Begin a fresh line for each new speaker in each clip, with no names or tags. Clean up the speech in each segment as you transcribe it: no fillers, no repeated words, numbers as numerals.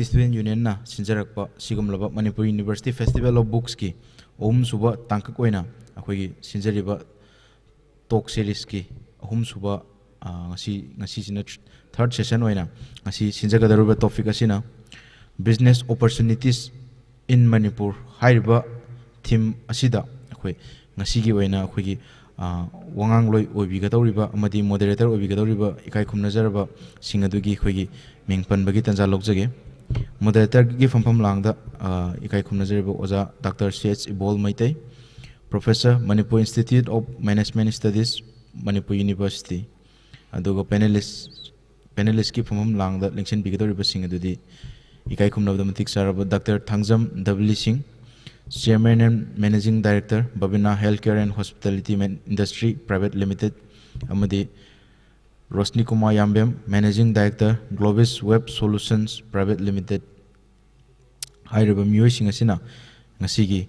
Student Union na sinjarakpa sigumlaba Manipur University Festival of Books ki ohum suba tangkak oina akhoi sinjariba talk series ki ohum suba ngasi sina third session oina ngasi sinjagadaruba topic asina business opportunities in Manipur haiba theme asida akhoi ngasi gi oina akhoi gi wangang loi oibigadoriba amadi moderator oibigadoriba ikai khumnajaraba singadugi akhoi gi mingpan bagi tanja lokjage Moderator gi from Langda, Ikai Kumnazariba Oza, Dr. C.H. Ibol Maitei, Professor, Manipur Institute of Management Studies, Manipur University. Adugo panelists ki from Langda, Linkshin Bigadoriba Singh Adudi, Ikai Kumnavdamatik Saraba, Dr. Tangzam W. Singh, Chairman and Managing Director, Babina Healthcare and Hospitality Industry Private Limited, Amadi. Rosni Kumar Yambem, Managing Director, Globis Web Solutions Private Limited. Hairaba Miyoi Singh asina ngasigi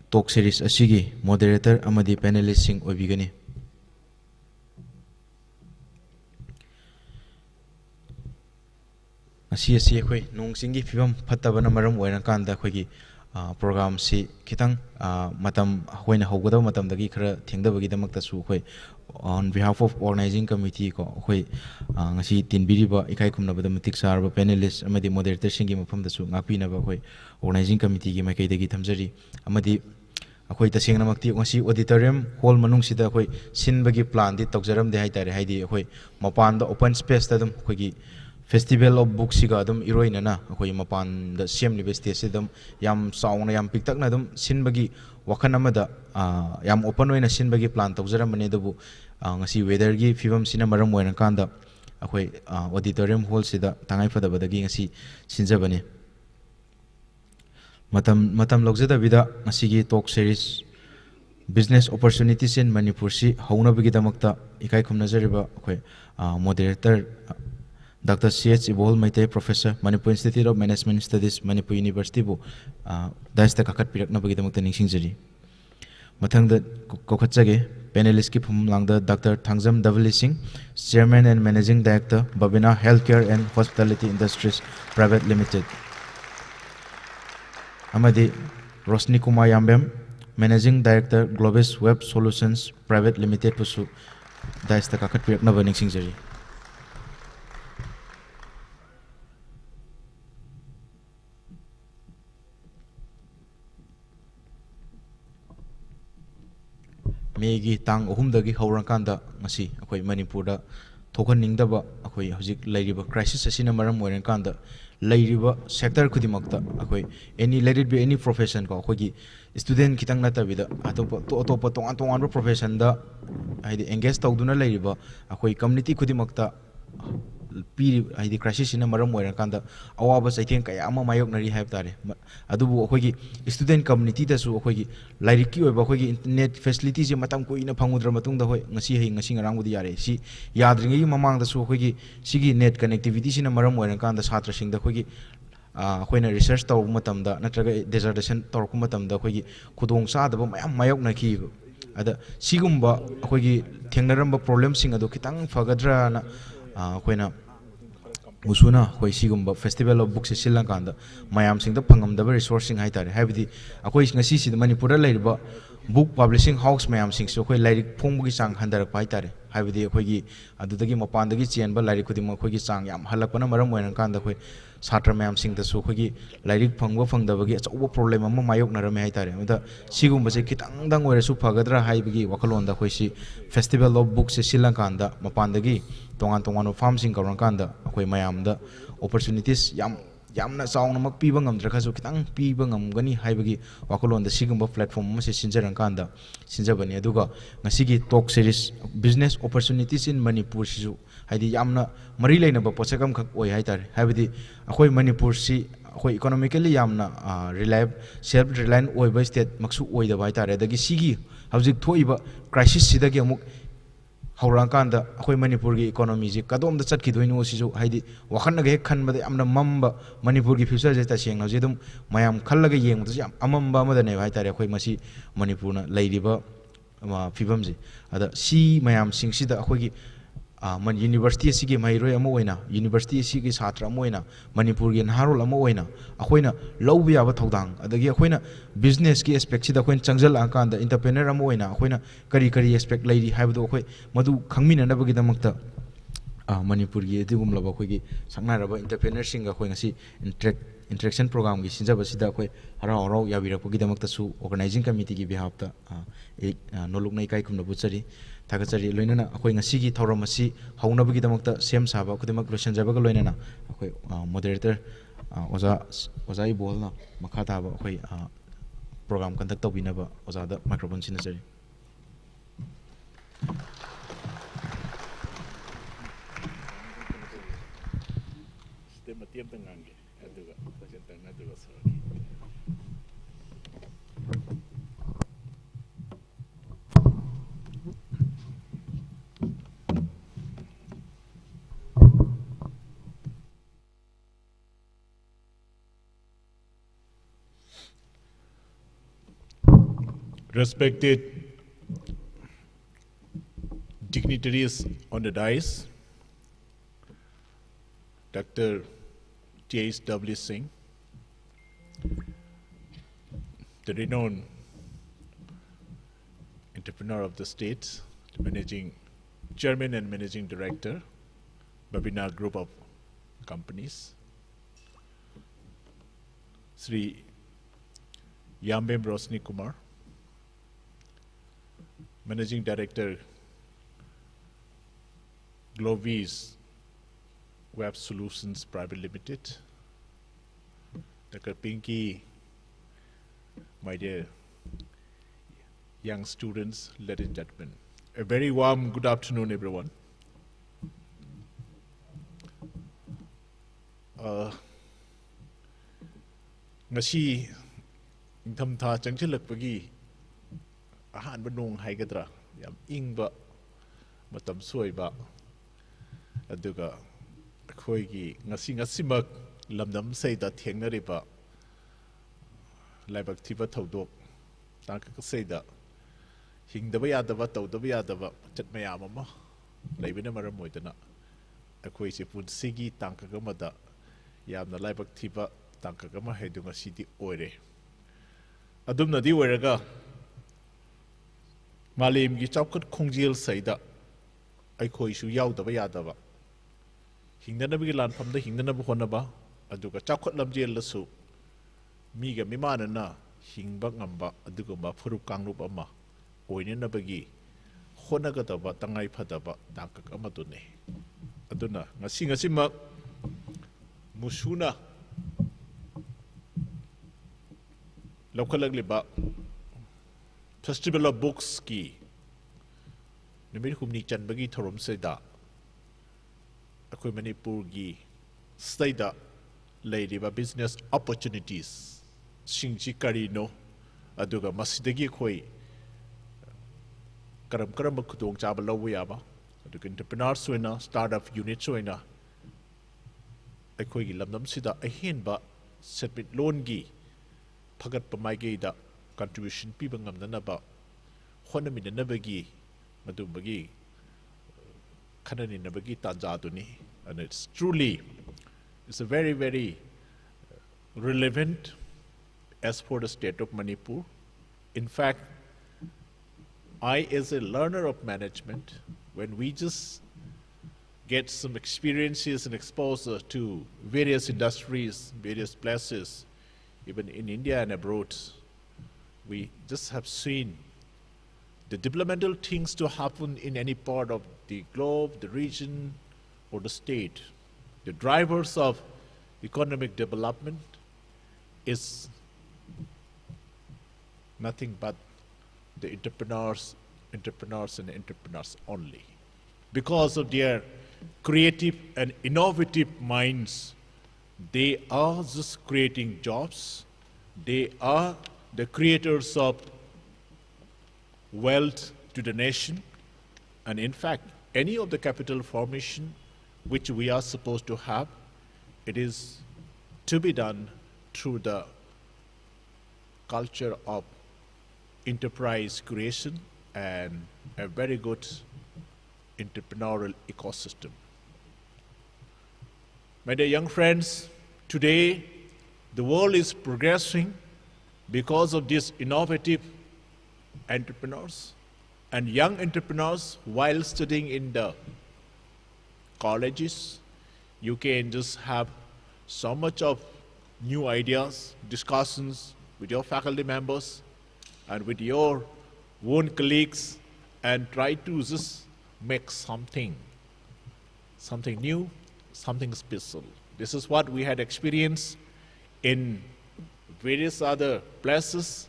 talk series asigi moderator amadi panelist sing oibigani. Asi akhoi nongsingi fibam phattabana maram oina kanda akhoi program si kitang matam hoina hogada matam dagi khara thengdabagi damakta su akhoi on behalf of organizing committee ko akhoi ngasi tinbiriba ikai khumnabada matik sarba panelists amadi moderator singi mafamda su ngakpinaba akhoi organizing committee gi makai dagi thamjari amadi akhoi tasengna makti ngasi auditorium hall manung sida akhoi sinbagi plan di tokjaram de haitare haidi akhoi mapan da open space ta dum akhoi gi Festival of Books siga adum iroina na akhoi mapan da CM University sidum yam sauna yam piktak na dum sinbagi wakhan amada yam open oina sinbagi plan tawjaram mane dabu ngasi weather gi fibam sina maram oina kanda akhoi auditorium hall sida tangai fadabadagi ngasi sinjabani matam logjada bida ngasi gi talk series business opportunities in Manipur si hauna bagi damakta ikai khumnajariba akhoi moderator Dr. C.H. Ibol Maitei, Professor, Manipur Institute of Management Studies, Manipur University, Daista Kakat Pirak na bagita magtaning singjari. Mathang da kokhatsage panelist ki phum langda Dr. Tangzam W. Singh, Chairman and Managing Director, Babina Healthcare and Hospitality Industries Private Limited. Amadi Rosni Kumar Yambem, Managing Director, Globis Web Solutions Private Limited, pusu Daista Kakat Pirak na baning singjari. Megi tang ohumdagi haurakanda ngasi akhoi Manipurda thokaningdaba akhoi hojik lairiba crisis asina maram oirakanda lairiba sector khudimakta akhoi let it be any profession ko akhoi student kitang natabida atopa tongan profession da haidi engage tawduna lairiba akhoi community khudimakta piri haidi crisis ina maram oirakanda awaba saithen kaya ama mayok nari haib tare adubu akhoi student community da su akhoi lairik ki oiba akhoi internet facilities matam ko ina phangudra matung da hoi ngasi ngarang budi yare si yadringi mamang da su akhoi sigi net connectivity sina maram oirakanda satra sing da akhoi akhoi research taw matam da natraga dissertation taw ku matam da akhoi khudong sa da mayam mayok na ki ada sigumba akhoi thengnaram problem sing adu kitang fagadra na akhoi usuna akhoi sigumba Festival of Books silang kanda mayam sing da phangamdaba resourcing haitare haibidi akhoi ngasi si Manipur la laiba book publishing house mayam sing so akhoi lairik phongbugi sang handarak haitare haibidi akhoi gi adudagi mapandagi chenba lairik khudima akhoi gi sang yam halakpana maram oina kanda akhoi satra mayam sing da so akhoi gi lairik phangdabagi achauba problem amma mayok narame haitare amda sigumba se kitang dang oira su phagadra haibigi wakalon da akhoi si Festival of Books silang kanda mapandagi tongan farm sing karon kanda akhoi mayam da opportunities yamna chaungna mak piba ngamdra khasu kitang piba ngamgani haibagi wakolon da sigumba platform ma se sinjarang kanda sinjabani aduga ngasigi talk series business opportunities in Manipur sisu haidi yamna mari leina ba posakam khak oi haitar haibadi akhoi Manipur si akhoi economically yamna reliable self reliant oi ba state maksu oi da haitar adagi sigi hawjik thoiba crisis sidagi amuk haurangkanda akhoi Manipur gi economy ji kadom da chatki doino sisu haidi wakhannaga hek khanbada amna mamba Manipur gi future je ta seng na jedum mayam khallaga yeng da yam amamba amada ne haitare akhoi masi Manipur na lairiba fibam ji ada si mayam sing sida akhoi gi university की महिरोय university की छात्र मनपुर की नहारोल अखोना लौब याब थौदांग अखोना business की aspect से अखोन चंजलाकान entrepreneur अखोना करी करी aspect लेरी हाइबदो अखोय मधु खंगमिननबगीदमक्त मनपुर की अदुगुमलब अखोयगी संगनारब इंटरप्रेनर सिंग अखोय ngasi इंटरेक्शन प्रोग्राम की सिंजबसिदा अखोय हराव हराव याबिरपगीदमक्तसु ऑर्गेनाइजिंग कमिटी की बिहाफ एक नोलुक इकाई खुमनबु चरी थागचरी लोइनना अखोय ngasi थौरम asi हौनबगीदमक्त सेम साबा खुदिमक लोइसनजबग लोइनना अखोय मॉडरेटर ओजा इबोलना मखा ताबा अखोय प्रोग्राम कंडक्ट तौबिनबा ओजादा माइक्रोफोन सिनजरी
Respected dignitaries on the dais, Dr. T.H.W. Singh, the renowned entrepreneur of the state, the managing chairman and managing director, Babina Group of Companies, Sri Yambem Rosni Kumar, Managing Director, Glovis Web Solutions Private Limited, Dr. Pinky, my dear young students, ladies and gentlemen, a very warm good afternoon, everyone. Ngasi Thamtha Changchilakpagi ahanba nong haigadra yam ingba matam soiba aduga akhoigi ngasimak lamdam seida thengnariba laibak thiba thodok taka seida hingdaba yadaba tawdaba yadaba chat mayam ama leibina maram moidana akhoi se punsigi tangkagamada yamna laibak thiba tangkagama haidunga sidi oire adumna di oiraga Malim gi chapkat khongjil saida aikhoi su yaudaba yadaba hingdana bi lan phamda hingdana bu honaba aduga chapkat lamjel lasu miga mimanana hingba ngamba aduga ba furup kangrup ama oinena bagi honaga daba tangai phadaba dangkak amadune aduna ngasi mak musuna lokalagliba Festival of Books ki numit humni chanbagi thorom seda akhoi Manipur gi staida leidiba business opportunities singchi karino aduga masidagi khoi karam khudong chaba lawu yaba aduga entrepreneurs soina startup units soina akhoi gi lamdam sida ahenba setbit loan gi phagat pamai gi da contribution people ngamnanaba honaminanabagi madubagi kananinabagi tanjaduni and it's a very relevant as for the state of Manipur. In fact, I as a learner of management, when we just get some experiences and exposure to various industries, various places, even in India and abroad, we just have seen the developmental things to happen in any part of the globe, the region, or the state. The drivers of economic development is nothing but the entrepreneurs only. Because of their creative and innovative minds, they are just creating jobs. They are the creators of wealth to the nation. And in fact, any of the capital formation which we are supposed to have, it is to be done through the culture of enterprise creation and a very good entrepreneurial ecosystem. My dear young friends, today the world is progressing because of these innovative entrepreneurs and young entrepreneurs. While studying in the colleges, you can just have so much of new ideas, discussions with your faculty members and with your own colleagues, and try to just make something new, something special. This is what we had experienced in various other places,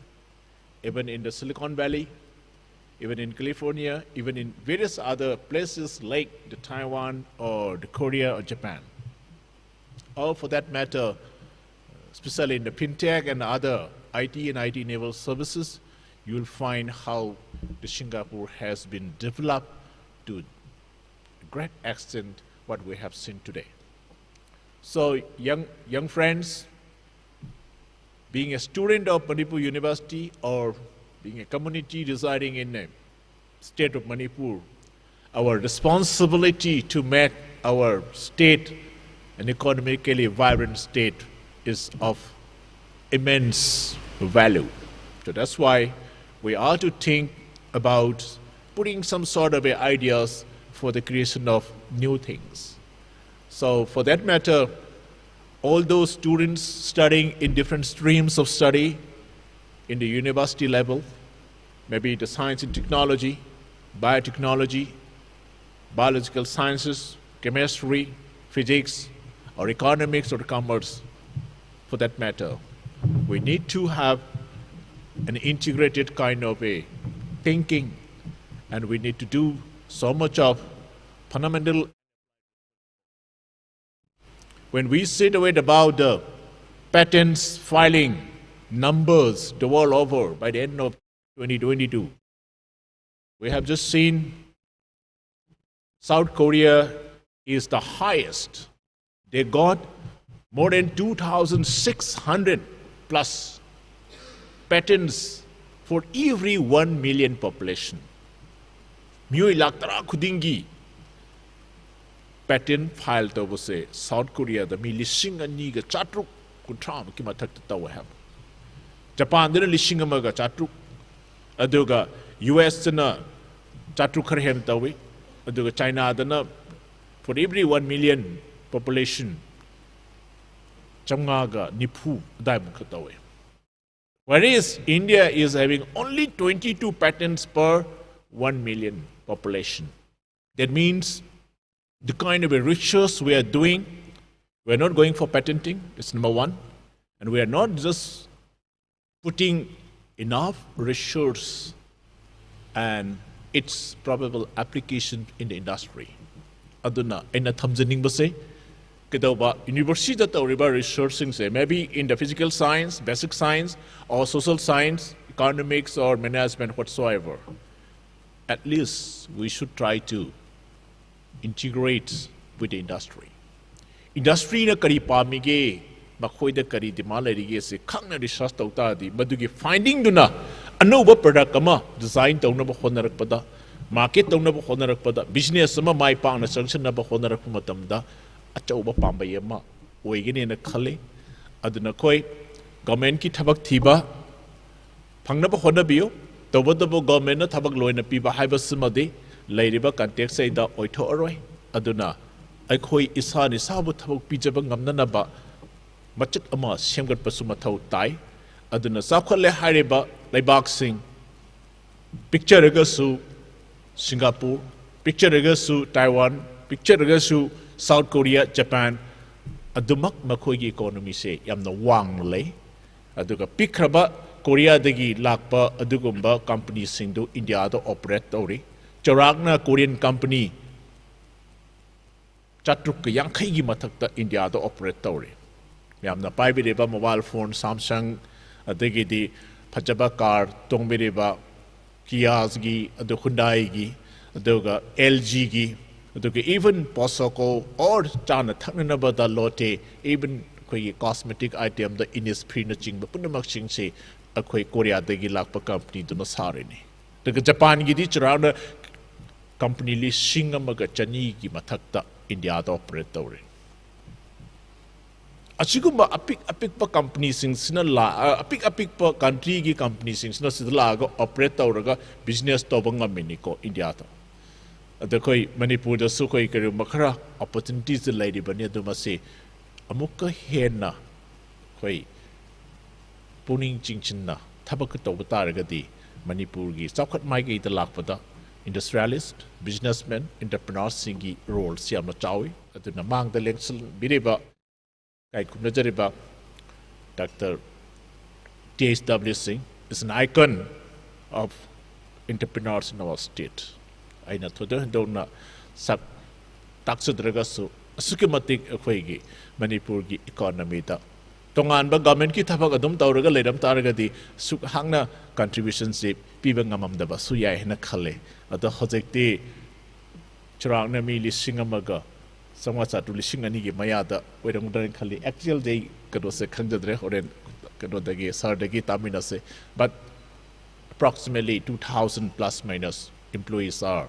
even in the Silicon Valley, even in California, even in various other places like the Taiwan or the Korea or Japan. Or for that matter, especially in the fintech and other IT and IT-enabled services, you will find how the Singapore has been developed to a great extent what we have seen today. So young friends, being a student of Manipur University or being a community residing in the state of Manipur, our responsibility to make our state an economically vibrant state is of immense value. So that's why we are to think about putting some sort of ideas for the creation of new things. So for that matter, all those students studying in different streams of study in the university level, maybe the science and technology, biotechnology, biological sciences, chemistry, physics, or economics or commerce, for that matter, we need to have an integrated kind of a thinking, and we need to do so much of fundamental. When we say about the patents filing numbers the world over by the end of 2022, we have just seen South Korea is the highest. They got more than 2,600 plus patents for every 1 million population. Miyoi lak tara khudingi patent file to say South Korea the mi lising ani ga chatruk kuntham ki mathak ta wa have. Japan the lising ama ga chatruk aduga US na chatruk khar hen tawi aduga China the for every 1 million population chamga ga nipu dai mu khatawe. Whereas India is having only 22 patents per 1 million population. That means the kind of research we are doing, we are not going for patenting, that's number one. And we are not just putting enough research and its probable application in the industry. Aduna, in a thamjaning base, university that researching say maybe in the physical science, basic science, or social science, economics or management whatsoever. At least we should try to integrate with the industry. Industry na kari pamige, makoy da kari demand lerige se khang na research tauta di madugi finding duna anoba product ama design tauna ba honarak pada market tauna ba honarak pada business ama mai pa na sanction na ba honarak matamda achauba pambay ama oigene na khale aduna koi government ki thabak thiba phangna ba honabiyo tawbadabo government na thabak loina piba haibasmadi leiriba context sai da oitho aroi aduna aikhoi isa ni sabu thabak pijaba ngamna ba machat ama semgat pasu mathau tai aduna sakhole hariba laibak sing picture ga su Singapore, picture ga su Taiwan, picture ga su South Korea, Japan, adumak makhoi gi economy se yamna wang lei aduga pikraba Korea dagi lakpa adugumba company singdu India do operate tori charagna Korean company chatruk yankhai gi mathakta India do operate tori yamna paibireba mobile phone Samsung adagi di phajaba car tongbireba Kias gi adu Hyundai gi aduga LG gi aduga even Posoko or China thakna bada lote even koi cosmetic item the Innisfree na chingba punamak ching se akoi Korea dagi lakpa company duna sare ni daga Japan gi di charana company listing amaga chani gi mathakta India da operate tawre achigumba apik pa company sing sina la apik pa country gi company sing sina sidla ga operate tawraga business tobanga miniko India ta ada koi Manipur da su koi kare makhara opportunities lady bani aduma se amukka hena koi puning chingchinna thabak tawba taragadi Manipur gi chawkhat mai gi ta lakpada industrialist businessmen entrepreneurs singi role siamna chawi aduna mang da lengsel biriba kai kumna jariba Dr. THW Singh is an icon of entrepreneurs in our state aina thoda dona sak taksudraga su asukimatik akhoi gi Manipur gi economy da tongan ba government ki thabak adum tawraga leram taragadi suk hangna contribution se piba ngamam da ba su yai na khale ada hojekti churangna mi lising amaga samwacha tu lising ani gi maya da oirang darin khali actual day kado se khangjadre horen kado dagi sar dagi tamina se but approximately 2000 plus minus employees are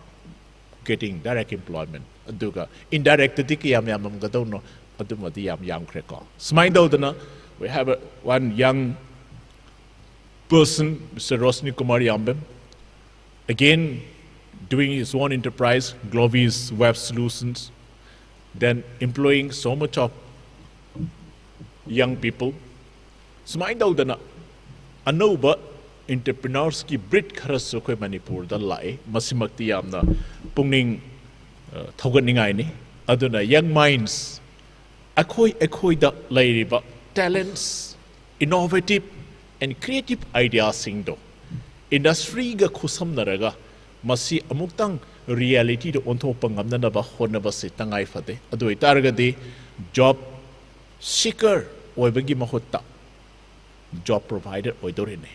getting direct employment aduga indirect ti yam yam gadawno adumadi yam kreko smile dodana we have one young person Mr. Rosni Kumar Yambem again doing his own enterprise Glovis Web Solutions then employing so much of young people smile dodana anuba entrepreneurs ki brit kharas ko Manipur da lai masimakti yamna pungning thoganingai ni aduna young minds akhoi da lairiba talents innovative and creative ideas singdo industry ga khusam naraga masi amuktang reality do onthopa ngamna ba honaba se tangai fade adoi targadi job seeker oibagi mahutta job provider oidorine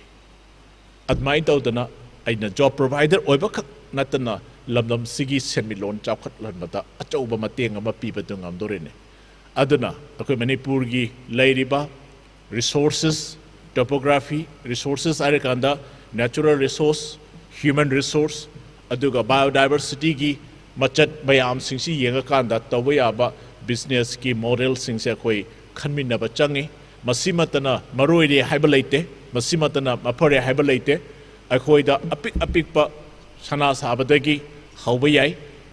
admai tawdana aina job provider oiba khak natana lamlam sigi semilon chawkhat lanmata achauba mateng ama pibadu ngamdorine aduna akoi Manipur gi lairiba resources topography resources are kanda natural resource human resource aduga biodiversity gi machat bayam singsi yenga kanda tawya ba business ki model singse koi khanminna ba changi masimatana maroide haibalaite masimatana mapare haibalaite akhoida apik pa sana sabadagi hauba yai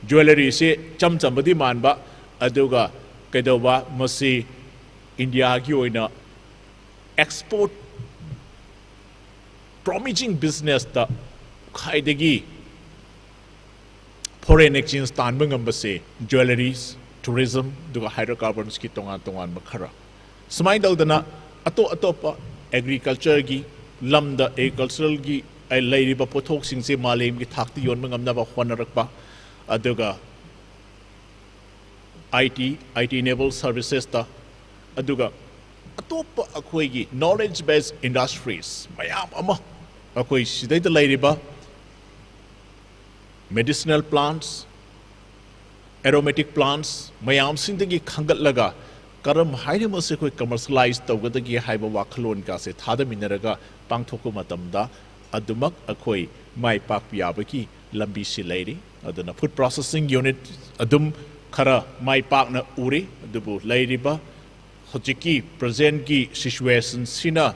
jewelry se chamchambadi manba aduga kedoba masi India gi oina export promising business da khaidagi foreign exchange tan bangambase jewelries tourism duga hydrocarbons ki tongan makhara smai dawdana atop agriculture gi lamda agricultural gi ai lairiba pothok singse malem gi thakti yon mangamna ba honarakpa aduga IT enabled services ta aduga atop akhoi gi knowledge based industries mayam ama akhoi sidai da lairiba medicinal plants aromatic plants mayam singdagi khangat laga karam haire mase koi commercialize tawgadagi haiba wakhlon ka se thada minaraga pangthoko matamda adumak akhoi mai pak yabaki lambi si lairi aduna food processing unit adum khara mai pak na uri adubu lairiba hojiki present ki situation sina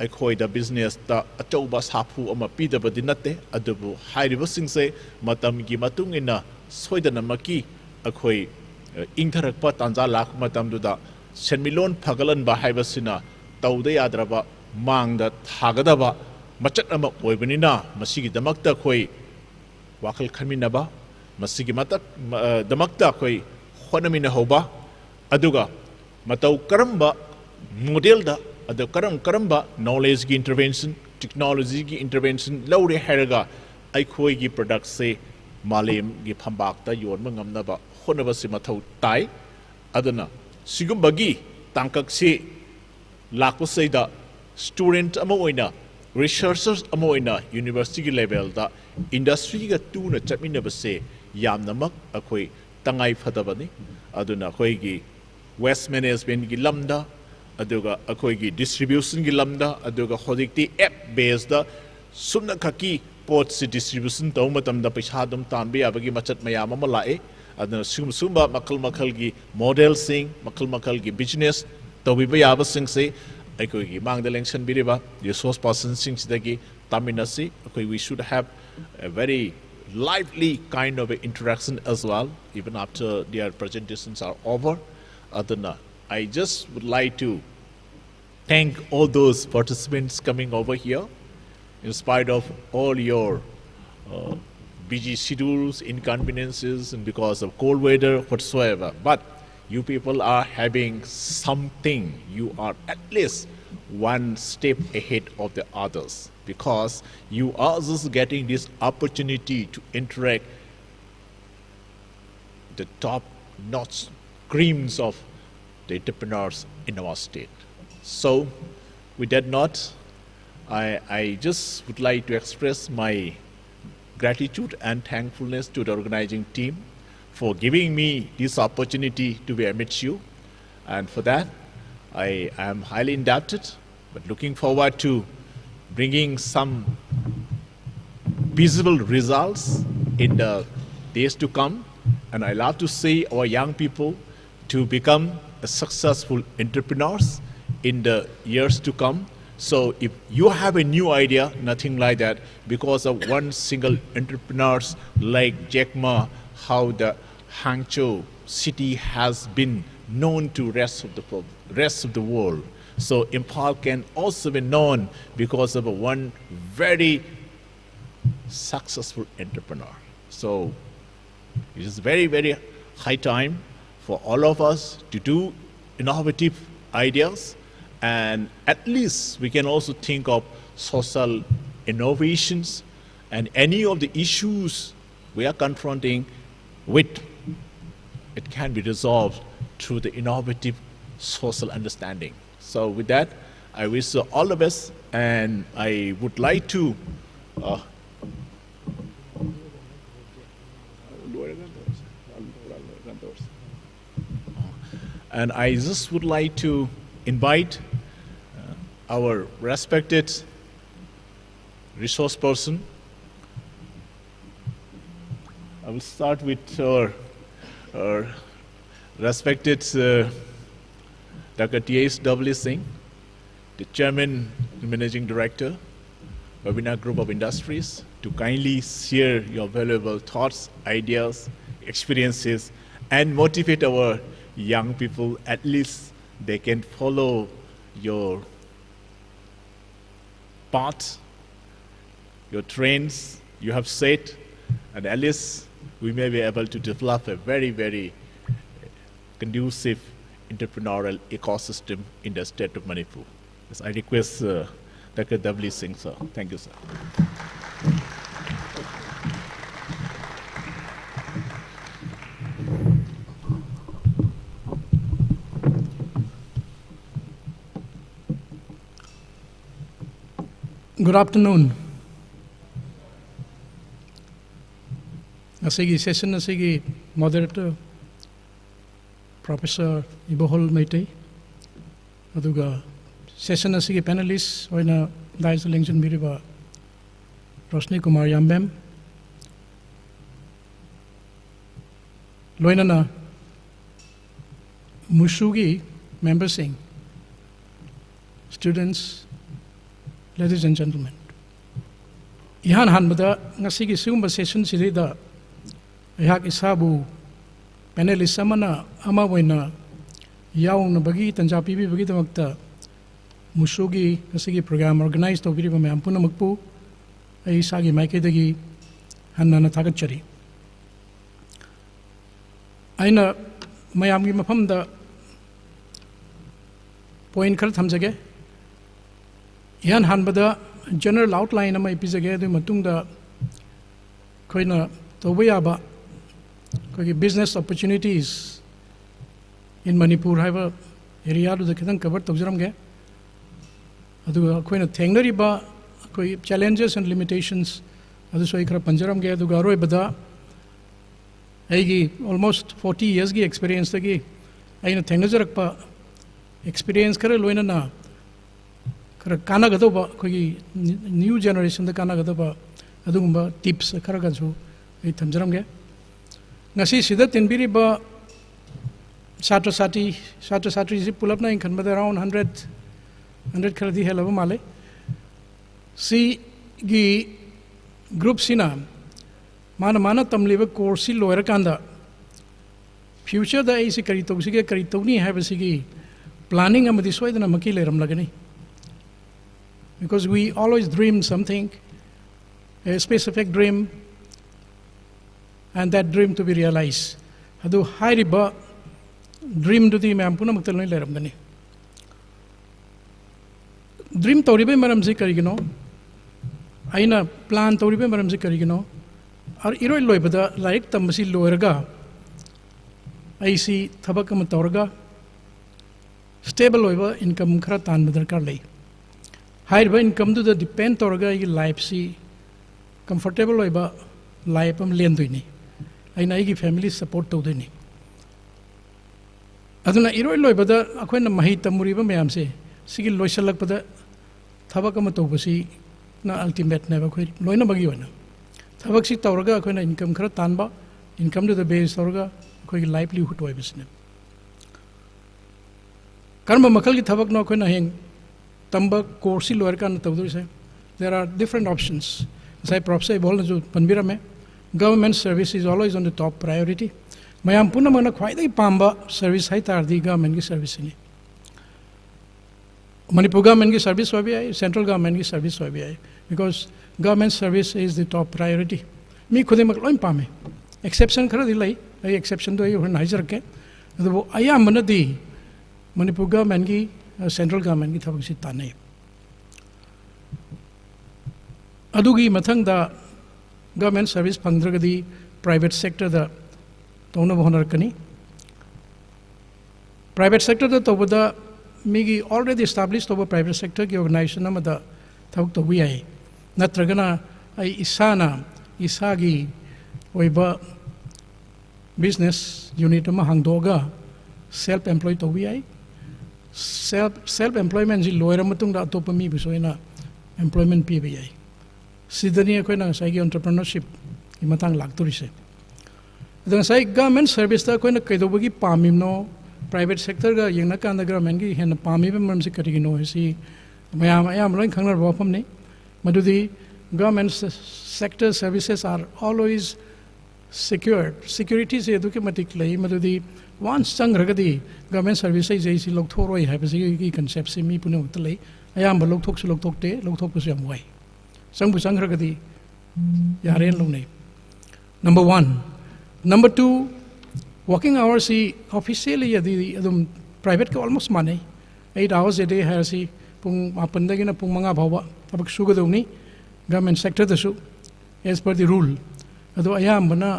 akhoi da business ta achauba sapu ama pidaba dinate adubu hairiba singse matam gi matungina soidana maki akhoi ingtharakpa tanja lak matam duda senmilon phagalan ba haibasina tauda yadraba mangda thagadaba machat ama oibanina masigi damakta khoi wakhal khaminaba masigi matak damakta khoi honamina hoba aduga matau karamba model da adu karamba knowledge gi intervention technology gi intervention lawre heraga ai khoi gi product se malem gi phambak ta yon mangamna ba honaba si mathau tai aduna sigumbagi tangkak si lakpa seida student ama oina researchers ama oina university level da industry ga tuna chatmina ba se yamnamak akhoi tangai phadabani aduna khoi gi waste management gi lamda aduga akhoi gi distribution gi lamda aduga hodikti app based da sumna khaki pot si distribution taw matam da paisa dum tan bi abagi machat mayam ama lae adna sumba makal gi model sing makal gi business taw bi ba yaba sing se akoi gi mang da lengsan bi riba resource person sing sidagi taminasi akoi we should have a very lively kind of interaction as well even after their presentations are over. Adna I just would like to thank all those participants coming over here in spite of all your busy schedules, inconveniences, and because of cold weather whatsoever. But you people are having something. You are at least one step ahead of the others because you are just getting this opportunity to interact the top-notch creams of the entrepreneurs in our state. So, with that note, I just would like to express my gratitude and thankfulness to the organizing team for giving me this opportunity to be amidst you. And for that, I am highly indebted, but looking forward to bringing some visible results in the days to come. And I love to see our young people to become successful entrepreneurs in the years to come. So if you have a new idea, nothing like that, because of one single entrepreneurs like Jack Ma, how the Hangzhou city has been known to rest of the world. So Impal can also be known because of one very successful entrepreneur. So it is very, very high time for all of us to do innovative ideas. And at least we can also think of social innovations and any of the issues we are confronting with, it can be resolved through the innovative social understanding. So with that, I wish you all the best, and I would like to and I just would like to invite our respected resource person. I will start with our respected Dr. T.S.W. Singh, the Chairman and Managing Director, Webinar Group of Industries, to kindly share your valuable thoughts, ideas, experiences, and motivate our young people. At least they can follow your path, your trends you have set, and at least we may be able to develop a very, very conducive entrepreneurial ecosystem in the state of Manipur. Yes, I request Dr. W. Singh, sir. Thank you, sir.
Good afternoon. Asigi session asigi moderator Professor Ibohol Maitei. Aduga session asigi panelists oina dais election biriba Rosni Kumar Yambem. Loinana Musugi member sing. Students, ladies and gentlemen. Ihan hanbada ngasigi sumba session sirida ihak isabu panelist samana ama waina yaung bagi tanja pibi bagi tamakta musugi ngasigi program organize to biri bame ampuna makpu ai sagi maike dagi hanna thagachari aina mayam gi mafam da point khar thamjage yan hanbada general outline ama ipijage du matungda koina tobaya ba business opportunities in Manipur have area to the kitchen cover tobjaramge adu koina thengnari ba koi challenges and limitations adu soi khara panjaramge adu garoi bada aigi almost 40 years gi experience tagi aina thengnajarak pa experience khara loina na khara kana gado ba koi new generation da kana gado ba ꯑꯗꯨꯒꯨꯝꯕ tips ꯈꯔꯒꯁꯨ I ꯊꯝꯖꯔꯝꯒꯦ ngasi sida tinbiriba satra satri si pulapna in khanbada around 100 kharadi helaba male si gi group sina mana tamliba course si loira kanda future da ai si kari tawsi ge kari tawni have si gi planning amadi soidana maki leram lagani because we always dream something a specific dream and that dream to be realized. Adu hairiba dream to the mampuna maktaloi leramgani. Dream toribe maramsi karigino, aina plan toribe maramsi karigino, ar iroi loibada like tamasi loerga, aisi thabakam torga, stable loiba income kratan madarkarlei. Hairiba income to the depend torga life si comfortable loiba life am lenduini. ꯑꯩꯅ ꯑꯩꯒꯤ family support ꯇꯧꯗꯣꯏꯅꯤ ꯑꯗꯨꯅ ꯏꯔꯣꯏ ꯂꯣꯏꯕꯗ ꯑꯩꯈꯣꯏꯅ ꯃꯍꯩ ꯇꯝꯃꯨꯔꯤꯕ ꯃꯌꯥꯝꯁꯦ ꯁꯤꯒꯤ ꯂꯣꯏꯁꯤꯜꯂꯛꯄꯗ ꯊꯕꯛ ꯑꯃ ꯇꯧꯕꯁꯤꯅ ꯑꯜꯇꯤꯃꯦꯠꯅꯦꯕ ꯑꯩꯈꯣꯏ ꯂꯣꯏꯅꯃꯛꯒꯤ ꯑꯣꯏꯅ ꯊꯕꯛꯁꯤ ꯇꯧꯔꯒ ꯑꯩꯈꯣꯏꯅ ꯏꯟꯀꯝ ꯈꯔ ꯇꯥꯟꯕ ꯏꯟꯀꯝꯗꯨꯗ ꯕꯦꯖ ꯇꯧꯔꯒ ꯑꯩꯈꯣꯏꯒꯤ ꯂꯥꯏꯚꯂꯤꯍꯨꯗ ꯑꯣꯏꯕꯁꯤꯅꯦ ꯀꯔꯝꯕ ꯃꯈꯜꯒꯤ ꯊꯕꯛꯅꯣ ꯑꯩꯈꯣꯏꯅ ꯍꯌꯦꯡ ꯇꯝꯕ ꯀꯣꯔꯁꯁꯤ ꯂꯣꯏꯔꯀꯥꯟꯗ ꯇꯧꯗꯣꯏꯁꯦ there are different options ꯉꯁꯥꯏ professor ꯏꯕꯣꯜꯅꯁꯨ ꯄꯟꯕꯤꯔꯝꯃꯦ government service is always on the top priority. Mayam puna mana khwaidai pamba service hai tardi government ki service ni. Manipur government ki service hobi ai, central government ki service hobi ai, because government service is the top priority. Mi khode mak loin pame. Exception khara dilai, ai exception do ai hon haijar ke. Adu aya mana di Manipur government ki central government ki thabak si tanai. Adugi mathang da government service pangdragadi private sector da tona honorkani private sector da tobada migi already established over private sector ki organization amada thawk to wi ai natragana ai isagi oiba business unit ma hangdoga self employed to wi ai self employment ji loira matung da topa mi bisoina employment pi bi ai sidani akoina ngasai entrepreneurship ki matang lakturise adang sai government service ta akoina kaidobagi pamimno private sector ga yengna kan government gi hen pami be mam se karigino si mayam ayam loin khangnar bopam ni madudi government sector services are always security se eduke matik lei madudi once changragadi government services je si lok thoroi habasi ki concept se mi pune utlei ayam ba lok thok su lok thok te lok thok su yam wai Sangbu sangragadi yaren lungne. Number 1. Number 2, working hours si officially yadi adum private ka almost money 8 hours a day hai si pung apandagi na pung manga bhawa tabak sugaduni government sector dasu as per the rule adu ayam bana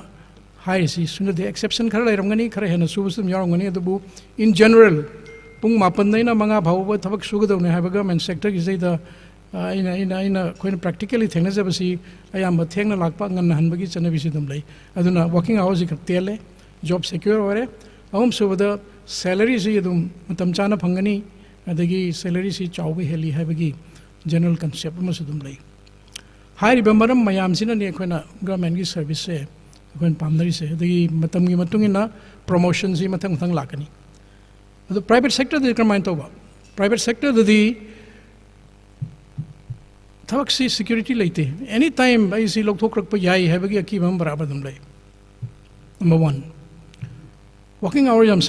high si suna the exception khara ramgani khara hena subusum yarangani adu in general pung mapandai na manga bhawa tabak sugaduni hai government sector is the ina koina practically thengna jabasi ayam thengna lakpa ngan hanbagi chanabi sidum lai aduna working hours ka tele job secure ore ahum subada salary si adum matam chana phangani adagi salary si chawbe heli habagi general concept ma sidum lai hairi bamaram mayam sina ne koina government gi service se koin pamnari se adagi matam gi matungina promotion si mathang lakani adu private sector de kramain toba private sector de thawak si security leite anytime ai si lok thok rak pa yai habagi aki bam barabar dum lai number 1 working hours yam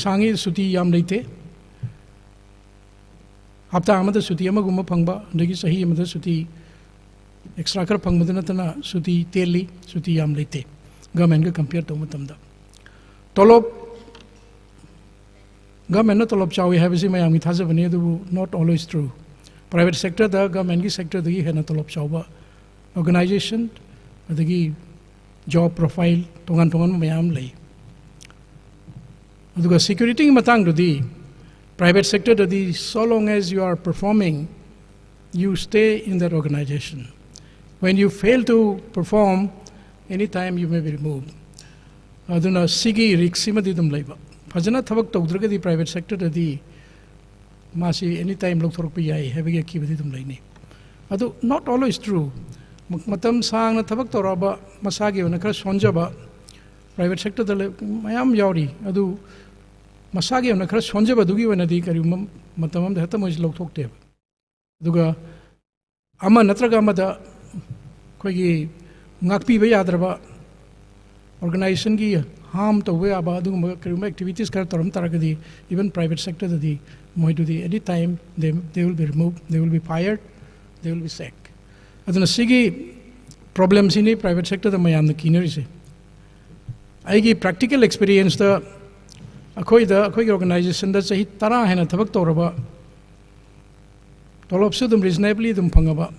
sangi suti yam leite hafta amada suti amaguma phangba dagi sahi amada suti extra kar phangba natana suti teli suti yam leite government ga compare to matamda tolop government na tolop chawi habisi mayam gi thajabani adu not always true private sector da government sector da hena tolop chawba organization adagi job profile tongan mayam lei aduga security matang do di private sector do di so long as you are performing you stay in that organization when you fail to perform anytime you may be removed aduna sigi rixima di dum leiba fajana thabak tawdraga di private sector da di masi anytime lok thorok pi yai habagi ki badi dum laini adu not always true matam sang na thabak toraba masagi na khara sonjaba private sector da mayam yauri adu masagi na khara sonjaba dugi wana di kari matam da hata mois lok thok te duga ama natraga amada khoi ngakpi ba yadraba organization gi harm to we aba adu kari activities kar toram taragadi even private sector da di moi do di any time they will be removed, they will be fired, they will be sacked. Aduna sigi problems in the private sector the mayam the kineri se. Aigi practical experience the akoi organization da sahi tara hena thabak toraba tolop se dum reasonably dum phangaba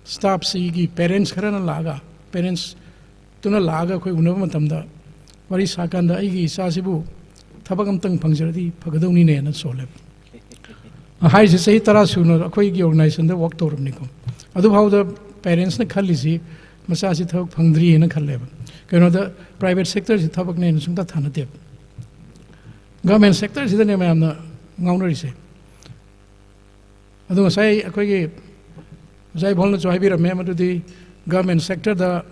staff sigi parents kharana laga parents tuna laga khoi unaba matam da wari sakan da aigi isa sibu thabak amtang phangjaradi phagadawni ne na soleb. Hai se sahi tara suno akoi gi organization da work toram nikom. Adu how the parents ne khali si masa si thak phangdri na khalle ba kano the private sector si thabak ne sung ta thana de government sector si ne mayam na ngaunari se adu sai akoi gi sai bolna choi bi ra me madu di government sector da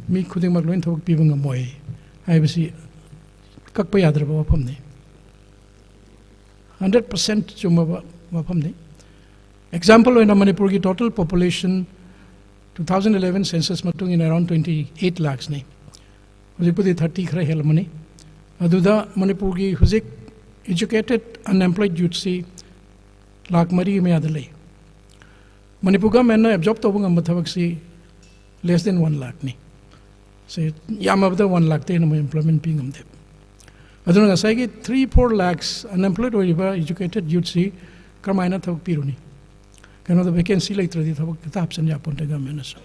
mi khuding mak loin thabak pi bang moi hai basi kak pa yadra ba pham ne 100% chuma ba pham ne example in Manipur ki total population 2011 census matung in around 28 lakhs ne hujik pudi 30 khara hel mani aduda Manipur ki hujik educated unemployed youth si lakh mari me adalai Manipur ga men absorb to bang mathabak si less than 1 lakh ne say yamabda 1 lakh te no employment ping am de aduna sai ki 3-4 lakhs unemployed or educated youth si kramaina thak piruni kano the vacancy like tradi thab kitab san ya ponte government so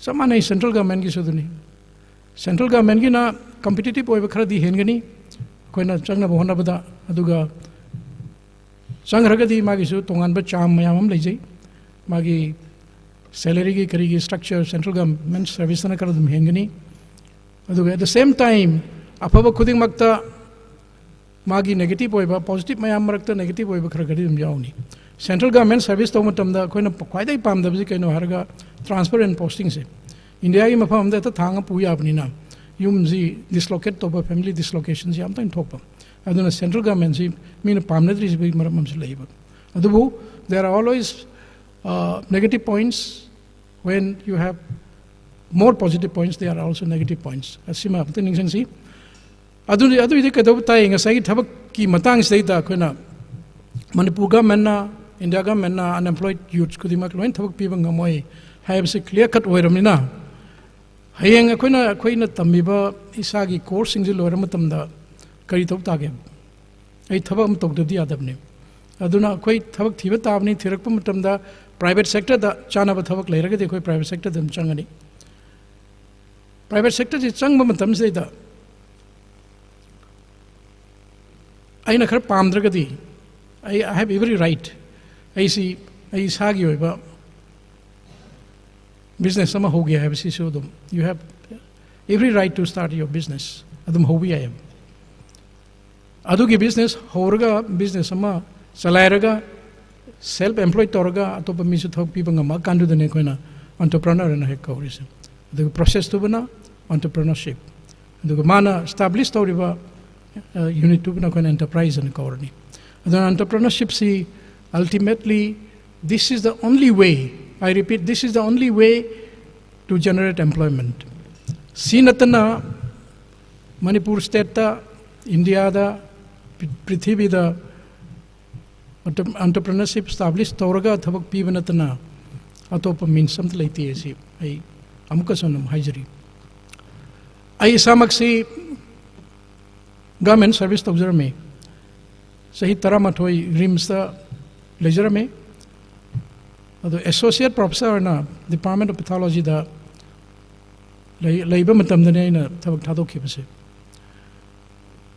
samana central government ki suduni central government ki na competitive oi khara di hengani koina changna bahona bada aduga sangragadi magi su tongan ba cham mayam leijai magi salary ki kari ki structure central government service na kara dum hengani aduga at the same time apaba khuding makta magi negative oi ba positive mayam marakta negative oi ba khara gadi dum yauni Central government service to matamda koina kwaidai pamdabji kaino harga transparent posting se India gi mafam da ta thanga puya apni na yumji dislocate to family dislocations yam ta thokpa aduna central government si mina pamnadri bi maram se leiba adubu there are always negative points when you have more positive points there are also negative points asima apta ningsang si adu ide ka do ta inga sai thabak ki matang sei da koina Manipur government na India government na unemployed youths kudimak loin thabak pi bang moi have se clear cut oiramina hayeng akoina tamiba isagi course sing lo ramatam da kari tok ta ge ai thabak am tok di adabne aduna koi thabak thiba tabni thirak matam da private sector da chana ba thabak leiraga de koi private sector dam changani private sector ji changba matam se da aina khar pamdraga di I have every right. I see sagi oiba business sama ho gaya hai si sodum. You have every right to start your business. Adum ho bi I am. Adu ki business horaga business sama salairaga self employed toraga atopa misu thok pi banga ma kandu dane koina entrepreneur na hek kaurisam. The process to bana entrepreneurship. The mana established toriba unit to bana koina enterprise na kaurani. The entrepreneurship see ultimately this is the only way, I repeat, this is the only way to generate employment. Sinatana Manipur state ta India da Prithvi da entrepreneurship established Toraga Thabak Pivanatana Atopa means something like this. I Amukasonam Hajari. I Samaksi government service to observe me. Sahi Taramatoi rims the leisure me. The associate professor na Department of Pathology da labor matam dane na thadok kipase.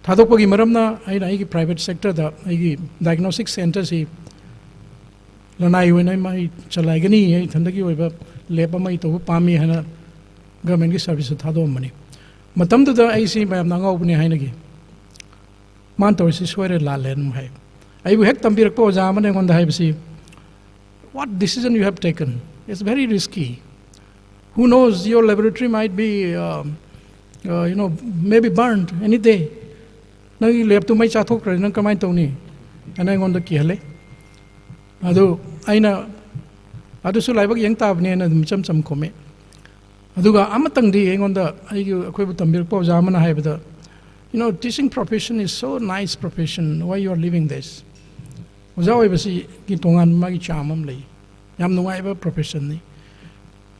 Thadok pagi maram na ai private sector da ai diagnostic center si lanai wena mai chalai gani ai thandagi oiba leba mai to pami hana government ki service thado mani. Matam da ai si mayam na ngau bune hainagi. Man to is swear la len hai. I will have tambir ko zaman on the hibsi. What decision you have taken? It's very risky. Who knows, your laboratory might be, maybe burned any day. Now you left to my chathok, and come my Tony, and I'm on the Kiale. Ado, I know, Adusu Live Yang Tabni and some come. Aduga Amatang di on the Equibutam Bilpo Zamana Habita. Teaching profession is so nice profession. Why you are leaving this? Was always Gitongan Magi Chamamly. Yam no ever profession.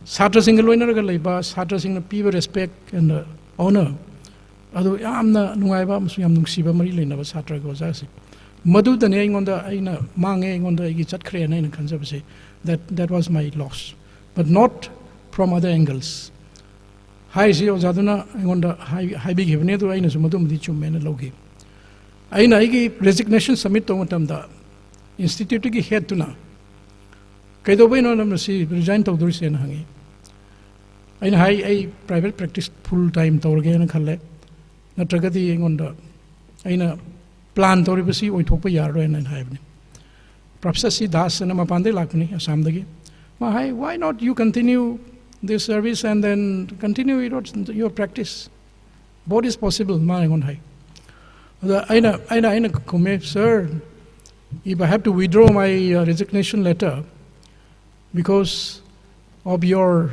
Satra single winner labor, Satra single people respect and honor. Although I'm the Nueva Muslim Siba Marili never Satra goes as it. Madu the name on the Mang on the Gichat Korean and conservancy. That was my loss. But not from other angles. High zero Zaduna on the high big heaven to Ainas Madum Dichu Men Logi. Aina resignation submit to the Institute head to now. Kaido no namasi resign to do sen hangi. Aina high private practice full time Torgan Kale. Natragati on the Aina plan Toribasi or Topa Yaro and Havni. Professor Das and Mapande Lakni, Asamdagi. Why not you continue this service and then continue your practice? What is possible? Aina come, sir, if I have to withdraw my resignation letter because of your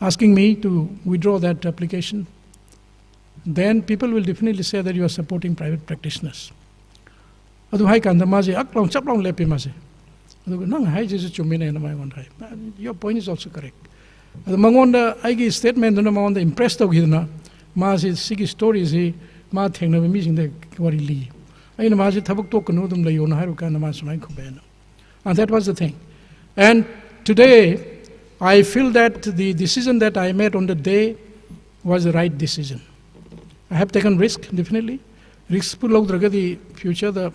asking me to withdraw that application, then people will definitely say that you are supporting private practitioners. Your point is also correct. The Mangonda Igi statement on the impressed of Hidna, Mazi Sigi stories, Ma Tangna meeting the Warili. I know Mazi Tabuk Tokanudum Leon Harukan Masunai Kubena. And that was the thing. And today, I feel that the decision that I made on the day was the right decision. I have taken risk, definitely. Risk pull out the future, the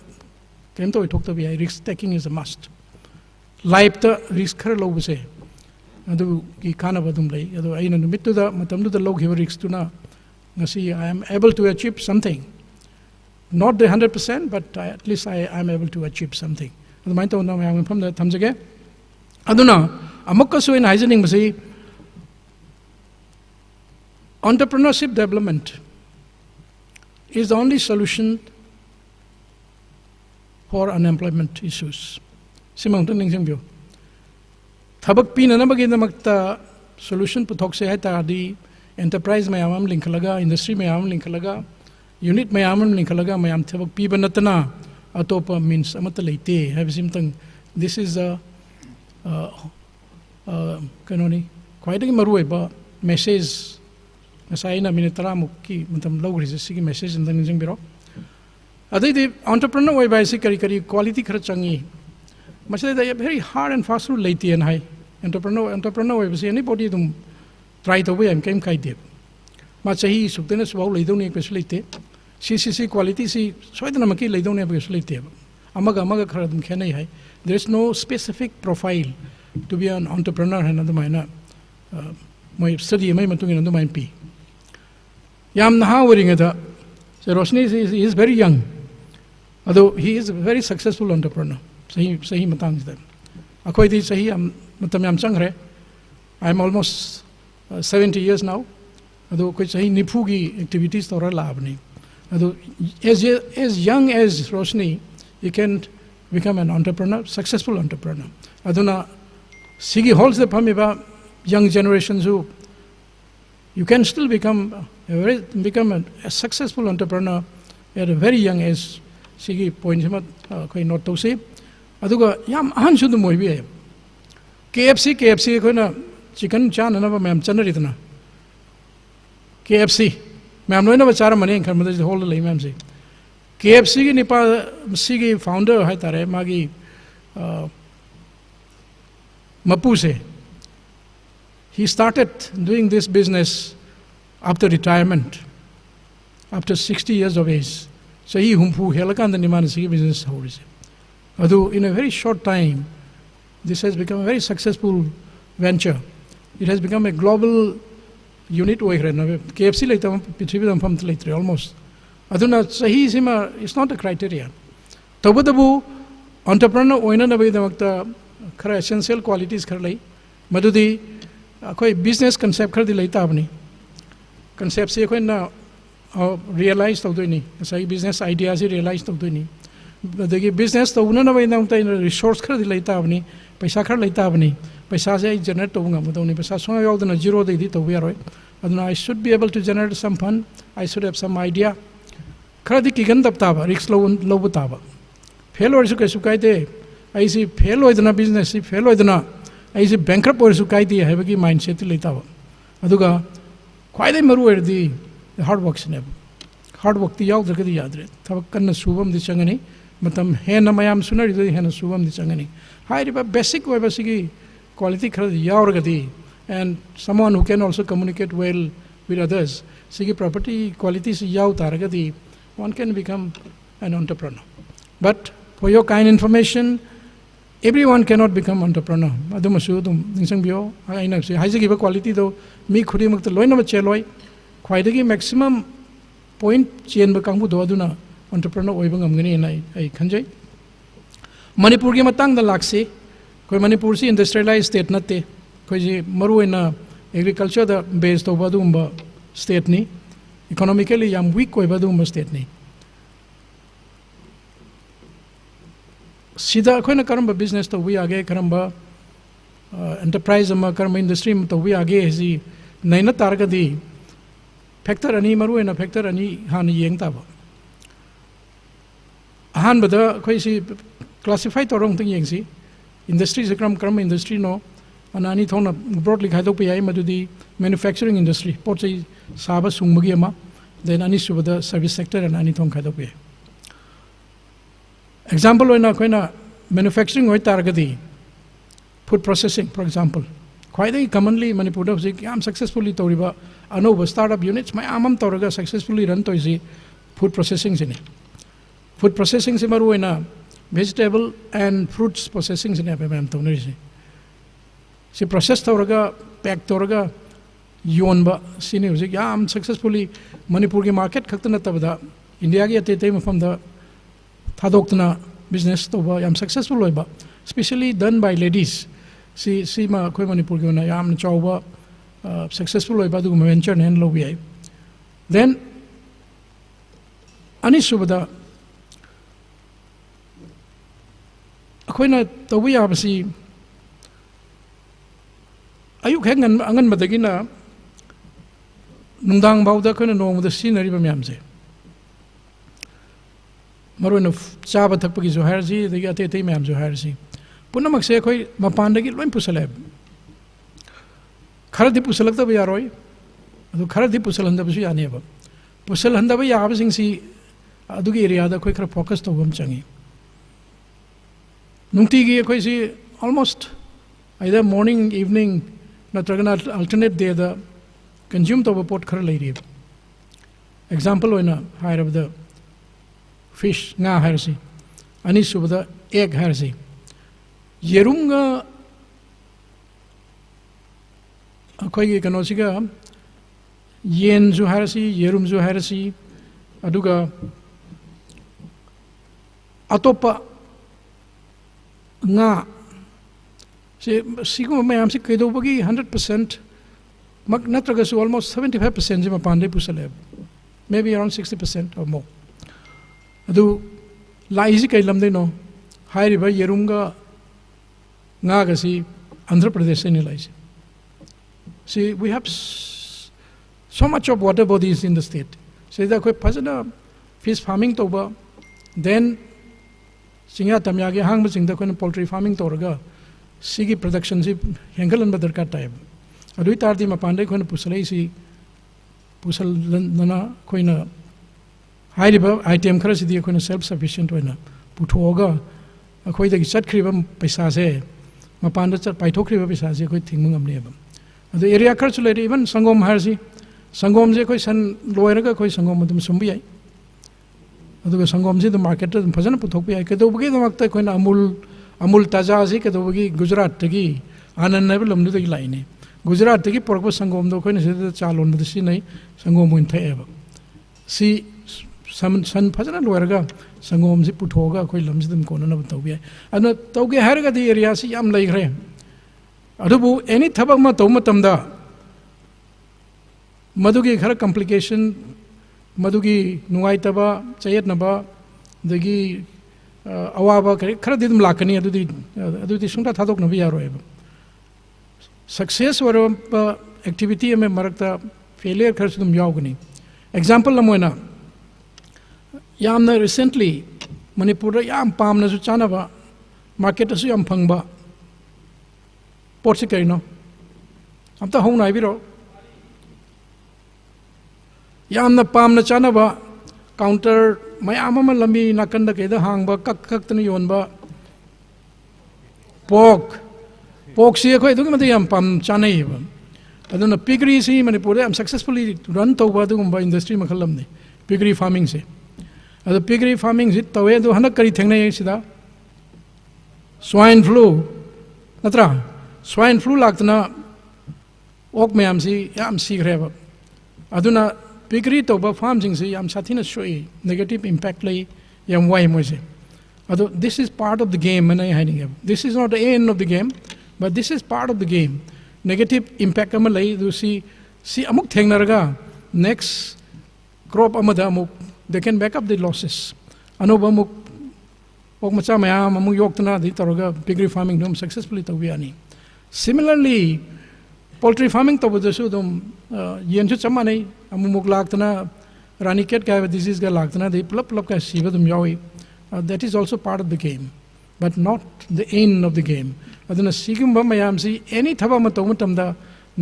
risk taking is a must. Life the risk her low say. Adu ki kana badum lay. Adu ay nanumit to the matam to the low give risk to na. Nasi I am able to achieve something. Not the 100%, but at least I am able to achieve something. Adu mind to na mayang from the tamjage. Adu na amokka so in hygienic masi. Entrepreneurship development is the only solution for unemployment issues. Simang tuning singyo. Thabak pina na bagay na magta solution putok se hai di enterprise mayamam linkalaga, industry mayamam linkalaga, unit mayamam linkalaga, mayam thabak pi banatana atopa means amata leite. Have simtang. This is a kanoni quite a maruay ba message. Nasay na minitara mukki matam log sige message and then biro. Adi the entrepreneur way by kari quality kharchangi. Much they are very hard and fast rule late and high. Entrepreneur way by anybody to try the way and came kai dip. Much he subtenas wow lay don't speciality. CCC quality see so the namaki lay don't have speciality. Amaga kharadum kenai high. There is no specific profile to be an entrepreneur and another minor. My study may matung in another mind P. Yam naha wearing it. So Roshni is very young. Although he is a very successful entrepreneur. Sahi matang them. Akoy di sahi matam yam changre. I am almost 70 years now. Although koy sahi nipugi activities tora labni. Although as young as Roshni, he can become an entrepreneur, successful entrepreneur. Aduna sigi holds the pamiba young generations who you can still become a successful entrepreneur at a very young age. Sigi point him at not to say. Aduga yam anshu the moibi. KFC kona chicken chan another ma'am chanaritana. KFC. Ma'am no never chara money and come the whole lay ma'am say. KFC nipa sigi founder haitare magi Mapuse. He started doing this business after retirement, after 60 years of age. So he humpu helakan the niman sigi business house. Although in a very short time, this has become a very successful venture. It has become a global unit over here. KFC later almost. Aduna sahi sima is not a criteria. Tabutabu entrepreneur oina na bai damakta khara essential qualities kharlai. Madudi अखोई business concept खरदी लेताबनी concept से अखोई ना realise तौदोइनी सही business idea से realise तौदोइनी अदगी बिजनेस तौननबा इनांगता रिसोर्स खरदी लेताबनी पैसा खर लेताबनी पैसा से जनरेट तौब ngam पैसा सोंगा यावदना जीरो देदी तौब यारोय अदुना I should be able to generate some fund I should have some idea खरदी किगन तब ताबा रिस्क लो ताबा फेल और कैसु कायदे ऐसी फेल होइदना बिजनेस से फेल होइदना ऐसे बैंक्रप्ट और कायदे है माइंडसेट लेताबा अदुगा ख्वाइदे मरु ओइरदी हार्ड वर्क से हार्ड वर्क याद्रगदी याद्रे थबक कन्न सुबम दि चंगनी मतम हेन मयाम सुनरिदि हेन सुबम दि चंगनी हाइरिबा बेसिक ओइबसिगी क्वालिटी खर यावरगदी and someone who can also communicate well with others सिगी प्रॉपर्टी क्वालिटी से याव तारगदी one can become an entrepreneur. But for your kind information, everyone cannot become entrepreneur. Adumasu dum ningsang bio aina se haise giba quality do mi khudi mak to loina ma cheloi khwaidagi maximum point chen ba kangbu do aduna entrepreneur oiba ngamgani na ai khanjai. Manipur gi matang da lakse koi Manipur si industrialized state natte koi ji maru ina agriculture da based to badumba state ni economically yam weak oiba dum state ni sida koina karamba business to we age karamba enterprise ama karamba industry to we age ji naina targadi factor ani maru ena factor ani han yeng ta ba han bada koi si classify to rong ting yeng si industry se karamba industry no anani thona broadly khai dok pe ai madudi manufacturing industry pot chai saba sungmagi ama then ani subada service sector and ani thong khai dok pe example oina koina manufacturing hoi targadi food processing for example khwaidai commonly Manipur da hojik yam successfully toriba anoba startup units mai amam toraga successfully run toisi food processing sine food processing se maru oina vegetable and fruits processing sine pe mam tonari se process toraga pack toraga yonba sine hojik yam successfully Manipur ki market khakta natabada India ki ate te mafam da thadokna business to ba yam successful oiba especially done by ladies si ma khoi Manipur ki na yam chawba successful oiba du venture nen lo bi ai then ani subada khoi na to wi abasi ayuk hengan angan badagina nungdang bauda khoi na nong da sinari ba myam se maroina chaba thakpagi jo hairsi dagi ate ate myam jo hairsi punamak se khoi mapan dagi loin pusale kharadi pusalak da yaroi adu kharadi pusalanda bisu yani ba pusal handa ba yab sing si adugi area da khoi khara focus to gam changi nungti gi khoi si almost either morning evening natragana alternate day da consume to pot khara lai ri example oina hire of the fish nga harsi ani subada egg harsi yerum ga akhoi gi kano siga yen ju harsi yerum ju harsi aduga atopa nga se sigo mayam se kedo bagi 100% mak natraga su almost 75% jima pande pusale maybe around 60% or more adu laisi kai lamde no hairi ba yerumga nga ga si Andhra Pradesh ni laisi see we have so much of water bodies in the state so da koi phajana fish farming to ba then singa tamya ge hang ba singda koi poultry farming to raga sigi production si hengalan ba darkar time adu tardi ma pande koi pusalai si pusal nana koi na hairiba item khara sidi akhona self sufficient oina puthoga akhoi dagi chatkriba paisa se mapan da chat paithokriba paisa se akhoi thingmang amne ba adu area khar chule even sangom harsi sangom je akhoi san loiraga akhoi sangom dum sumbi ai adu sangom je the market da phajana puthokpi ai kedo bagi da makta akhoi na amul taja ji kedo bagi Gujarat tagi anan na lamdu da laine Gujarat tagi porko sangom do akhoi na se chalon da si nai sangom mun thai ba si san phajana loiraga sangom si puthoga akhoi lamsidam kona na tawbi ana tawge harga di area si yam lai gre अदुबु एनी थबक मा तौ मतमदा मधुगी खर complication मधुगी नुंगाइतबा चयतनबा दगी अवाबा खर दिदम लाकनी अदुदी सुंता थादोकनबा यारोयबा success वरबा activity में मरकता failure खर सुदम यावगनी example नमोना यामना recently Manipur याम पामना सु चानबा मार्केट असु याम फंगबा पोर्ट से करिनो अमता होना आइबिरो यामना पामना चानबा काउंटर मयाम अमा लंबी नाकंदा केदा हांगबा कक कक्तन योनबा पोक से अखोय दुग मते याम पाम चानैबा अदुना पिगरी से मणिपुर याम सक्सेसफुली रन तौबा दुगुंबा इंडस्ट्री मखल लमने पिगरी फार्मिंग से अदो पिगरी फार्मिंग से तवे दो हनक करी थेंगनै सिदा स्वाइन फ्लू नत्रा स्वाइन फ्लू लाक्तना ओक मैम से याम सीखरेबा अदुना पिगरी तौबा फार्म सिंग से याम साथिना सोई नेगेटिव इंपैक्ट लई याम वाई मोसे अदो this is part of the game मनै हाइनिंग this is not the end of the game but this is part of the game negative impact अमा लई दु सी अमुक थेंगनरगा नेक्स्ट क्रॉप अमदा अमुक they can back up the losses anoba muk ok macha mayam amu yoktana di toroga piggery farming dum successfully tawbiani similarly poultry farming tabudasu dum yen chu chamane amu muk laktana ranicate ka disease ga laktana di plop ka siba dum yawi that is also part of the game but not the end of the game aduna sigum mayam si any thaba ma tawmutamda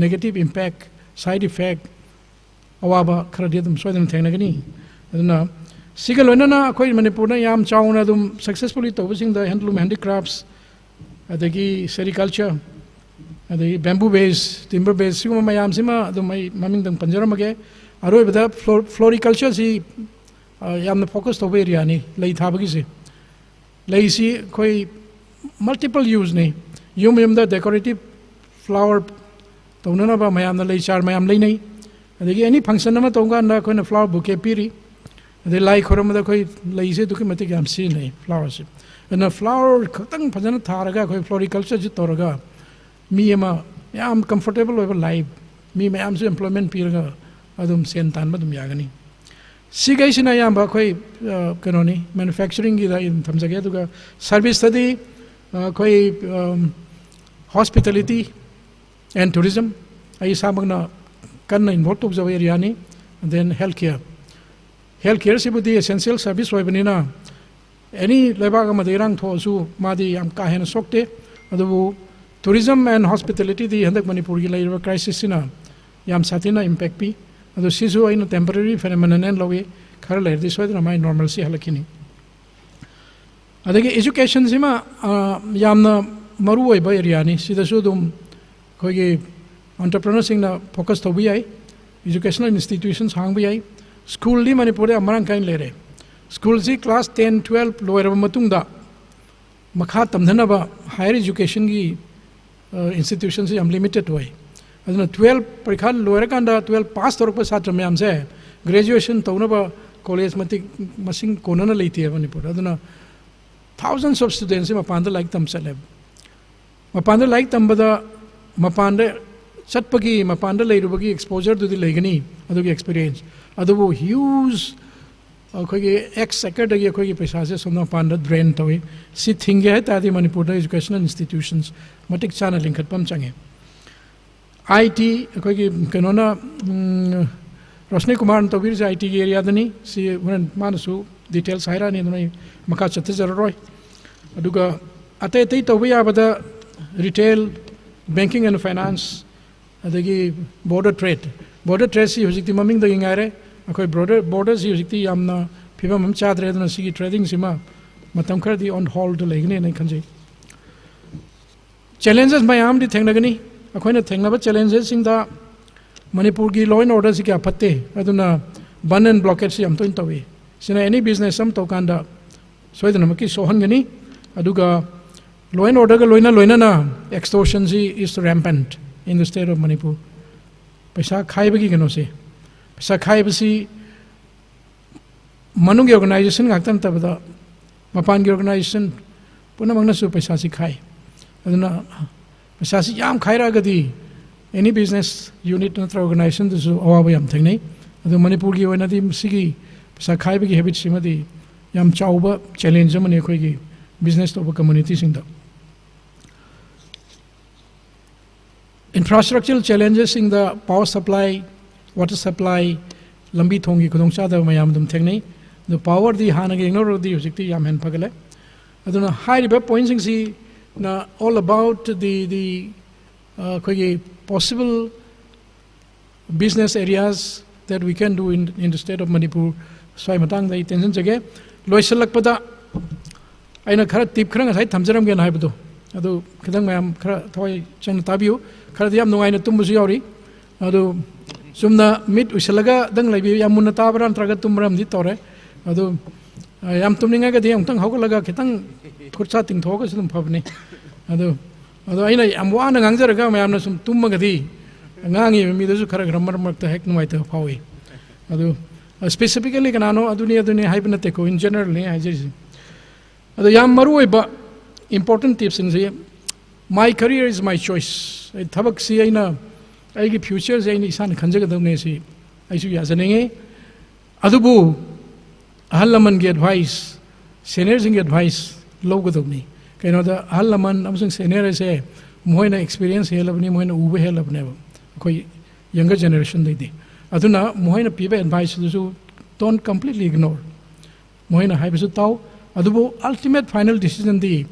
negative impact side effect awaba khara dum soidam thengnagani aduna sigal loinana akhoi manipur na yam chauna dum successfully tobusing the handloom handicrafts adagi sericulture adagi bamboo based timber based siguma mayam sima adum mai maming dang panjaramage aroi bada floriculture si yamna focus tobe area ni lei thabagi se lei si khoi multiple use ni yum da decorative flower tonana ba mayam na lei char mayam lei nei adagi any function ma tonga na khoi na flower bouquet piri they like khoramada khoi leise duki mate gam si nei flowers and a flower khatang phajana tharaga khoi floriculture ji toraga mi ama yam comfortable over life mi mayam su employment piraga adum sen tan badum yagani sigai sina yam ba khoi kanoni manufacturing gi da in thamjage duga service study khoi hospitality and tourism ai samagna kanna involved to jaw area ni and then healthcare se budi essential service hoibnina any lebaga madirang thosu madi yam ka hen sokte adu tourism and hospitality di handak manipur gi laiba crisis sina yam satina impact pi adu sisu aina temporary phenomenon en lowi khar lair di soidna mai normalcy halakini adagi education sima yamna maru oiba area ni sida su dum khogi entrepreneurs sing na focus thobi ai educational institutions hangbi ai school li manipur amarang kain lere school si class 10 12 lower matung da makha tamdhana ba higher education gi institutions am limited way aduna 12 parikha lower kanda 12 pass torok pa satra myam se graduation tawna ba college matik masing konana leiti manipur aduna thousands of students mapanda like tam sale mapanda like tambada mapanda chatpagi mapanda leirubagi exposure to the legani adugi experience adubu huge akhoi ex secretary akhoi paisa se somna panda drain tawi si thinge ta di manipur da educational institutions matik chana linkhat pam change IT akhoi kanona Rosni Kumar tawir ja IT area dani si when manasu details haira ni nai maka chat jaroi aduga ate tei tawi abada retail banking and finance adagi border trade si hojikti maming da ingare akhoi border si hojikti yamna phibam am chadre aduna si trading sima matam khar di on hold legne nai khanjai challenges mayam di thengnagani akhoi na thengnaba challenges sing da manipur gi law and order si kya phatte aduna ban and blockade si am toin tawi sina any business am to kanda soidana maki sohan gani aduga law and order ga loina na extortion is rampant in the state of Manipur. Paisa khaibagi kano se paisa khaibasi manung organization ngaktan tabada mapan gi organization puna mangna su paisa si khai aduna ꯄꯩꯁꯥꯁꯤ ꯌꯥꯝ ꯈꯥꯏꯔꯛꯑꯒꯗꯤ any business unit natra organization to awaba yam thengnei adu manipur gi oinadi sigi pesa khaiba gi habit simadi yam chauba challenge amani khoi gi business to community sing da infrastructural challenges in the power supply water supply lambi thong gi khudong cha da mayam dum thengnei the power di hana gi ignore di hujikti yam hen phagale aduna high river points si na all about the khoi possible business areas that we can do in the state of Manipur. So I'm atang the attention jage. Loisalak pada aina khara tip khara ngai thamjaram gen haibdo. Adu khidang mayam khara thoi chang tabiu khara diam nungai na tumbu yauri. Adu sumna mit usalaga dang laibi yam munna tabran traga tumram di tore. Adu yam tumninga ga diam tang hokolaga khitang khurcha ting thoga sum phabni. Adu aina amwana ngangjaraga mayamna sum tummagadi ngangi midasu khara grammar marta hek numaita phawi adu specifically kanano aduni haibna teko in general ne haji adu yam maru ba important tips in my career is my choice thabak si aina aigi future se aina isan khanjaga dawne si aisu yajanenge adubu ahalaman ge advice seniors ge advice logadawni kaino da ahalaman amsung senior se moina experience helabni moina ube helabne koi younger generation de aduna moina piba advice du don't completely ignore moina haibisu taw adubu ultimate final decision di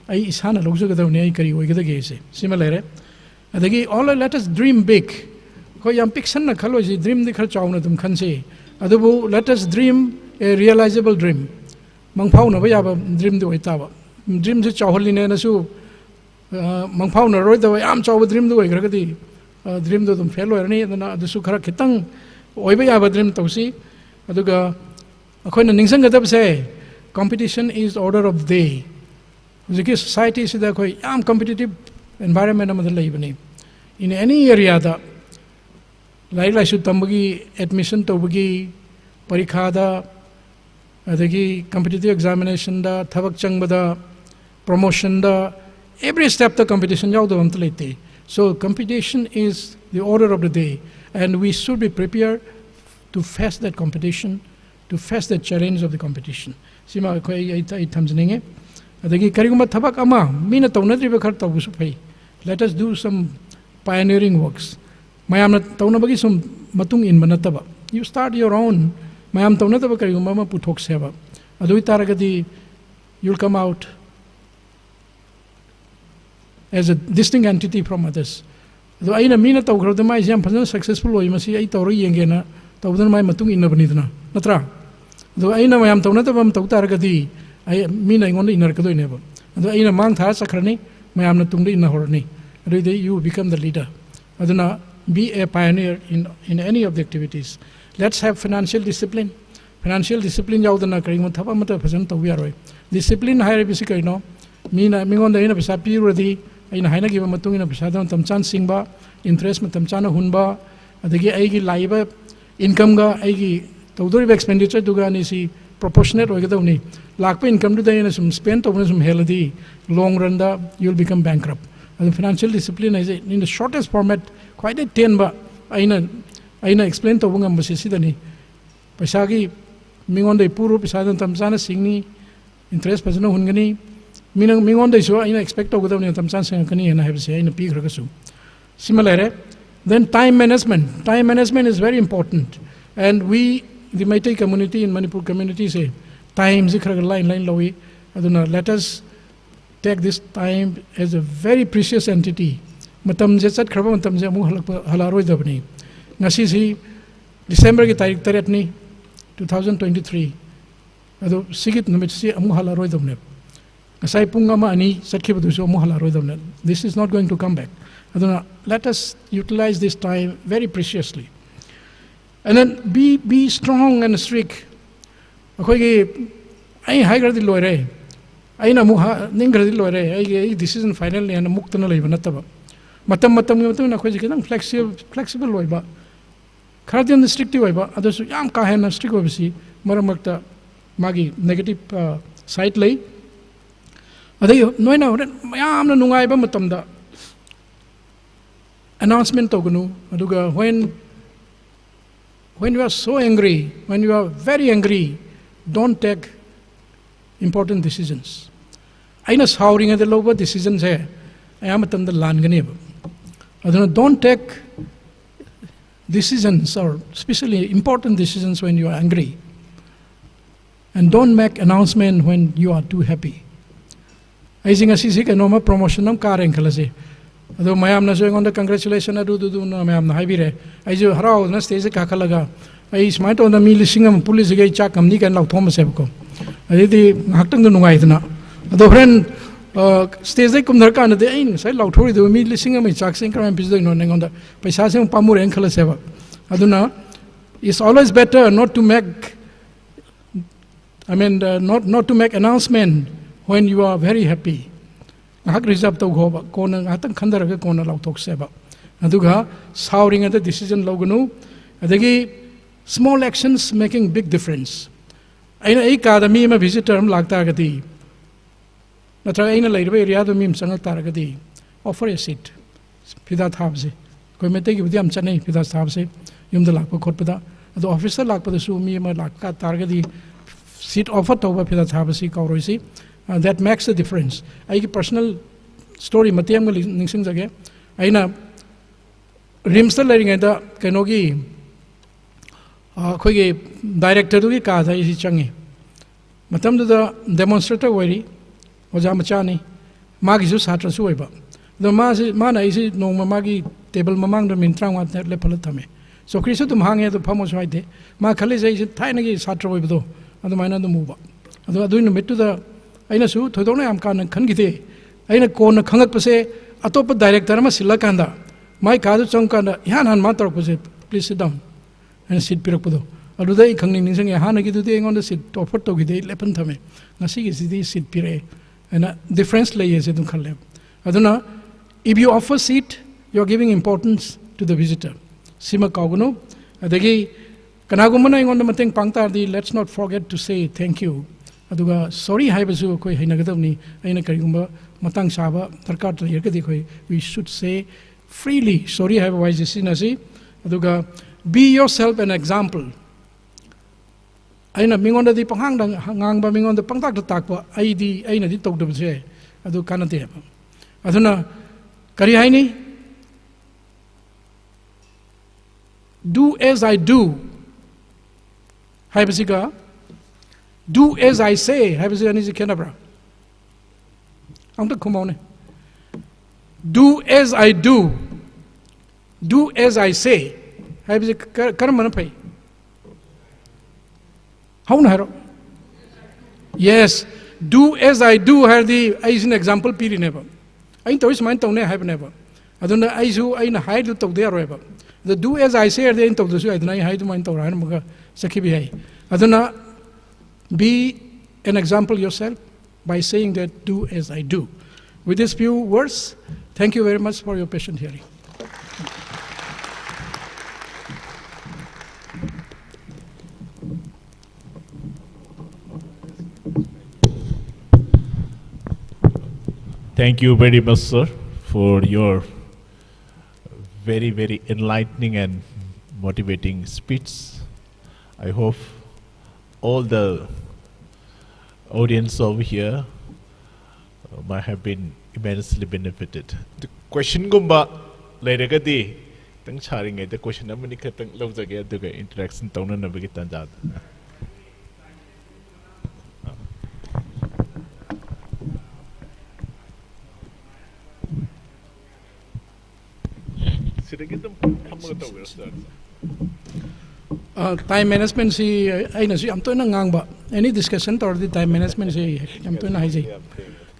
ai isana logjogadawne ai kari oigada se similar adagi all let us dream big koi yam fiction na khalo ji dream di khar chawna dum khanse adubu let us dream a realizable dream mangphau na ba yaba dream di oitaba dream je chawhline na su mangphau na roi da yam chawba dream du oigragadi dream do dum fail oirani na du su khara khitang oiba yaba dream tawsi aduga akoina ningsang gadab se competition is order of the day jiki society sida koi yam competitive environment amada leibani in any area da lai su tambagi admission tawbagi parikha da adagi competitive examination da thabak changbada promotion da every step the competition yaw do amta leite so competition is the order of the day and we should be prepared to face that competition to face the challenge of the competition sima ko ai thamjninge adagi kariguma thabak ama mina tawnadriba khar tawbusu phai let us do some pioneering works mayamna tawnabagi sum matung in manataba you start your own mayam tawnadaba kariguma ma puthok seba adui taragadi you'll come out as a distinct entity from others. Though I mean at all, the my jam successful, you must see 8 or yangena, thousand my matung in Nabanidna. Natra. Though I know I am Tonatabam Tautaragadi, I mean I only in Arcado never. Though I in a month has a crane, my am not in Nahorni. Really, you become the leader. Aduna, be a pioneer in any of the activities. Let's have financial discipline. Financial discipline, Yaudana Karimutapamata present to Viaroi. Discipline higher Bisicano, mean I mean on the end of Sapi ready. In Haina give a matung in a Pisadam Tamchan Singba, interest Matamchana Hunba, Adagi Aigi Laiba, income ga Aigi, Todori expenditure to Ganisi, proportionate or Gadoni. Lakpa income to the innocent spent over some heladi, long runda, you'll become bankrupt. And the financial discipline is in the shortest format, quite a 10 ba. Aina explain to Wungam Basidani. Pasagi, Mingon de Puru, Pisadan Tamsana Singni, interest Pasano Hungani. Mingon de so I expect to go down in Tamsan and I have say in a peak ragasu. Similar, then time management. Time management is very important. And we, the Meitei community in Manipur community say, time zikra line lowi. Aduna, let us take this time as a very precious entity. Matam jesat kraba matam jamu halaroi dabni. Nasi si December ki tarik taretni 2023. Ado sigit namit si amu halaroi dabne. This is not going to come back. Let us utilize this time very preciously. And then be strong and strict. This isn't finally and muktana matam flexible Kardian strict others yam kahana strict maramakta magi negative side lay. Noina, Mayam Nungai Bamatamda announcement togunu aduga when you are so angry, when you are very angry, don't take important decisions. Aina sauring at the lower decisions here. I am at the land. Don't take decisions, or especially important decisions, when you are angry. And don't make announcement when you are too happy. I think I see a normal promotion of car and Kalasi. Although my am not showing on the congratulations, I do no, I am the high. I do how na stage a kakalaga. I smite on the meal singing police again, Chak and Nick and Lok Thomas Evco. I did the Haktan Nuaitana. The friend stays like Kumdarkan at the end, said Lautori, the immediately singing with Chak Singer and Pizza on the Pisasing Pamur and Kalaseva. Aduna, it's always better not to make, not to make announcement when you are very happy. Hak reserve to go back, corner, I think Kandara corner out of Seba. Aduga, souring at the decision logano, adagi small actions making big difference. I know a meme visitor like Targati. Natraina later, Riado meme sang Targati. Offer a seat. Pidat Habsi. Committee with them Chane, Pidas Habsi, Yum the Lapa Kotpada. The officer like the Sumi, like Targati, seat offered over Pidat Habsi, Kaurisi. That makes a difference. I give personal story, Matiam Ningsings again. I know Rimstal letting at the Kanogi director to the Kaza is Changi. Matam to the demonstrator, Wari, Ojamachani, Magisus Hatra Sueba. The Mana is no Mamagi table Mamang the Mintrang at Lepalatame. So Christum hang at the Pamos right there. Makaliza is tiny Satra Webdo, and the minor the move up. Although doing the mid to the Aina su, Todona am can Kangite. Aina corner Kangak Pase, a top director Masilakanda. My Kadu Chongkanda, Yan and Matar Pose, please sit down and sit Pirapudo. Aduday Kangin sing a Hanaki today on the seat, offer to Gide, Lepentame. Nasi is the seat Pire, and a difference layers in Kaleb. Aduna, if you offer seat, you are giving importance to the visitor. Sima Kauguno, Adagi Kanagumana on the Mateng Pangtardi, let's not forget to say thank you. Aduga sorry haibasu koi hainagadamni aina karigumba matang saba darkar to yerkadi koi we should say freely sorry haiba wise sinasi aduga be yourself an example aina mingonda di panghang dang ngangba mingonda pangtak ta takwa aidi aina di tokdam se adu kanate aduna kari haini do as I do haibasiga do as I say. Have you seen Canberra? I'm the common. Do as I do. Do as I say. Have you Karamanapay? How no? Yes. Do as I do. Have the as an example. Piri never. I told you, mine have never. I don't know. I do. I hide to talk there ever. The do as I say. They talk to you. I don't hide to mine to Ranamuga Sakibi. I don't know. Be an example yourself by saying that do as I do. With these few words, thank you very much for your patient hearing.
Thank you very much, sir, for your very, very enlightening and motivating speech. I hope all the audience over here might have been immensely benefited. The question gumba later di tang charing the question amani khatang lawjage aduga interaction tawna nabagi tanja
Time management si ay na si am to na ngangba any discussion or the time management si am to na haji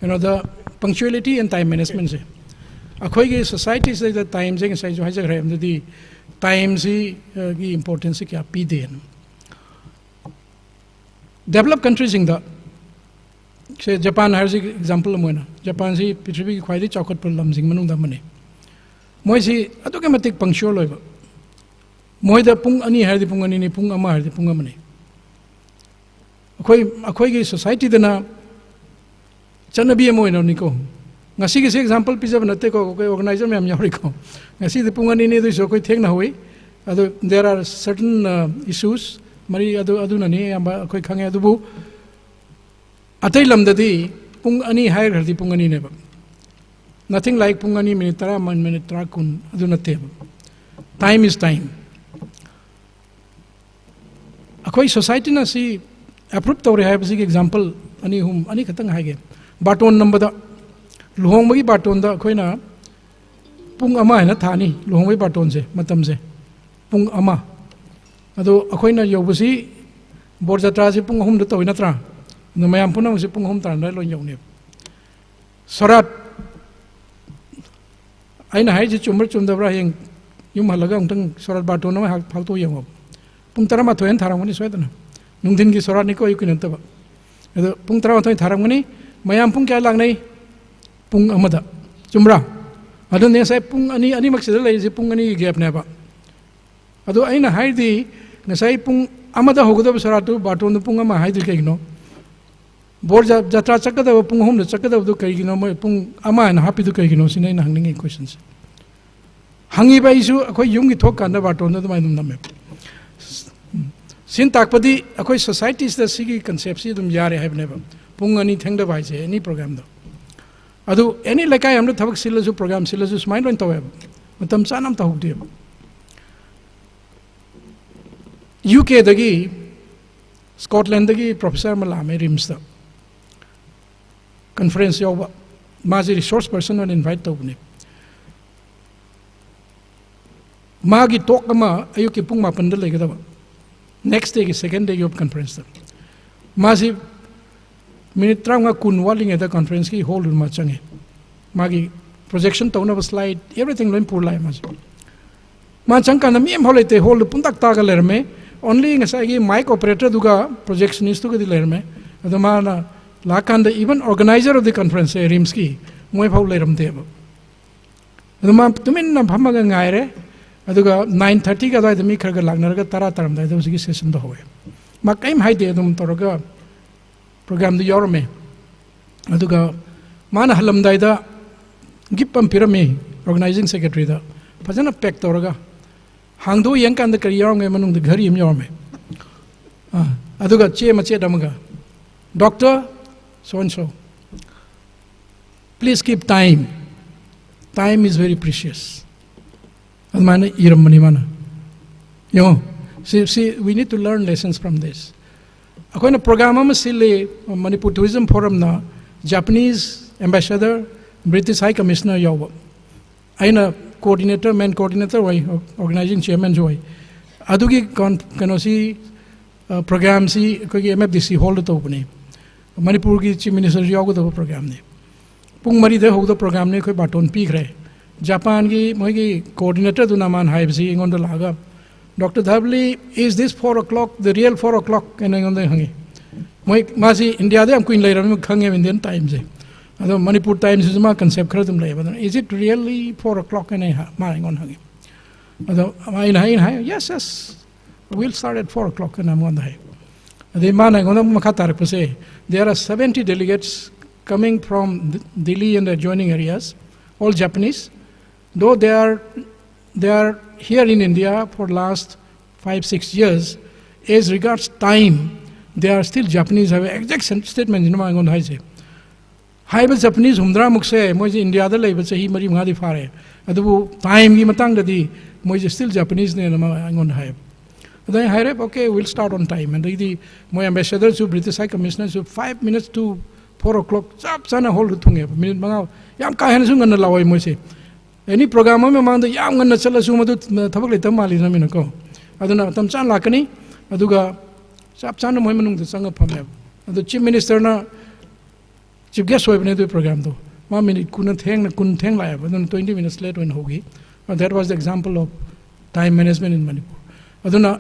the punctuality and time management si akhoi ge society say the time jeng sai jo haja ram the time si gi importance si kya pi de developed countries in the say Japan has example mo na Japan si prithvi ki khwai chokot pur lam jing manung da mane moi si atuke matik punctual loiba Moida pung ani hardi pung ani ni pung ama hardi pung amani. Akhoi ki society dana chanabi mo ino niko. ngasi ki example pizza nate ko organizer me am yori ko ngasi de pungani ne du so ko thek na hoi adu there are certain issues mari adu na ni amba koi khange adu bu atai lam da di pung ani hai rdi pungani ne ba nothing like pungani minute tara man minute tara kun adu na te time is time akoi society na si approve tawre hai basi example ani hum ani khatang hai ge baton number da luhong bagi baton da khoi na pung ama hai na thani luhong bagi baton se matam se pung ama ado akhoi na yobasi bor jatra se pung hum da toy na tra no mayam punam se pung hum tan da lo yong ne sarat aina hai je chumar chumda bra heng yum halaga ungtang sarat baton na hak phal to yong pung tara ma thoen tharang ni soedana nungdin gi sarat ni ko yukin ta ba ado pung tara ma thoen tharang ni mayam pung kya lang nei pung amada chumra ado ne sai pung ani mak se lai je pung ani gap ne ba ado aina hai di ngasai pung amada hogoda saratu baton pung ama hai di kai no bor jatra chakada pung hom da chakada du kai no mai pung ama na happy du kai no sinai na hangning questions hangi ba isu akoi yung gi thok kan da baton da mai dum na me sin takpadi akoi societies da sigi concept si dum yare hai ne ba pung ani thang da bai se any program da adu any lekai amna thabak silasu program silasu smile ron tawe matam chanam ta hukde UK dagi Scotland dagi professor malame rims da conference yoba maji resource person on invite tawne magi talk ama ayuki pung mapan da legada next day ki second day of conference da maji minute tranga kun walling at the conference ki hold ma change magi projection tawna slide everything loin pur lai ma chang kan mi em holite hold puntak ta ga lerme only ngasai gi mic operator duga projectionist duga di lerme adama na lakanda even organizer of the conference rimski moi phau leram de ba adama tumin na phama ga ngai re aduga 9:30 ga dai mi khar ga lagnar ga tara taram dai dosi gi session do hoye ma kaim hai de dum toroga program du yorme aduga mana halam dai da gipam pirame organizing secretary da phajana pack toroga hangdo yang kan da kari yorme manung da ghari em yorme aduga che ma che damaga doctor so and so please keep time is very precious admana iram mani mana yo see we need to learn lessons from this akoina program am sile Manipur tourism forum na Japanese ambassador British high commissioner yawa aina coordinator main coordinator wai organizing chairman joy adugi kano si program si ko MFDC hold to bune Manipur ki chief minister yawa to program ne pung mari de ho program ne khoi baton pi khre Japan ki moi ki coordinator du naman hai bisi ngon do laga Dr. Dhavli, is this 4 o'clock the real 4 o'clock and ngon de hangi moi masi India de am queen lai ram khange Indian time se ado Manipur times is ma concept khra dum lai badan is it really 4 o'clock and ma ngon hangi ado ai hai yes we'll start at 4 o'clock and am ngon hai ade ma ngon makha tar pase there are 70 delegates coming from Delhi and the adjoining areas all Japanese though they are here in India for last 5-6 years as regards time they are still Japanese have exact statement in my own high say high Japanese humdra mukse moi India da lai bache hi mari nga di fare adu time gi matang da di moi still Japanese ne ma ngon hai adai hai re okay we'll start on time and the moi ambassador to British high commissioner so 5 minutes to 4 o'clock chap sana hold thunge minute manga yam ka hen su ngan lawai moi se any program me mang da yam ngan chala su madu thabak le tam mali na min ko aduna tam chan lakani aduga chap chan moi manung da sanga phame adu chief minister na chief guest hoy bane do program do ma minute kun theng la adun 20 minutes late when hogi that was the example of time management in Manipur aduna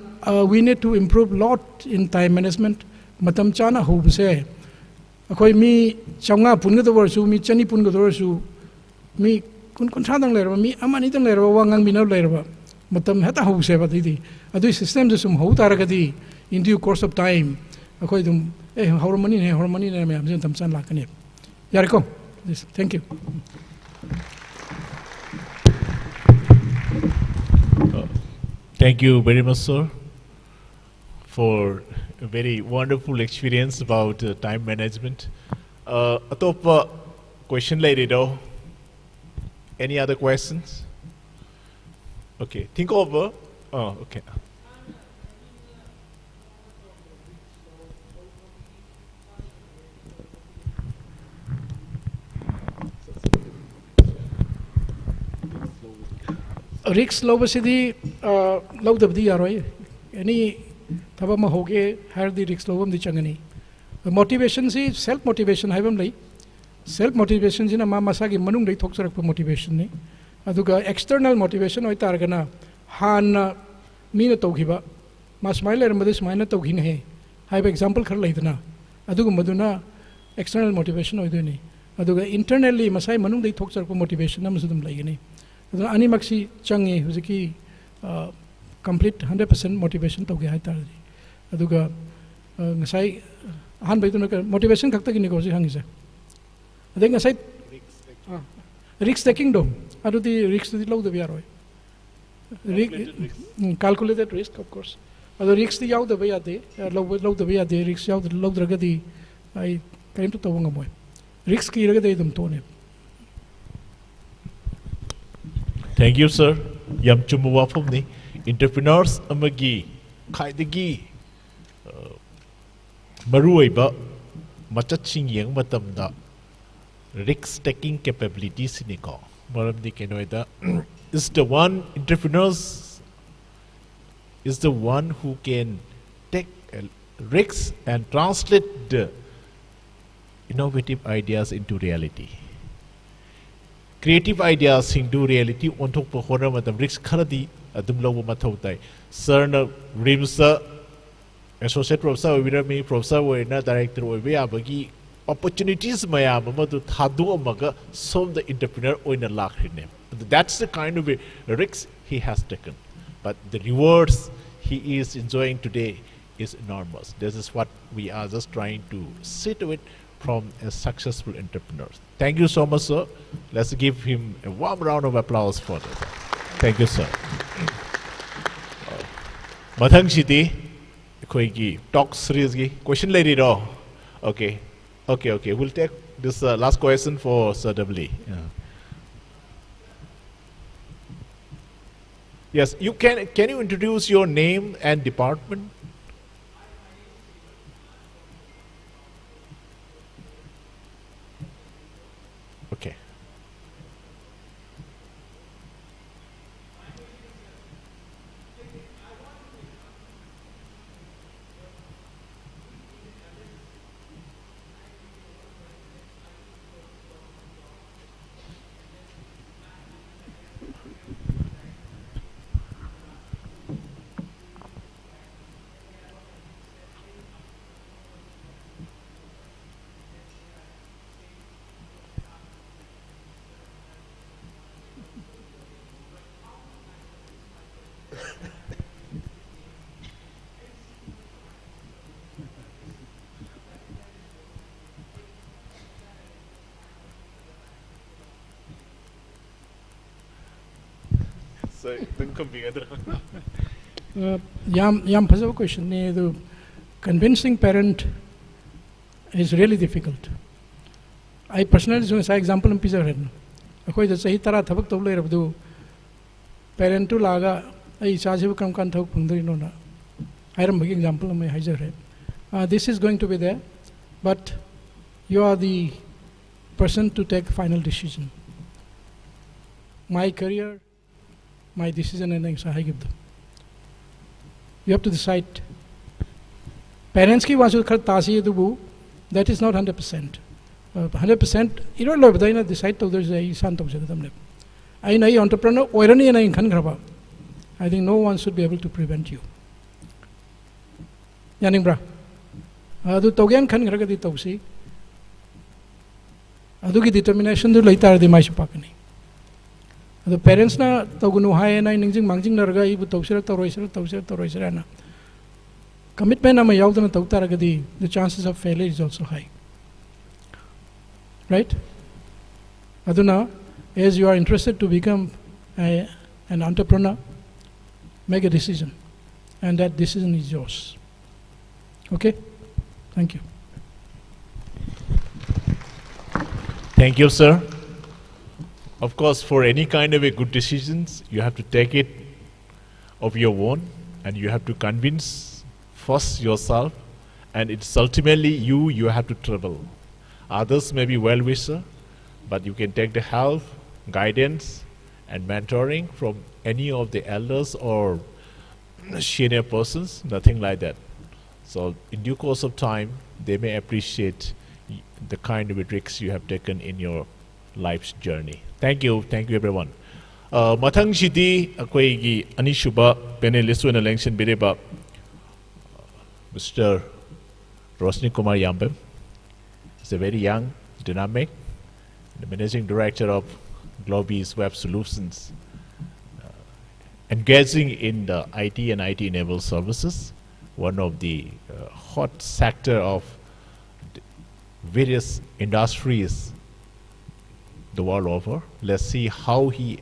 we need to improve lot in time management matam chana ho se akoi mi chawnga pun ga do su mi chani pun ga do su mi kun thadang lerba mi amani tang lerba wangang binaw lerba matam heta ho se ba di adu system je sum ho taragadi in due course of time akoi dum hormone ne me am tam chan la kane yariko this. Thank you.
Thank you very much, sir, for a very wonderful experience about time management. Atop question lady though. Any other questions? Okay, think over. Oh, okay.
Risk low city low the DROI. Any Tabama Hoge, had the risk low the Changani. Motivation is self motivation, have them self motivation in a Mamasagi Manung they talks about motivation. Aduga external motivation or Targana Han Mina Tokiba Masmile and Madis Mina Tokin. Have example Karlaitana. Aduga Maduna external motivation or Duni. Aduga internally Masai Manung they talks about motivation. Namazum Lagani. Animaxi Changi was a key complete 100% motivation to get tardi. Aduga Nasai Han Baitun motivation Kakaki Nigosi Hangisa. I think I said risk taking dome. I do the risk to the low the Viaroi. Calculated risk, of course. Other risks the out the way at the low the way at the risks out the low dragadi. I came to Tawangamoy. Risky regadum tone.
Thank you, sir. Yam Chumuwapumni. Entrepreneurs amagi Kaidagi Maruiba Machaching Yang Matamda risk taking capabilities in Nicole. Maramdi Kenoida is the one entrepreneurs is the one who can take risks and translate the innovative ideas into reality. Creative ideas into reality on top of horror with the risk Karadi at the low Matautai. Cerna Rimsa Associate Professor Virami Professor Wena Director Webagi opportunities Mayama to Tadu Maga solve the entrepreneur in a lakh name. That's the kind of risks he has taken. But the rewards he is enjoying today is enormous. This is what we are just trying to see to it from a successful entrepreneur. Thank you so much, sir. Let's give him a warm round of applause for that. Thank you, sir. Mathang Shiti, Koigi, talk seriously. Question lady, okay. Okay. We'll take this last question for Sir W. Yeah. Yes, you can you introduce your name and department? Okay.
Yam Pazo question. The convincing parent is really difficult. I personally say example in Pizza Red. Ako ito say tara thabak tawlay rabdo parent to laga ay sasabi kam kan thawak pangdari no na. I am making example of my hizer red. This is going to be there, but you are the person to take final decision. My career, my decision, and I give them. You have to decide. Parents ki wasu khar tasi dubu. That is not 100%. 100%. You don't know whether you decide to there's a son to them. I know entrepreneur or any in Kangraba. I think no one should be able to prevent you. Yaning bra. Adu togen Kangraga di tosi. Adu ki determination do later the Maishapakani. The parents na togunu high and I ninjing manjing narga ibu tauser commitment na mayaw na tautaragadi, the chances of failure is also high. Right? Aduna, as you are interested to become an entrepreneur, make a decision, and that decision is yours. Okay? Thank you.
Thank you, sir. Of course, for any kind of a good decisions, you have to take it of your own, and you have to convince first yourself, and it's ultimately you have to travel. Others may be well-wisher, but you can take the help, guidance, and mentoring from any of the elders or senior persons, nothing like that. So in due course of time, they may appreciate the kind of risks you have taken in your life's journey. Thank you everyone. Mathang Shidi Akwaigi Anishuba panelist in election Biriba Mr. Rosni Kumar Yambem. He's a very young, dynamic, the managing director of Globis Web Solutions, engaging in the IT and IT-enabled services, one of the hot sector of various industries the world over. Let's see how he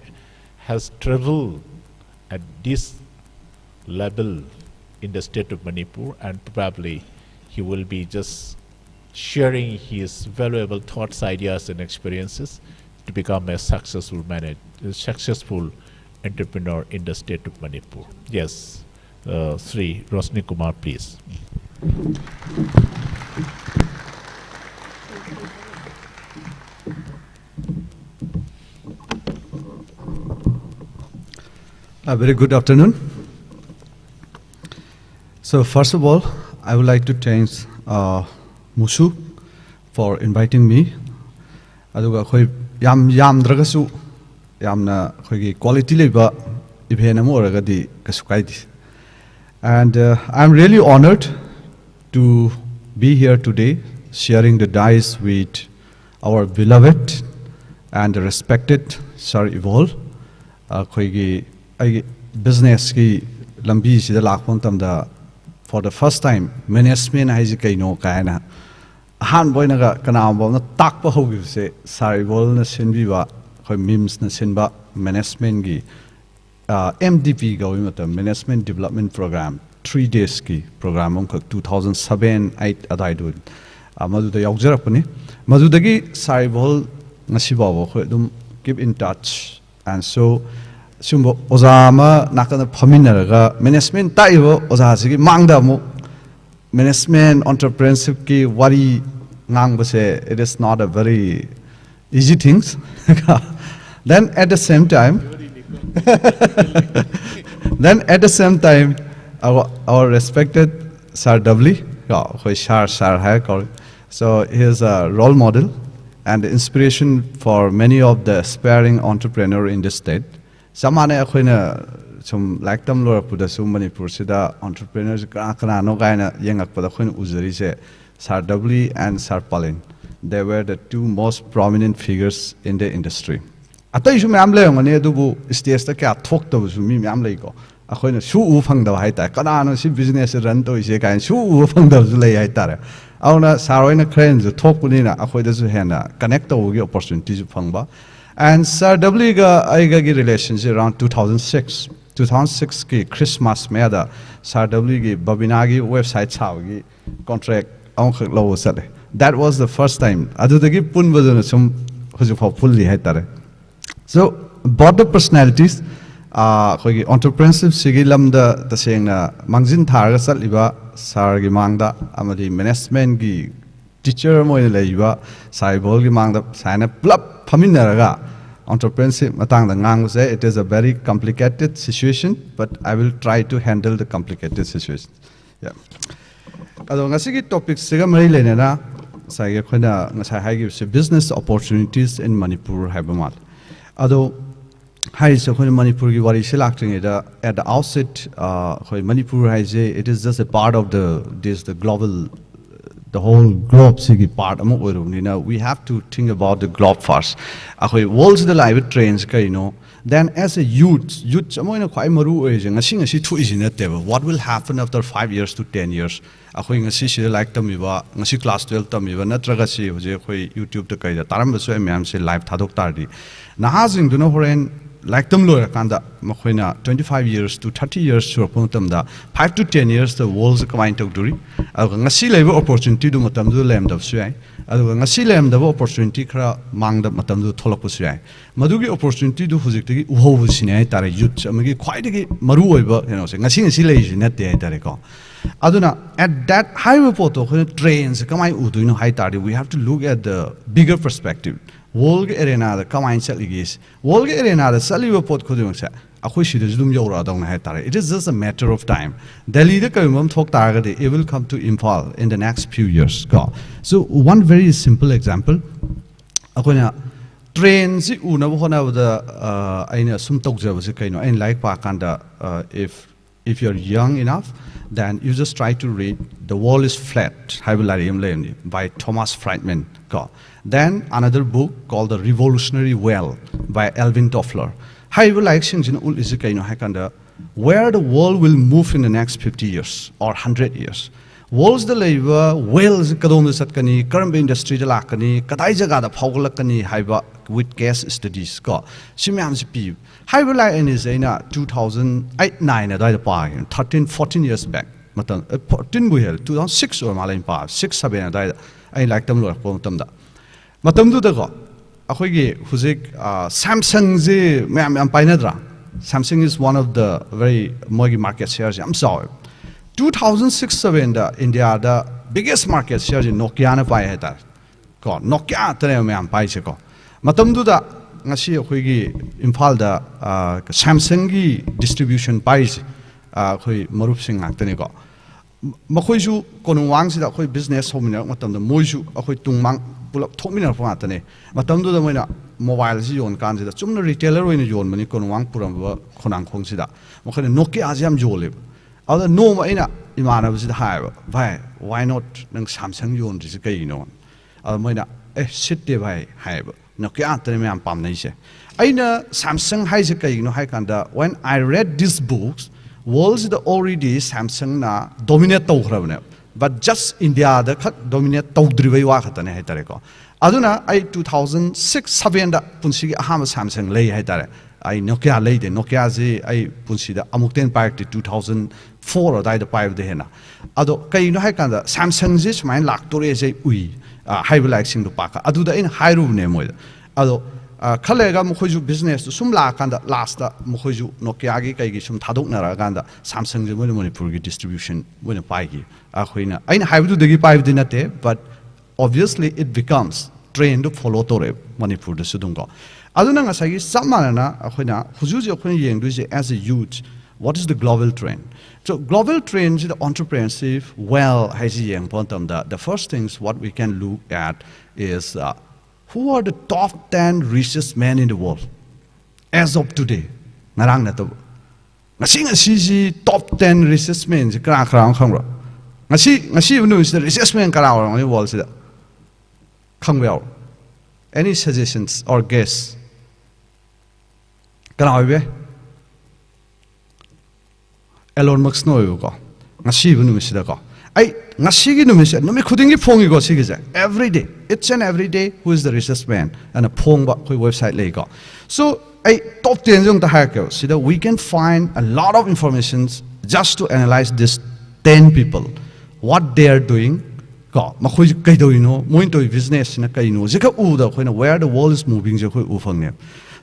has traveled at this level in the state of Manipur, and probably he will be just sharing his valuable thoughts, ideas, and experiences to become a successful entrepreneur in the state of Manipur. Yes, Sri Rosni Kumar, please.
A very good afternoon. So first of all, I would like to thank Musu for inviting me. Aduga khoi yam dragasu yamna khoi quality leba event amu oragadi kasukai. And I'm really honored to be here today, sharing the dice with our beloved and respected Sir Evol. Khoi business ki lambi sida lakpon tamda for the first time management haiji kaino kaina han boy naga kana bo na takpa hogi se Sir Evol na sinbi ba khoi mims na sinba management gi MDP ga wi matam management development program 3 days ki program on 2007-8 adai du madu da yaujarapani madu dagi Sir Evol ngasi ba bo khoi dum keep in touch. And so Sumbo Ozama Nakana Paminaraga, management Taibo, Ozaziki, Mangdamu, management, entrepreneurship ki wari Nangbase, it is not a very easy things. Then at the same time, our respected Sir Dovli, so he is a role model and inspiration for many of the aspiring entrepreneurs in the state. Samane akhoi some like them lor puda sum Manipur sida entrepreneurs kana no gaina yengak pada khoi uzari se Sir Dovli and Sir Palin. They were the two most prominent figures in the industry. Atai su myam le ngani adubu stage ta kya thok ta su mi myam le ko akhoi na su u phang da hai ta kana no si business run to ise kain su u phang da su le hai ta auna saroi na kren ju thok puni na akhoi da su hena connect to gi opportunity ju phang ba. And Sir Dovli ga aiga gi relationship around 2006 ki Christmas me da Sir Dovli gi Babina gi website chaw gi contract aung khak lo sale. That was the first time adu da gi pun bajana sum hoju pha fully hai tare. So both the personalities khoi gi entrepreneurship sigi lam da taseng na mangjin thar ga saliba Sir gi mangda amadi management gi teacher mo le iba Sir Evol gi mangda saina plap phaminaraga entrepreneurship matang da ngang se it is a very complicated situation, but I will try to handle the complicated situation. Yeah. Ado ngasi gi topic siga mari lene na sai ge khona ngasai hai gi business opportunities in Manipur habamal. Ado hai se khona Manipur gi wari selecting it at the outset khoi Manipur hai je it is just a part of the global the whole globe sigi part we have to think about the globe first. World's the live trains ka then as a youth amoina khwai maru oi je ngasi ngasi thu is na teba what will happen after 5 years to 10 years akhoi ngasi si like tamiba ngasi class 12 tamiba natraga si hoje khoi youtube ta kai da taram basu myam se live thadok tardi naha jing du no horen like them lower kanda makhoina 25 years to 30 years sur pontam da 5 to 10 years the world's coming to duri ngasi leba opportunity du matam du lem da su ai adu ngasi lem da opportunity khara mang da matam du tholak su ai madugi opportunity du hujik tagi uho sine ai tare youth amagi khwai dagi maru oiba ngasi ngasi lei ji na te ai tare ko aduna at that highway poto trains kamai udu no hai tare we have to look at the bigger perspective world arena da kamai chaligis world arena da saliwa pot khudung sa akhoi sida judum yora dong hai tare it is just a matter of time delhi da kaimam thok targa de it will come to Imphal in the next few years go so one very simple example akoina train si una hona da aina sum tok jaba se kaino ain like pa kanda if you're young enough then you just try to read The Wall is Flat by Thomas Friedman. Then another book called The Revolutionary Well by Alvin Toffler. Where the world will move in the next 50 years or 100 years. Walls the labor, whales kadom the satkani, current industry the lakani, kadai jaga the pogolakani haiba with case studies. Shimams P. Highlight in is in 2008-9 at the park, 13, 14 years back. 2006 or Malayan Park, 6-7 at I like them look on them. Matam do the go. Ahogi Huzik Samsung Z Painadra. Samsung is one of the very moggy market shares. I'm sorry. 2006-7 India the biggest market share in Nokia na pai heta. Nokia tane me am pai se ko. Matam do da ngasi ahogi Imphal da Samsung gi distribution pai se khoi marup sing ngak ko. Makhoi ju konwang sida khoi business homina matam da moju akhoi tungmang pulap thomina fa atane matam do da moina mobile si yon kan sida chumna retailer oina yon mani konwang puram ba khonang khong sida makhoi Nokia ajam jole ada no ma ina imana sida ha ba why not nang Samsung yon ri kai no ada moina sitte bai ha ba Nokia atane me am pam nei se aina Samsung hai se kai no hai kan da when I read these books world's the already Samsung na dominate tawhrabne but just India da khat dominate tawdribai wa khatane hai tare ko aduna ai 2006-7 da punsi ahama Samsung lei hai tare ai Nokia lei de Nokia je ai punsi da amukten paik 2004 da 5 de hena ado kai no hai kan da Samsung je smain lak tore je ui hai like sing do paka adu da in hai ru ne moi ado Kalega Mukhoju business to Sumla Kanda last Mukhoju Nokia Kai Sum Taduk Naraganda, Samsung the Manipur distribution when a paigi. Ahuina. I have to the pipe dinate, but obviously it becomes trained to follow Tore, Manipur the Sudungo. Adunanga Sagi, Samanana, Ahuina, Huzuzi Okuni as a youth, what is the global trend? So global trends, the entrepreneurship, well, Hazi Yang Pontam, the first things what we can look at is who are the top 10 richest men in the world as of today? Narang na to. Ngasi top 10 richest men kara khang. Ngasi no is the richest man kara on the world sida. Khang well. Any suggestions or guess? Kara be? Elon Musk no yo ko. Ngasi no sida ko. Ay ngasi no mis no me khudingi phongi go sige every day each and every day who is the richest man and a phong ba khoi website le go so ay top 10 jong ta ha ko so that we can find a lot of informations just to analyze this 10 people what they are doing ko ma khoi kai do no moi to business na kai no jika u da khoi na where the world is moving je khoi u phang ne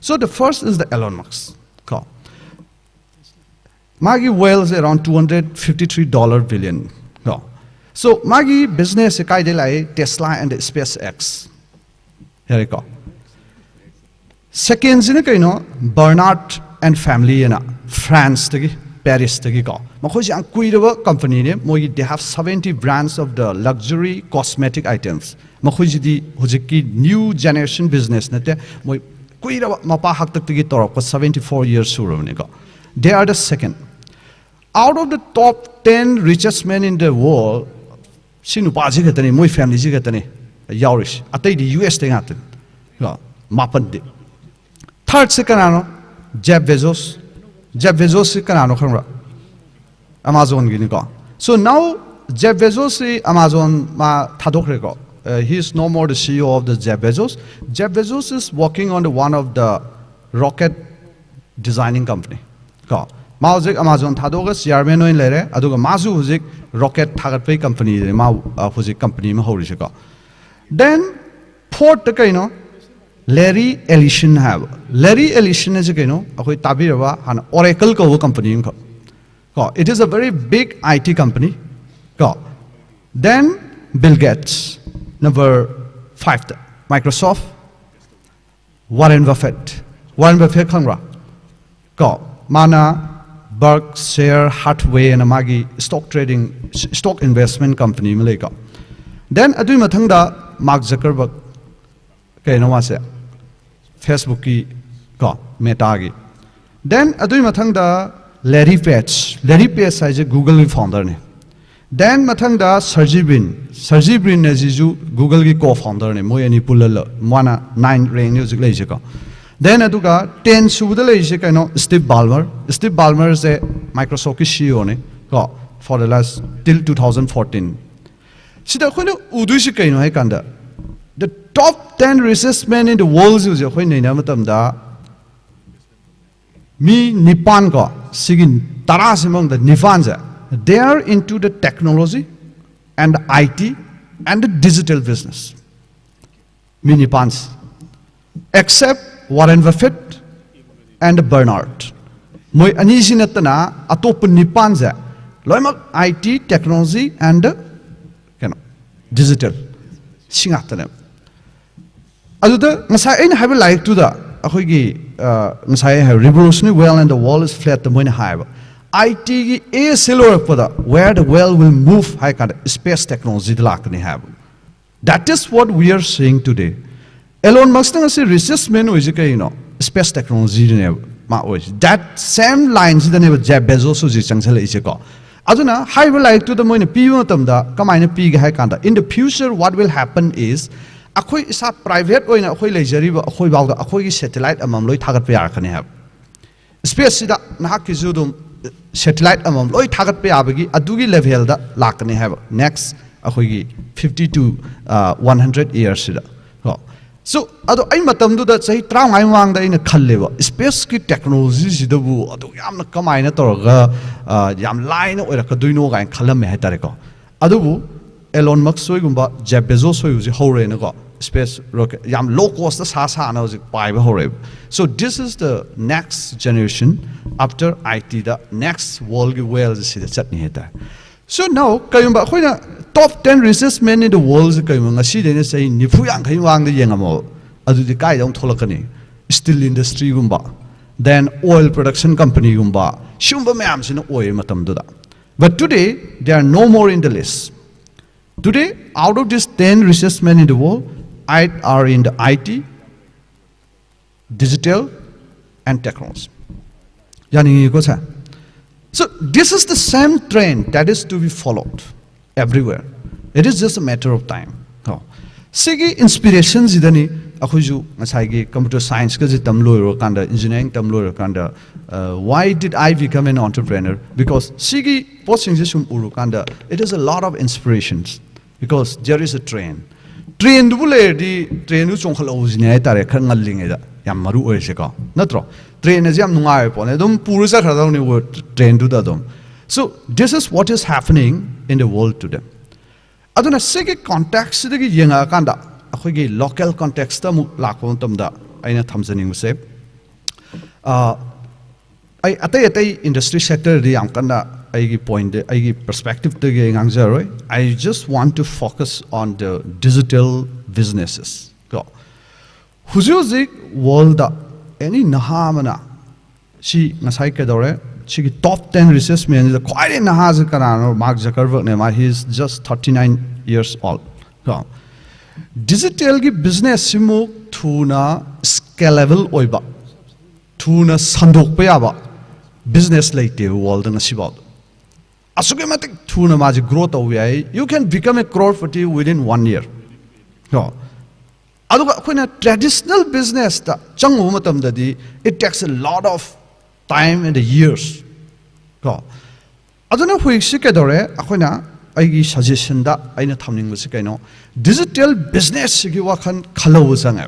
so the first is the Elon Musk ko magi wealth around $253 billion. So, Magi business like Tesla and SpaceX. Here we go. Second, Bernard and family in France, Paris. They have 70 brands of the luxury cosmetic items. New generation business. 74 years. They are the second. Out of the top 10 richest men in the world, Sinu Baji Gatani, my family Zigatani, Yaurish, Atay the US thing at it. Mapandi. Third second, Jeff Bezos. Jeff Bezos is kanano khamra. Amazon gini ko. So now Jeff Bezos is Amazon ma thadok ko. He is no more the CEO of the Jeff Bezos. Jeff Bezos is working on one of the rocket designing company. Ko. Ma hujik Amazon thadok chairman oin lere. Aduga masu hujik rocket thagat pay company ma hujik company ma hori ko. Then fourth kaino Larry Ellison have. Larry Ellison is kaino akoi tabirawa han Oracle ko company ko. Ko. It is a very big IT company. Ko. Then Bill Gates. Number 5, Microsoft, Warren Buffett. Warren Buffett khangra. Ko mana Berkshire Hathaway and amagi stock investment company maleka. Then adui mathangda Mark Zuckerberg kaino wase Facebook ki ko Meta gi. Then adui mathangda Larry Page. Larry Page is a Google founder ne. Then mathangda Sergey Brin. Sergey Brin is Google ki co-founder ne. Moi ani pulala mana 9 rank music leise ko. Then aduga 10 subuda leise kaino Steve Ballmer. Steve Ballmer is a Microsoft ki CEO ne ko for the last till 2014. Sida koino udushi kaino hai kanda. The top 10 richest men in the world is koi naina matamda mi nipan ko sigin taras among the nifanza. They are into the technology and the IT and the digital business. Mini pants. Except Warren Buffett and Bernard. Moi anisinatana atop nipanza. Loimak IT, technology and digital. Singatana. Aduda ngasai in have like to the akoigi ngasai have revolutionary well and the wall is flat the moina have. IT is silver where the world will move high kind of space technology the lakani have. That is what we are seeing today. Elon Musk is a research man is space technology that same lines the name Jeff Bezos is isiko. Aduna high will like to the moon pivotamda kamina pig high kanda. In the future what will happen is akoi is a private or in a hoi leisure akoi bauda akoi satellite among loy target payar have. Space sida nahakizudum satellite among loy target pe abagi adugi level da lakane have next akoigi 50 to 100 years sida. So ado ai matam du da sahi trang ai wang da ina khalleba space ki technology sida bu adu yamna kamaina torga yam line oira kaduino ga khalam me hatare ko adu bu Elon Musk soi gumba Jeff Bezos soi uji hore na ko space rocket yam low cost sa na uji pai ba hore. So this is the next generation after IT the next world well is the chatni heta. So now kayumba khoina top 10 richest men in the world kayumba ngasi de say nifu yang khai wang de yengamo adu di kai dong tholakani steel industry gumba then oil production company gumba shumba mayam sin oil matam da. But today they are no more in the list. Today, out of these 10 richest men in the world, 8 are in the IT, digital, and technology. So this is the same trend that is to be followed everywhere. It is just a matter of time. Sigi inspirations idani akhuju ngasai computer science ka ji tamlo kanda engineering tamlo kanda why did I become an entrepreneur? Because sigi posting jisum uru kanda it is a lot of inspirations. Because there is a train. Train dubule di train uchong khalo ujine tare khangal linge da yam maru oise ka natro train is yam nungai pone dum purusa khada ni wo train du da dum. So this is what is happening in the world today. Aduna sege context de yenga kanda akhoi local context ta mu lakon tam da aina thamjaning se ai atai industry sector di am kanda I point, I perspective I just want to focus on the digital businesses. Go. Huzuzik world any nahamana. She ngasai kedore. She top 10 research men. The quite in nahaz kanano Mark Zuckerberg nema. He is just 39 years old. Go. Digital ki business simu tuna scalable oiba. Tuna sandok payaba. Business like the world ngasibao. Asugematic tuna maji growth away, you can become a crorepati within 1 year. No. aduga akhona traditional business ta changu matam dadi it takes a lot of time and years ko aduna hui sikadore akhona aigi suggestion da aina thamning basi kaino digital business gi wakhan khalo jang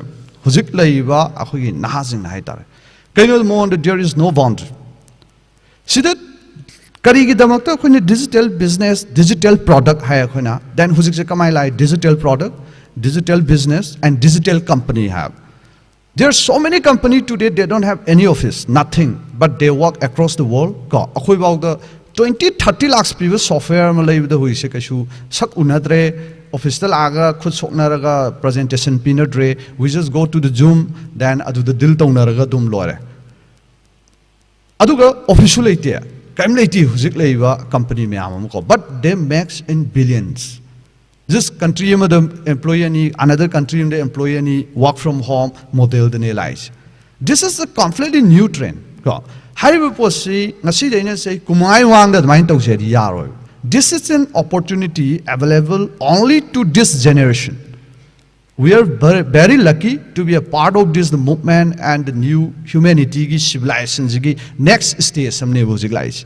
hujik laiba akhogi nahasing hai tare kaino mo there is no boundary sidat karigi damakta akhona digital business digital product hai akhona then hujik se kamai lai digital product digital business and digital company have. There are so many companies today, they don't have any office, nothing, but they work across the world. Akoi about the 20-30 lakhs previous software malay the hui se kashu sak unadre office tal aga khud sokna raga presentation pinadre we just go to the Zoom then adu the dil tawna raga dum lore. Aduga official ite kaim leiti huzik leiba company me amam ko but they makes in billions. This country the employee ni another country the employee ni work from home model the realize. This is a completely new trend. How we posi ngasi dena say kumai wang that mind talk yaro. This is an opportunity available only to this generation. We are very lucky to be a part of this the movement and the new humanity civilization next stage samne boziglaise.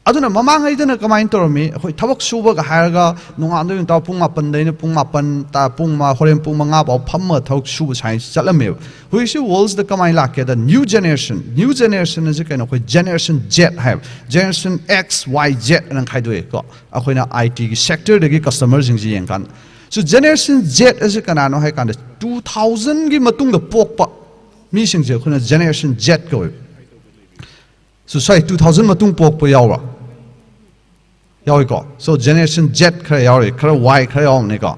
Aduna mamang ay dana kamain tormi akoy tabak suba ka haraga nung ando yung tao pung mapan day na pung mapan ta pung ma horen pung mga bao pamma tawak suba science salame hui si walls the kamain lakya the new generation is kind of generation Z have generation X Y Z nang kaido ko akoy na IT sector de customers jing jing kan so generation Z is kanano hay kan 2000 gi matung da pok pa mi sing je khuna generation Z ko so sorry 2000 matung pok pa yawa so generation Z khara yawi khara Y khara yaw ne ko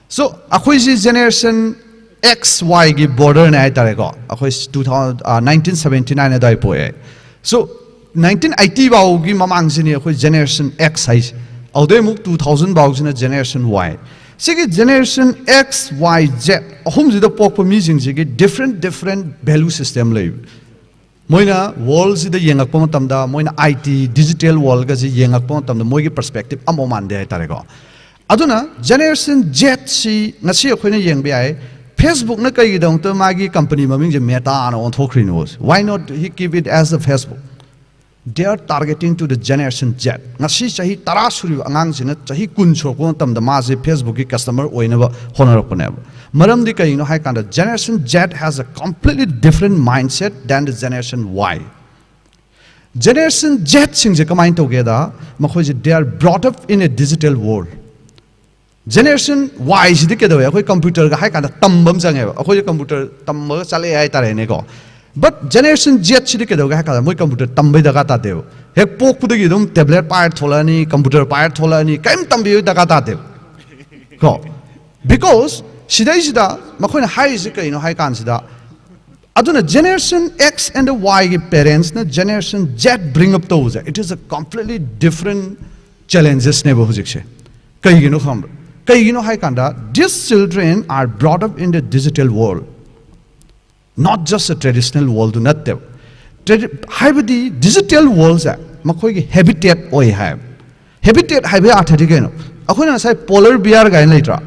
so akhoi si generation X Y gi border na tare ko akhoi 1979 na dai poe so 1980 baw gi mamang sini akhoi generation X size audai muk 2000 baw sina generation Y sigi generation X Y Z ahum ji da pok pa mi jing ji gi different value system lay Moina world si the yengak pong tamda moina IT digital world kasi yengak pong tamda moigi perspective amo mande tarego. Aduna generation Z si ngasi akoy na yeng biay Facebook na kay gidong to magi company maming je Meta ano on thokri knows. Why not he keep it as the Facebook? They are targeting to the generation Z. Ngasi sahi tarasuri angang sina sahi kunso pong tamda mazi Facebook ki customer oina ba honor ponebo. Maram di kayo hay kanda generation Z has a completely different mindset than the generation Y. Generation Z sing je kamain together, makoy they are brought up in a digital world. Generation Y si di kedo akoy computer ga hay kanda tambam sange akoy computer tamma chale ay tare ne ko. But generation Z si di kedo ga hay kanda moy computer tambai daga ta deu. Hek pok pudagi dum tablet pair thola ni computer pair thola ni kaim tambi daga ta deu. Ko because Sidai sida, makoy na high zika ino high kan sida. Aduna generation X and the Y parents na generation Z bring up those. It is a completely different challenges nebo hujikse. Kay gino kham. Kay gino high kanda. These children are brought up in the digital world, not just a traditional world. Do not tell. High the digital worlds a makoy ki habitat oy have. Habitat high be athadi no. Ako na say polar bear gain later.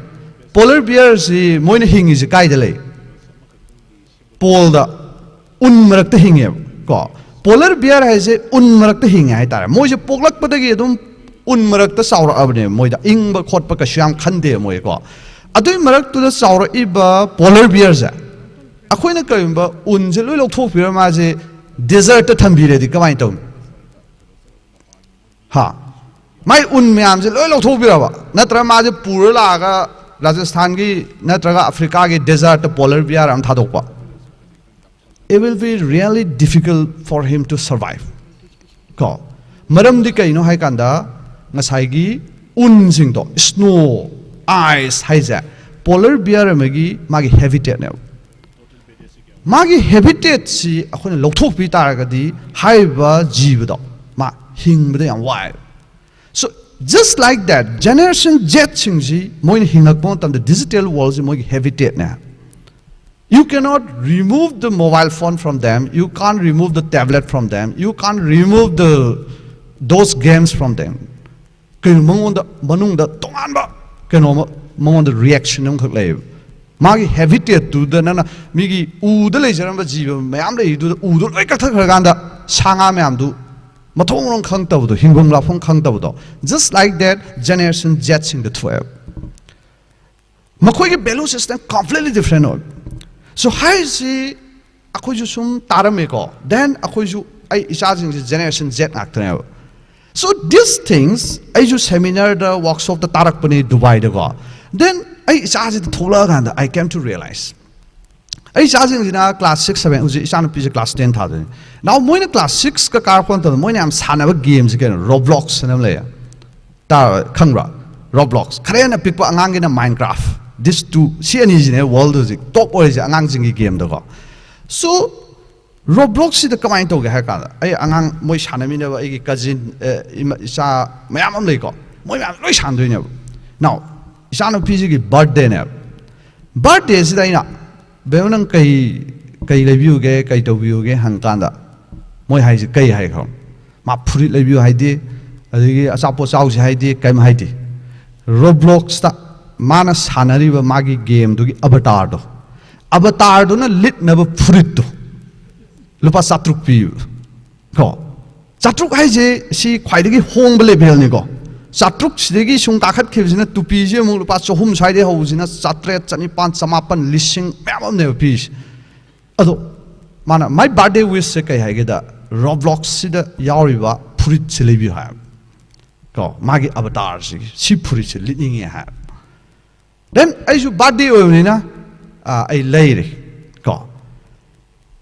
Polar bears moine hingi je kai dele pol da un marak ta hinge ko polar bear hai je un marak ta hinge hai tare moi je poklak padagi dum un marak ta saura abne moi da ing ba khot pa ka syam khande moi ko adui marak tu da saura iba polar bears a akhoi na kai ba un je loi lok thok pira ma je desert ta thambi re di kamai tong ha mai un myam je loi lok thok pira ba natra ma je pura la ga Rajasthan ki natraga Africa ki desert polar bear am thadokpa. It will be really difficult for him to survive. Ko maram di kai no hai kanda ngasai gi un sing to snow ice hai ja polar bear magi magi habitat ne magi habitat si akhone lokthok pi tar ga di hai ba jiba do ma hing ba yang wild. So just like that, generation Z singji moin hingak pon tam the digital world is moi habitat na. You cannot remove the mobile phone from them. You can't remove the tablet from them. You can't remove those games from them. Kaya mangon da manung da tongan ba kaya mangon da reaction ng kaklay. magi habitat tu da na migi u da le jaram ba jiba mayam le du u do loi ka thak khar da sanga mayam du mathong rong khang ta bu hingong la phong khang ta bu just like that generation jets in the 12 makhoi ki value system completely different ho so how si akhoi ju sum tarame ko then akhoi ju ai isajing generation jet actor so these things I just seminar the workshop the tarak pani Dubai da go then I isajing thola ganda I came to realize I isajing na class 6 7 uji isana pije class 10 tha now moina class 6 ka kar kon ta moina am sana ba games ke Roblox nam le ta khangra Roblox khare na pick pa angang na Minecraft this two see any world is top or is angang jingi game da go so Roblox is the command to get hacked. I angang moi shanami never a cousin isa mayam lego. Moi shan doing it. Now, Shano Pizzi birthday never. Birthday is the ina. Beonan Kai review gay, Kaito view gay, Hankanda. Moi has a Kai hike. Ma put it review Haiti, a suppose house Haiti, Kam Haiti. Roblox Manas Hanariva Magi game to Avatar. Avatar do not lit never put it to. Lupa satruk piu ko satruk hai je si khwai degi hong bele bel ni ko satruk sidegi sung kakhat khibsina tupi je mu lupa chohum sai de hobusina satre chani 5 samapan lising memam ne piece ado mana my birthday wish se kai hai ge da Roblox sida yauriba phurit chelebi ha ko magi avatar si phurit che lining ha then ai ju birthday oyni na ai leire ko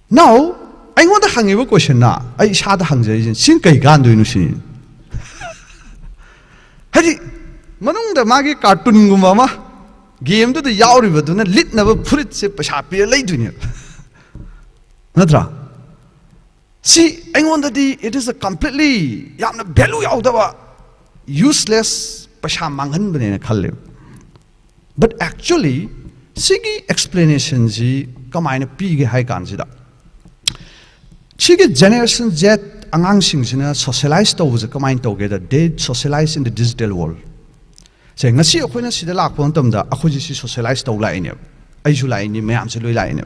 now I want to hang a question now. I shot a hanging, sink a gun do you see? Hadi Manung the Magi cartoon gumama game to the Yaw River, do not lit never put it sip a sharp late in you. Nadra. See, I want that it is a completely yamna belu out of useless Pashamangan banana kalim. But actually, Sigi explanations come in a pig high consider. Chigi generation jet angang sing socialized to combined together, they socialize in the digital world. Saying a sea of when I see the lack quantum da acquisition socialized to line. I should line in Mayam Sulu line.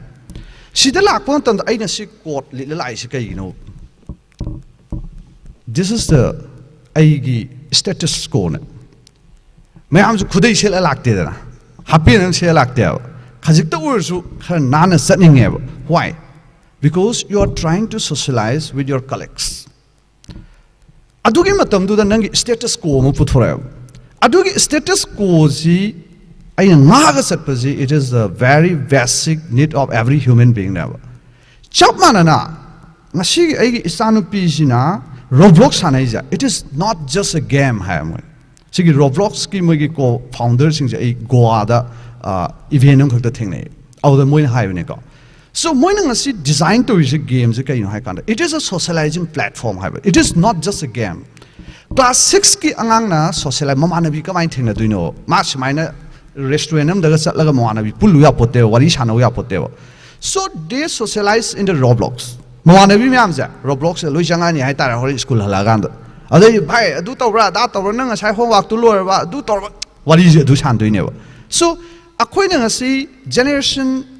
See the lack quantum the I see quote little Isaac, you know. This is the Aigi status quo. Mayam could they sell a lack there? Happy and say a lack there. Kazikta words her nana setting ever. Why? Because you are trying to socialize with your colleagues. Adugi matam do the nangi status quo mo put forever. Adugi status quo zi ay naga satpazi it is the very basic need of every human being now. Chap manana ngasi ay isanu pisina Roblox hanaiza. It is not just a game ham. Sigi Roblox ki mogi ko founders sing ay goa da event ng khakta thing nei. Aw da moin hai ne ko. So, designed to use games. It is a socializing platform. It is not just a game. Class 6 ki angang na socialize mamana bi kamai thina duino. Mas maina restaurant am daga satlaga mamana bi pulu ya pote wari shana ya pote. So they socialize in the Roblox. Mamana bi myam ja Roblox loi janga ni hai tara hori school halaganda. Adai bhai adu tawra da tawra nang sai homework tu lor ba adu tawra wari je du chan duine. So akoi na ngasi generation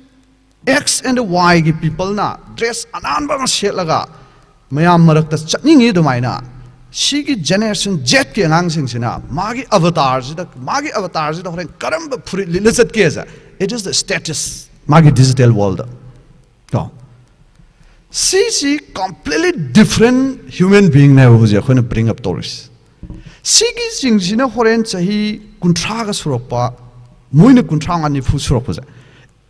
X and Y ki people na dress anan ba shit laga mayam marak ta chutning ni dumaina she ki generation jet ki angang sing sina magi avatars da horen karam ba phuri lizat keza it is the status magi digital world go see completely different human being na ho je khona bring up tourists see ki sing sina horen chahi kuntra ga suropa moina kuntra ngani fu suropa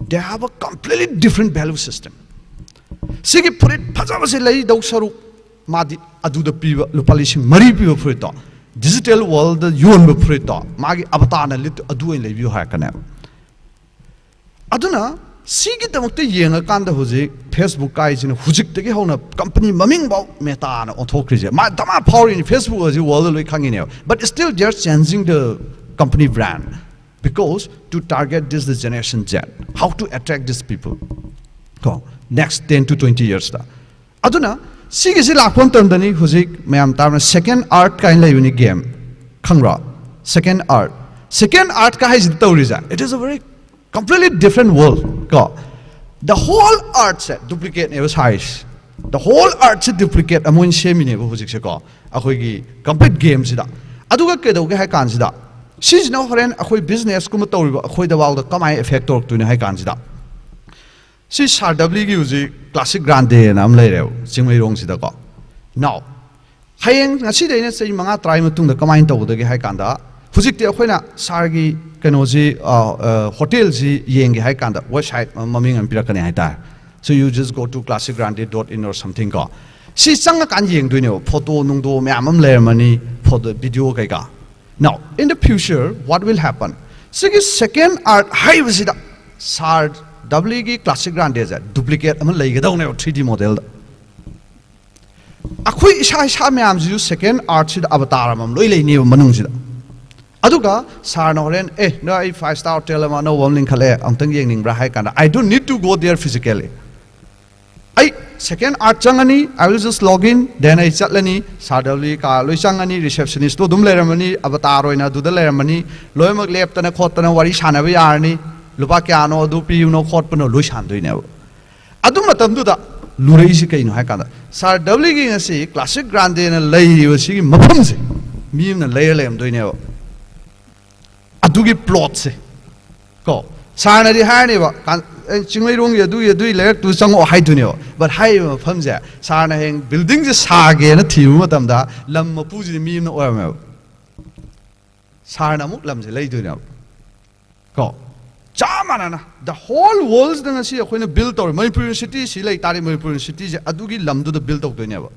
they have a completely different value system. Sigi put it Pazavasi lay Dausaru Madi Adu the Piva Lupalish Marie Piva Frito. Digital world the Yuan Frito. Magi Avatana lit Adu in Levu Hakana. Aduna, Sigi the Mukti Yang Kanda Huzi, Facebook guys in Hujik the Hona company mumming about Meta or Tokrizia. My Dama power in Facebook was you all the way hanging out. But still they're changing the company brand. Because to target this generation Z, how to attract these people? Go next 10 to 20 years. Aduna, see is la quantum dani huzik mayam tarna second art kind of unique game. Kangra, second art ka is the it is a very completely different world. Go. The whole art set duplicate never size. The whole art set duplicate among shame in ever physics. A complete games. Aduga Kedoga Hakansida. She's no friend, a business Kumato, a quite about the common effect to Hakansida. She's hardly using classic grande and I'm later, singly wrong Sidako. Now, Hayang, Nasida say Manga try to the command to the Haikanda, Fusik de Huena, Sargi, Kanozi, hotels, Yang Haikanda, website, Maming and Pirakani Haita. So you just go to classicgrande.in or something. She sang a kanjing to know, photo nundo, mamam layer money for the video gaga. Now, in the future, what will happen? Second art, high visit, Sard. WG classic grande is a duplicate among like down a 3D model. A quick shy mams use second art with avatar among Loyle new Manungida. Aduga, Sarnoren, no 5-star hotel, no one link, I'm thinking Brahakanda. I don't need to go there physically. Second art changani, I will just log in, then I chatlani, Sardali, Luisangani, receptionist, to Dum Lermani, avatar, in a do the Lermani, Loemak left and a cotton, Warishanavi Arni. Lupakiano, Dupi, you know, Hotpano, Lushan, do you know? Adumatam do that. Luraisica in Hakanda. Sar doubling a sea, classic grande and a lady was seeing Mapumsi. Me and a layer lamb, do you know? Adugi plots. Go. Sarna di Haneva, Chingway, you do elect to some or high to know. But high Pumza, Sarna hang building the saga and a team, Matamda, Lam Mapuzi, mean or Sarna Mutlams, lay to know. Go. The whole world is going to see when a built or Manipur city, she like Tari Manipur city, Adugi Lamdu the built of the never.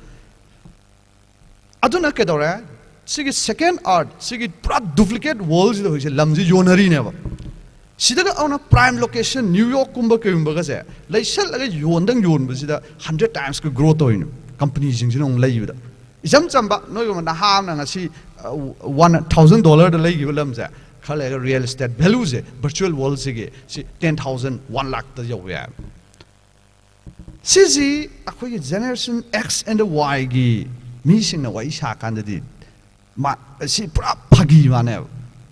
Aduna Kedora, Sig second art, Sig duplicate walls, which is Lamzi Yonari never. She did on a prime location, New York Kumba Kumbagaze, like Shell like Yondang Yon, was 100 times could grow to in companies in Lay. Jump, no, you want to harm and I see $1,000 the lay you will there. Real estate values, virtual world, 10,000, 1 lakh. Sisi, a generation X and Y gi, missing a way shark under the see prop puggy manev.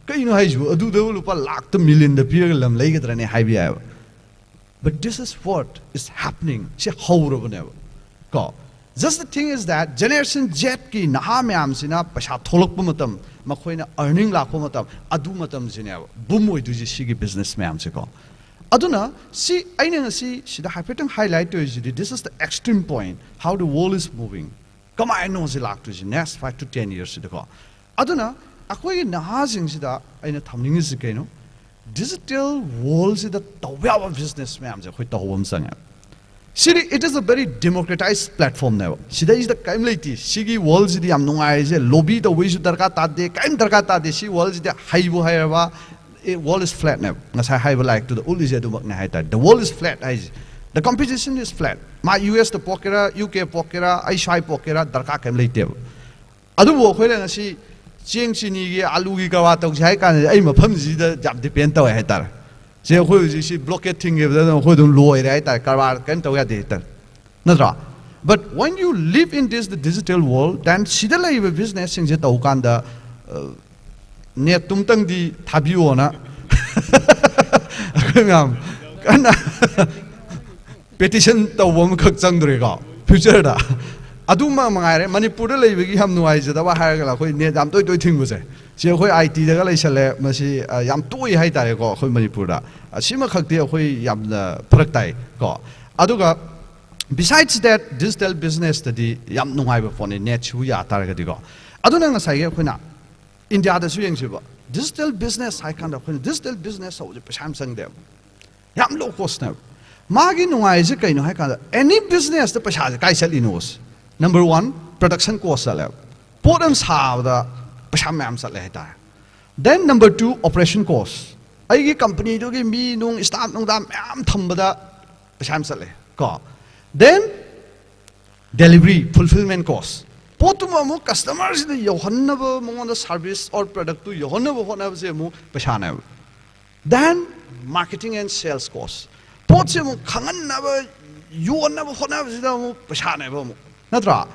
Can you know, do the lupa lakh the million the pyramid lake than a high. But this is what is happening. See how never go. Just the thing is that generation jet ki nahamyam sina pasha tholok pumatam. Makoina earning lakomatam, adumatam zinel, boom with the business mamsico. Aduna, see, I never see, the hyperton highlight to is this is the extreme point, how the world is moving. Come on, I know the lack to the next 5 to 10 years ago. Aduna, Akoi Nahazing Sida, I know Taming is the digital world is the Tawel business mams, with the home singer. See, it is a very democratized platform now. See, there is the community. Sigi walls the amnunga lobby the wish darkata de kaim darkata de she walls the haibu hayava. Wall is flat now. As I have like to the old the wall is flat. The competition is flat. My US the pokera, UK pokera, I shy pokera, darka community. Adu walk when I see Ching Chini, Alugi Kawato, Jaikan, I'm a pumsy the jab depend to a header. Say who she blocking if they don't lower right, I can't get it. But when you live in this the digital world, then Sidala a business in Zetokanda near Tumtang di Tabiona petition the woman cook Sandriga, future. Aduma Mangare, Manipur, we have no idea about how we need them to think was it. See, IT the Galatian Masi Yam Tui Haita go, Manipura. A Shima Kakti, Yam the Praktai go. Aduga, besides that, digital business that the Yam no Iva for the net, we are targeted go. Aduna Saya Kuna, India other swing shiva. Digital business, I kind of digital business of the Samsung them. Yam low cost now. Magi no Isaac, no Hakanda. Any business the Pasha Kaisel knows. Number one, production cost. Potams have the Pashamam Saleta. Then number two, operation cost. I give company to give me no start no dam Tambada Pasham Sale. Then delivery, fulfillment cost. Potumamu customers the Yohanava on the service or product to Yohanava Pashana. Then marketing and sales cost. Potsemu Kangan never you never Honava Pashana. Natra.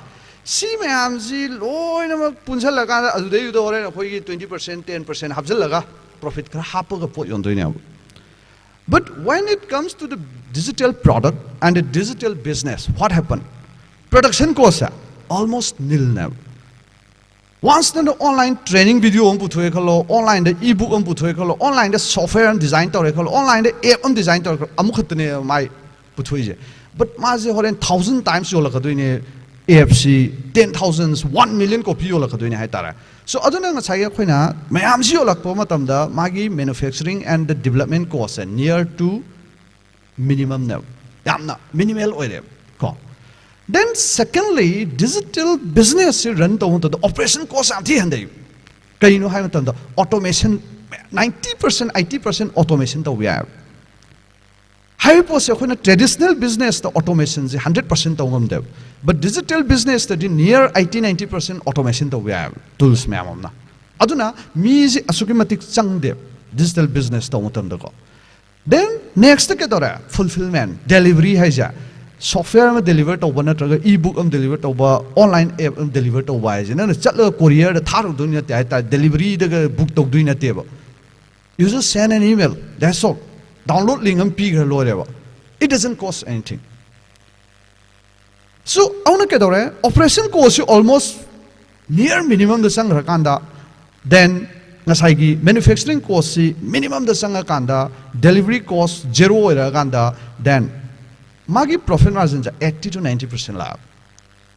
See, ma'am, see, low in a Punsalaga, as they do 20%, 10%, Habzalaga, profit, half of the pot on the But when it comes to the digital product and the digital business, what happened? Production cost almost nil now. Once the online training video online the ebook online the software and design online the app and design my but maze horen 1,000 times yola kadoine AFC 10,000s 1 million copy yola kadoine hai tara. So aduna nga chaya khoina mayam si yola ko matamda magi manufacturing and the development cost near to minimum now. Yamna minimal oire ko. Then secondly, digital business run the operation cost am thi handai. Kaino hai matamda automation 90% 80% automation to we have. High post traditional business the automation is 100% to them. But digital business the near 80-90% automation to we have tools me amna. Aduna mi is asukimatic chang de digital business to utam ko. Then next ke fulfillment delivery hai ja software में deliver to बना turgor e-book में deliver to बा online app में deliver to बा है ना चलो courier Thar दुनिया त्याग ता delivery दे book तो दुनिया त्याग बा you just send an email that's all download link हम पी कर लो रे बा it doesn't cost anything so अवना क्या दौरे operation cost almost near minimum the संग रकांदा then ngasai manufacturing cost si minimum the संग रकांदा delivery cost zero रकांदा then Magi profit margins are 80 to 90% lab.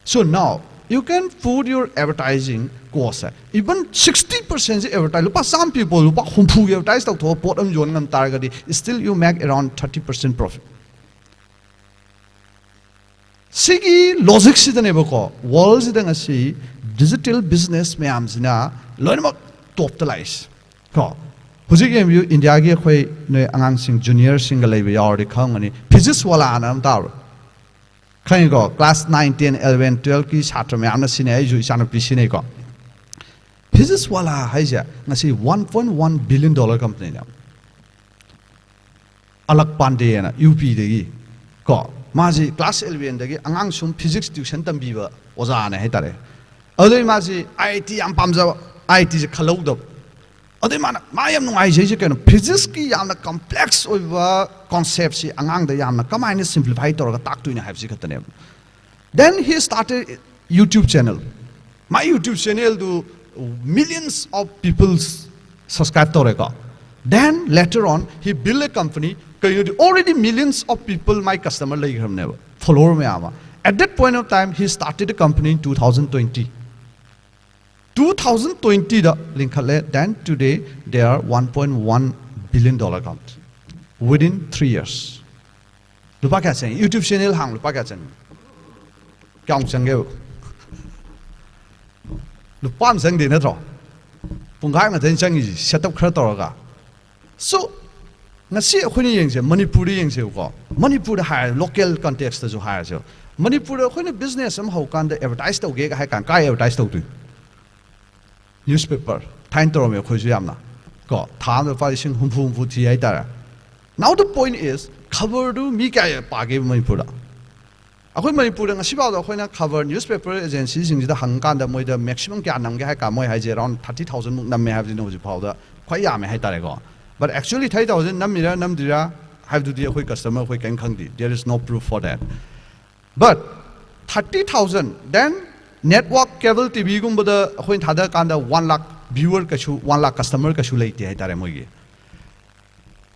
So now you can put your advertising cost. Even 60% advertising. Some people who advertise to bottom zone target still you make around 30% profit. Sigi logic si the ko world si the si digital business me amzina learn about totalize. Ko. Hujik you India ge khoi ne angang sing junior single lay we already khang ani physics wala anam tar khang go class 9 10 11 12 ki chhatra me amna sine ai ju isana pisine ko physics wala haija ngasi 1.1 billion dollar company na alak pande na UP de gi ko maji class 11 de gi angang sum physics tuition tambi ba oja na hai tare adoi maji IT am pamja IT je khalou do Ade mana mayam nungai jeje keno physics ki yamna complex over concepts si angang da yamna kamai simplify tor tak tuina have si khatane. Then he started YouTube channel. My YouTube channel do millions of people subscribe to reka. Then later on he built a company already millions of people my customer like him never follower me ama. At that point of time he started a company in 2020. 2020 the link then today they are 1.1 billion dollar count within 3 years. Lupa kya chang YouTube channel hang lupa kya chang kyang chang ge lupa am chang de na tro pungai ma den chang yi set up khra tor ga so ngasi khuni yeng se manipuri yeng se ko manipur ha local context jo ha jo manipur khuni business am ho kan the advertise to ge ha kan kai advertise to newspaper time to me khoi yamna ko tham the parishing hum ti ai tara. Now the point is cover do mi kya pa ge manipur akhoi manipur ngasi ba da khoi na cover newspaper agency sing da hang kan da moi da maximum kya nam ge ha ka moi ha je around 30,000 muk nam me have no ji phau da khoi ya me hai tare ko but actually 30,000 nam mira nam dira have to the khoi customer khoi kan khang di there is no proof for that but 30,000 then network cable TV gum bada hoin thada kanda 1 lakh viewer kashu 1 lakh customer kashu leite hai tare mogi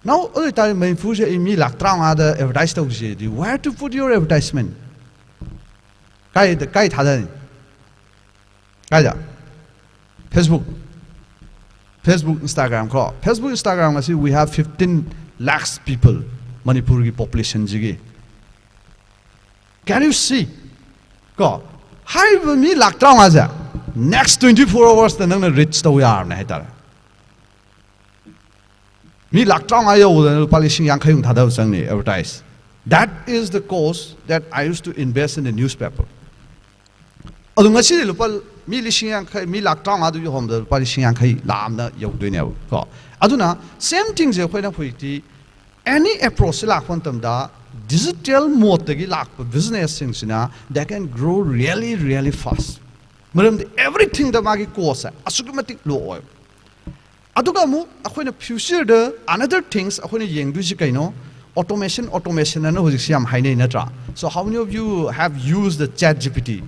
now oi tare main fuse mi lakh trang ada advertise to ji where to put your advertisement kai thada kai da Facebook Instagram ko Facebook Instagram asi we have 15 lakhs people Manipur ki population ji can you see ko Hi, me lakh trang aja. Next 24 hours, the nang reach the yard na hitar. Me lakh trang aja udan palishing yang kayung thada usang ni advertise. That is the cost that I used to invest in the newspaper. Adu ngasi lupal me lishing yang kay me lakh trang adu yo hom the palishing yang kay lam na yau doi ne ko. Adu na same thing je khoi na phoi ti any approach la khon tam da digital mode tagi lakpa business singsina that can grow really fast. Maram everything the magi cost asumatic low. aduga mu akhoi future the another things akhoi yeng du ji kaino automation and hojik siam hainei natra. So how many of you have used the chat gpt?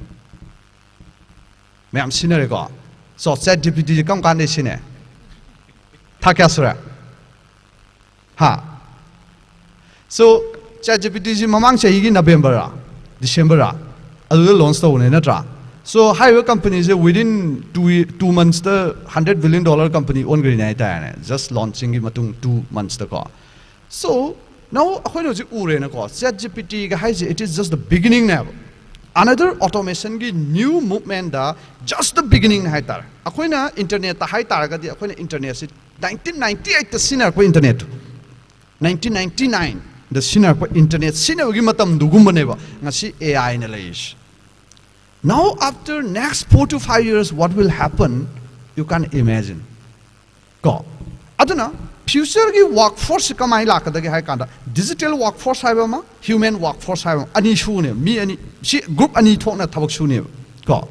Ma'am sinare ko. So chat gpt kam kan de sine tha kya sura ha. So chat gpt ji mamang chahi gi November ra December ra adu launch to ne natra. So highway companies within 2 months the $100 billion company on green just launching in 2 months the car. So now chat gpt it is just the beginning now. Another automation gi new movement da just the beginning hai tar. Akoina internet ta hai tar ga di akoina internet 1998 the sinar ko internet 1999 the sinar ko internet sinar gi matam dugum baneba ngasi AI na laish. Now after next 4 to 5 years what will happen you can imagine. Ko aduna future gi workforce kamai lakadagi hai kanda digital workforce hai ma human workforce hai ani shune mi ani si group ani thokna thabak shune ko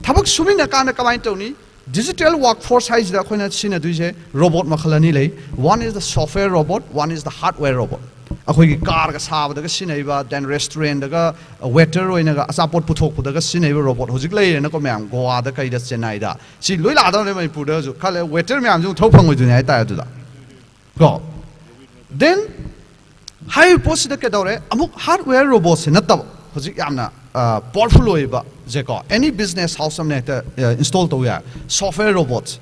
thabak sumi na kana kamai tawni digital workforce hai jida khoina sina duise robot makhalani lei. One is the software robot, one is the hardware robot. Akhoi car ga sab daga sinaiba then restaurant daga waiter oina ga asapot puthok pudaga sinaiba robot hojik lei na ko myam goa da kai da chennai da si loi la da ne mai pu da ju khale waiter myam ju thok phang oi du ne ta du da ko. Then high post da ke dore amuk hardware robot se na tab hojik yamna powerful oiba je ko any business house amne ta install to ya software robots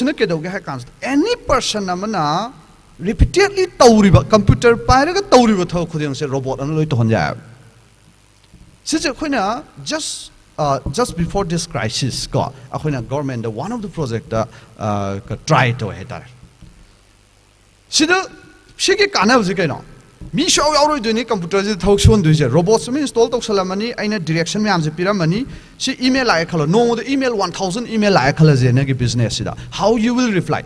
ne ke doge ha kan any person amana repeatedly tauriba computer pairaga tauriba tho khudeng se robot an loi to honja. Since akoina just before this crisis ko akoina government the one of the project try to hetar sida shige kana buje kaino mi show yauroi duni computer je thok son dui je robots me install tok salamani aina direction me amje piramani si email la khalo no the email 1000 email la khala je na gi business sida how you will reply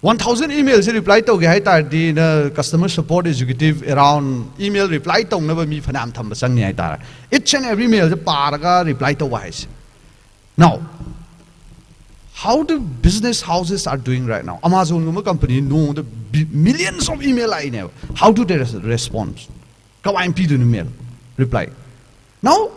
1000 emails reply to hai tar di customer support executive around email reply to na mi phanam tham sang ni hai tar each and every mail paraga reply to wise. Now how the business houses are doing right now, Amazon company know the millions of email I know how to respond email reply. Now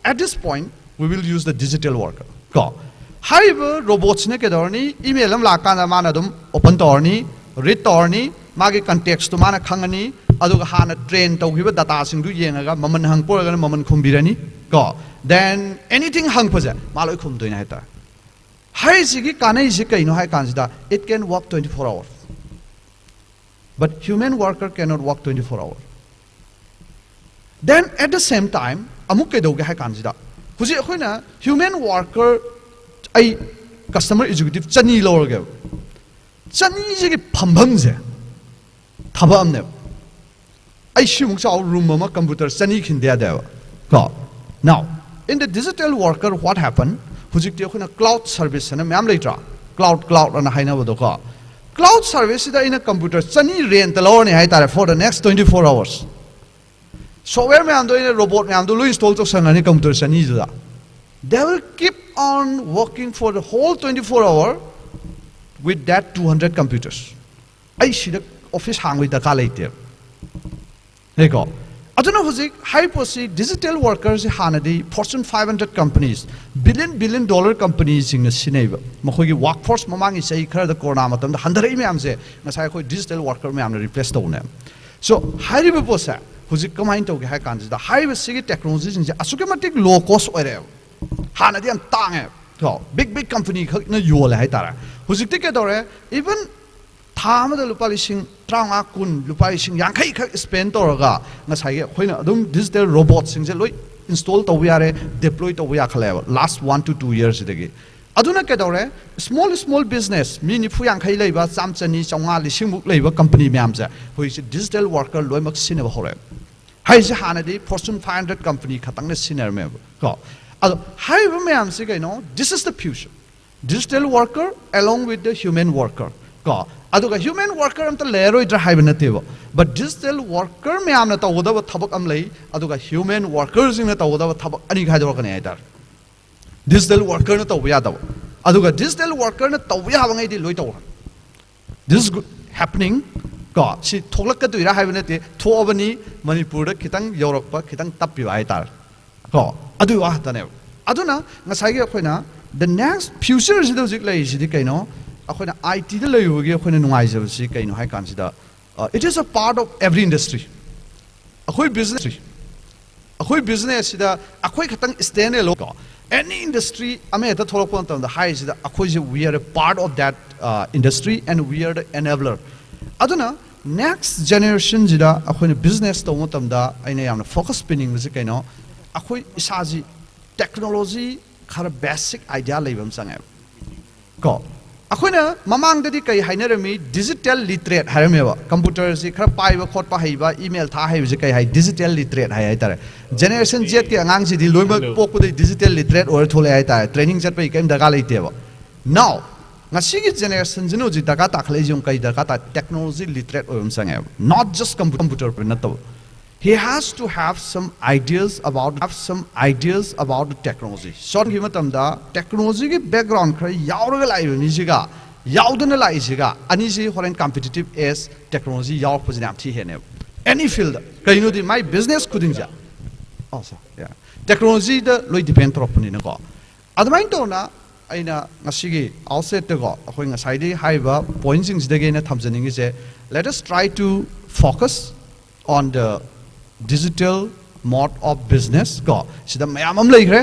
at this point we will use the digital worker ko. However, robots ne ke dorni email am lakana mana dum open torni read torni magi context to mana khangani aduga hana train to giba data sing du yenga maman hang por ga maman khumbirani ko then anything hang paja maloi khum doina heta hai sigi kanai ji kaino hai kanjida it can work 24 hours but human worker cannot work 24 hours. Then at the same time amuk ke doge hai kanjida huji khoina human worker ai customer executive chani lower ge chani ji ge phambam je thaba amne ai shimuk chaw room ma computer chani khin dia da ko. Now in the digital worker what happened hujik te khuna cloud service na myam leitra cloud na haina bodo ko cloud service da in a computer chani rent lower ne hai tare for the next 24 hours software me ando in a robot me ando lo install to sangani computer chani da they will keep on working for the whole 24 hours with that 200 computers. I see the office hang with the later. There you go. I don't know who's high posi digital workers hanadi Fortune 500 companies billion dollar companies in the Sineva. Mahogi workforce mamang is a the corona matam the 100 amse nasai digital worker me am replace the one. So high posa who's coming to high countries the high technologies in the asumatic low cost whatever. Hana diam tang big company na yuol hai tara hujik te ke dore even tham da lupa lising tranga kun lupa lising yang khai kha spend toraga na sai khoina adum digital robots sing je loi install to we are deploy to we are last 1 to 2 years degi aduna ke dore small business mini fu yang khai leiba chamchani chonga lising muk leiba company myam ja hoi digital worker loi mak sineba hore hai je hana di Fortune 500 company khatang na senior me ko. This is the future. Digital worker along with the human worker. Aduga human worker am ta lero itra haibanatebo. But digital worker me am na ta oda thabak am lei aduga human workers in ta oda thabak ani khai dor kan ai dar. Digital worker na ta uya daw. aduga digital worker na taw ya bangai di loi taw this is happening ko si tholak ka tuira haibane te tho abani manipur da kitang yorok pa kitang tapi ai tar ko adu wa ta ne aduna ngasai ge khoina the next future is the lai si di kaino akhona IT da lai hoge akhona nungai jab si kaino hai kan si da it is a part of every industry akhoi business si da akhoi khatang stand alone ko any industry ame ta tholok pon tam da high is da akhoi we are a part of that industry and we are the enabler aduna next generation jida akhoi business to mo tam da aina yamna focus pinning mi kaino akhoi isaji technology khara basic idea leibam sangai ko akhoi mamang da di kai hainarami digital literate harameba computer si khara paiba khot pa haiba email tha hai ji kai hai digital literate hai ai tare generation z ke angang si di loiba pokku de digital literate or thole ai tare training chat pa ikem daga leiteba now ngasigi generation jinu ji daga takhle jum kai daga ta technology literate oyum sangai not just computer per na to he has to have some ideas about the technology short him tamda technology ge background khra yauraga lai ni jiga yaudana lai jiga ani ji foreign competitive as technology yaw pujinam thi hene any field kaino di my business kudinja also yeah technology da loi depend tropni na ko admain to na aina ngasigi outset go akhoi ngasai di haiba points ing sidage na thamjaning je let us try to focus on the digital mode of business ko sida mayam am leikre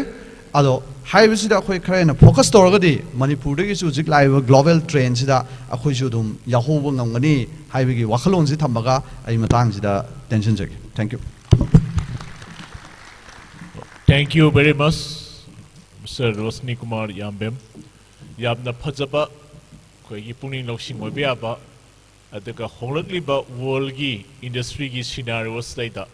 ado haiba sida akhoi khare na focus toragadi manipur de gi su jik live global trend sida akhoi su dum yahoba ngamgani haiba gi wakhalon si thambaga ai matang sida tension jagi thank you
very much Mr. Rosni Kumar Yambem yamna phajaba khoi gi puning loksing oibe ba adaga holakli ba world gi industry gi scenarios laida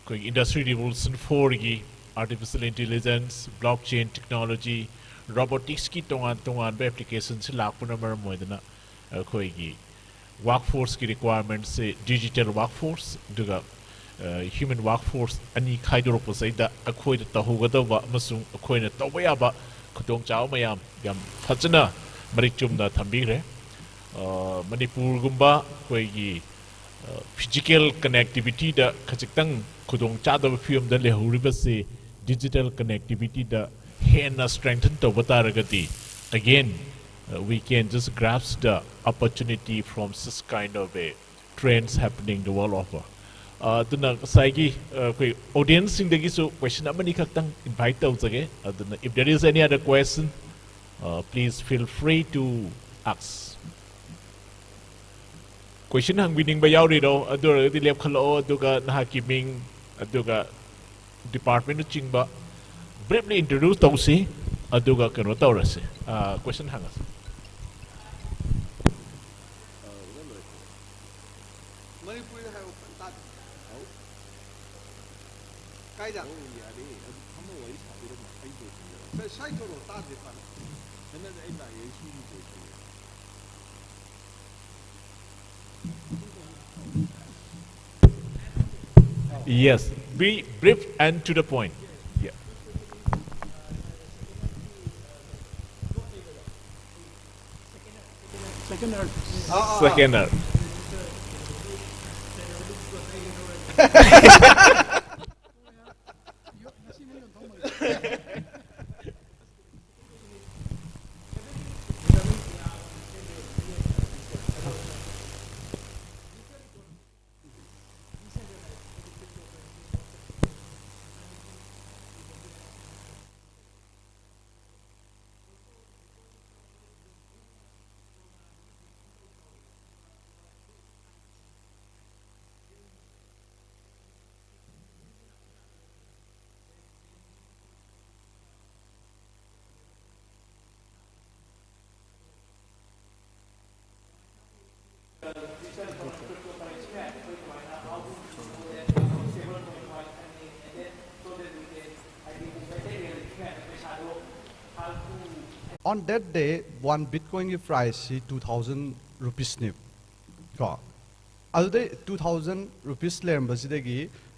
koi industry revolution 4 gi artificial intelligence blockchain technology robotics ki tongan be applications lakpuna mar moidana khoi gi workforce ki requirements se digital workforce duga human workforce ani khaidor posaida akhoi da tahuga ba masung akhoi na tawaya ba khutong chaw mayam yam phajana marik chumna thambire Manipur gumba koi physical connectivity da khajitang khudong chada film da lehuriba se digital connectivity da hena strengthen to bataragati again we can just grasp the opportunity from this kind of a trends happening the world over duna saigi koi audience sing dagi so question amani khaktang invite tau jage aduna if there is any other question please feel free to ask question hang bining ba yauri do adura di lep khalo aduga na ki ming aduga department chingba briefly introduce tausi aduga kano taurase question hangas
manipur ha ta kai da sai to ta de pa na ai na ye shi ni
Yes, be brief and to the point. Yeah. Second.
On that day, one Bitcoin price is 2,000 rupees. Other 2,000 rupees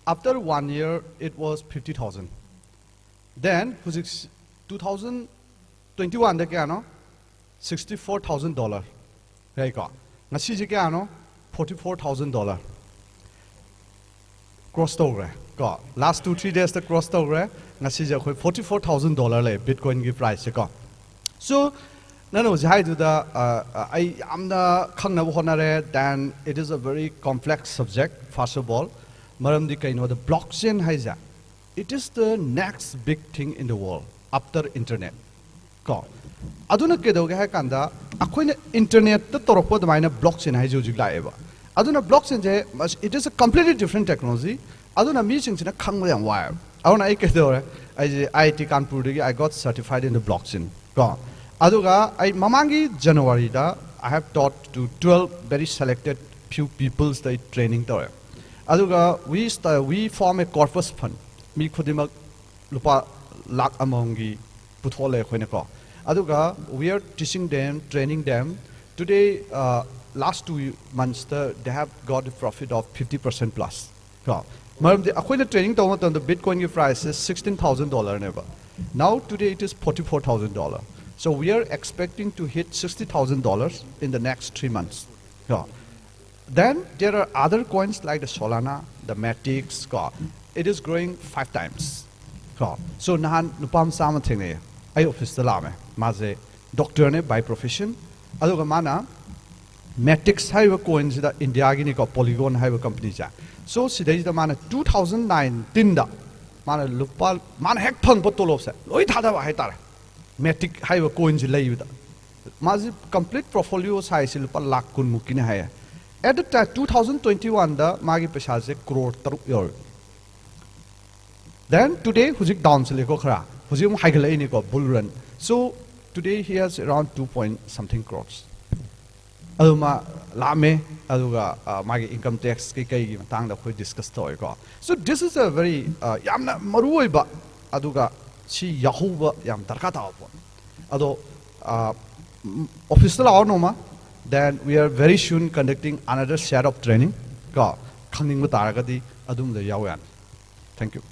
after 1 year, it was 50,000. Then, 2021, $64,000 right ko ngasi je kya no $44,000 cross over ko last 2-3 days the cross over ngasi je khoi $44,000 le bitcoin gi price ko so no jai do the I am the khangna honare then it is a very complex subject first of all maram di kai no the blockchain haija it is the next big thing in the world after internet ko aduna kedoge ha kanda akoina internet ta torokpo damaina blockchain hai ju laeba aduna blockchain je it is a completely different technology aduna mi chingchina khangba yang wa aduna I kedore I IIT Kanpur digi I got certified in the blockchain ko aduga I mamangi January da I have taught to 12 very selected few people's the training tore aduga we form a corpus fund mi khudima lupa lakh amongi puthole khoine ko aduga we are teaching them training them today last 2 months they have got a profit of 50% plus ko maram de akoina training to on the bitcoin price is $16,000 never now today it is $44,000 so we are expecting to hit $60,000 in the next 3 months ko then there are other coins like the Solana the Matic ko it is growing 5 times ko so nahan nupam sama thing I office the lame maze doctor ne by profession aduga mana Matic haiba coins da India gi ni ko Polygon haiba company ja so sidai da mana 2019 da mana lupa mana hek phang potolop sa loi thada ba hai tar Matic haiba coins lai da maze complete portfolio size lupa lakh kun mukine hai at the time 2021 da magi paisa je crore taruk yor then today hujik down sele ko khara hujik high galai ni ko bull run so today he has around 2 point something crores aduma lame aduga magi income tax kai kai gi matang da khoi discuss toy ko so this is a very yamna marui ba aduga si yahuba yam tarka ta po ado official or no ma then we are very soon conducting another set of training ko khangning ma taragadi adum da yawan thank you.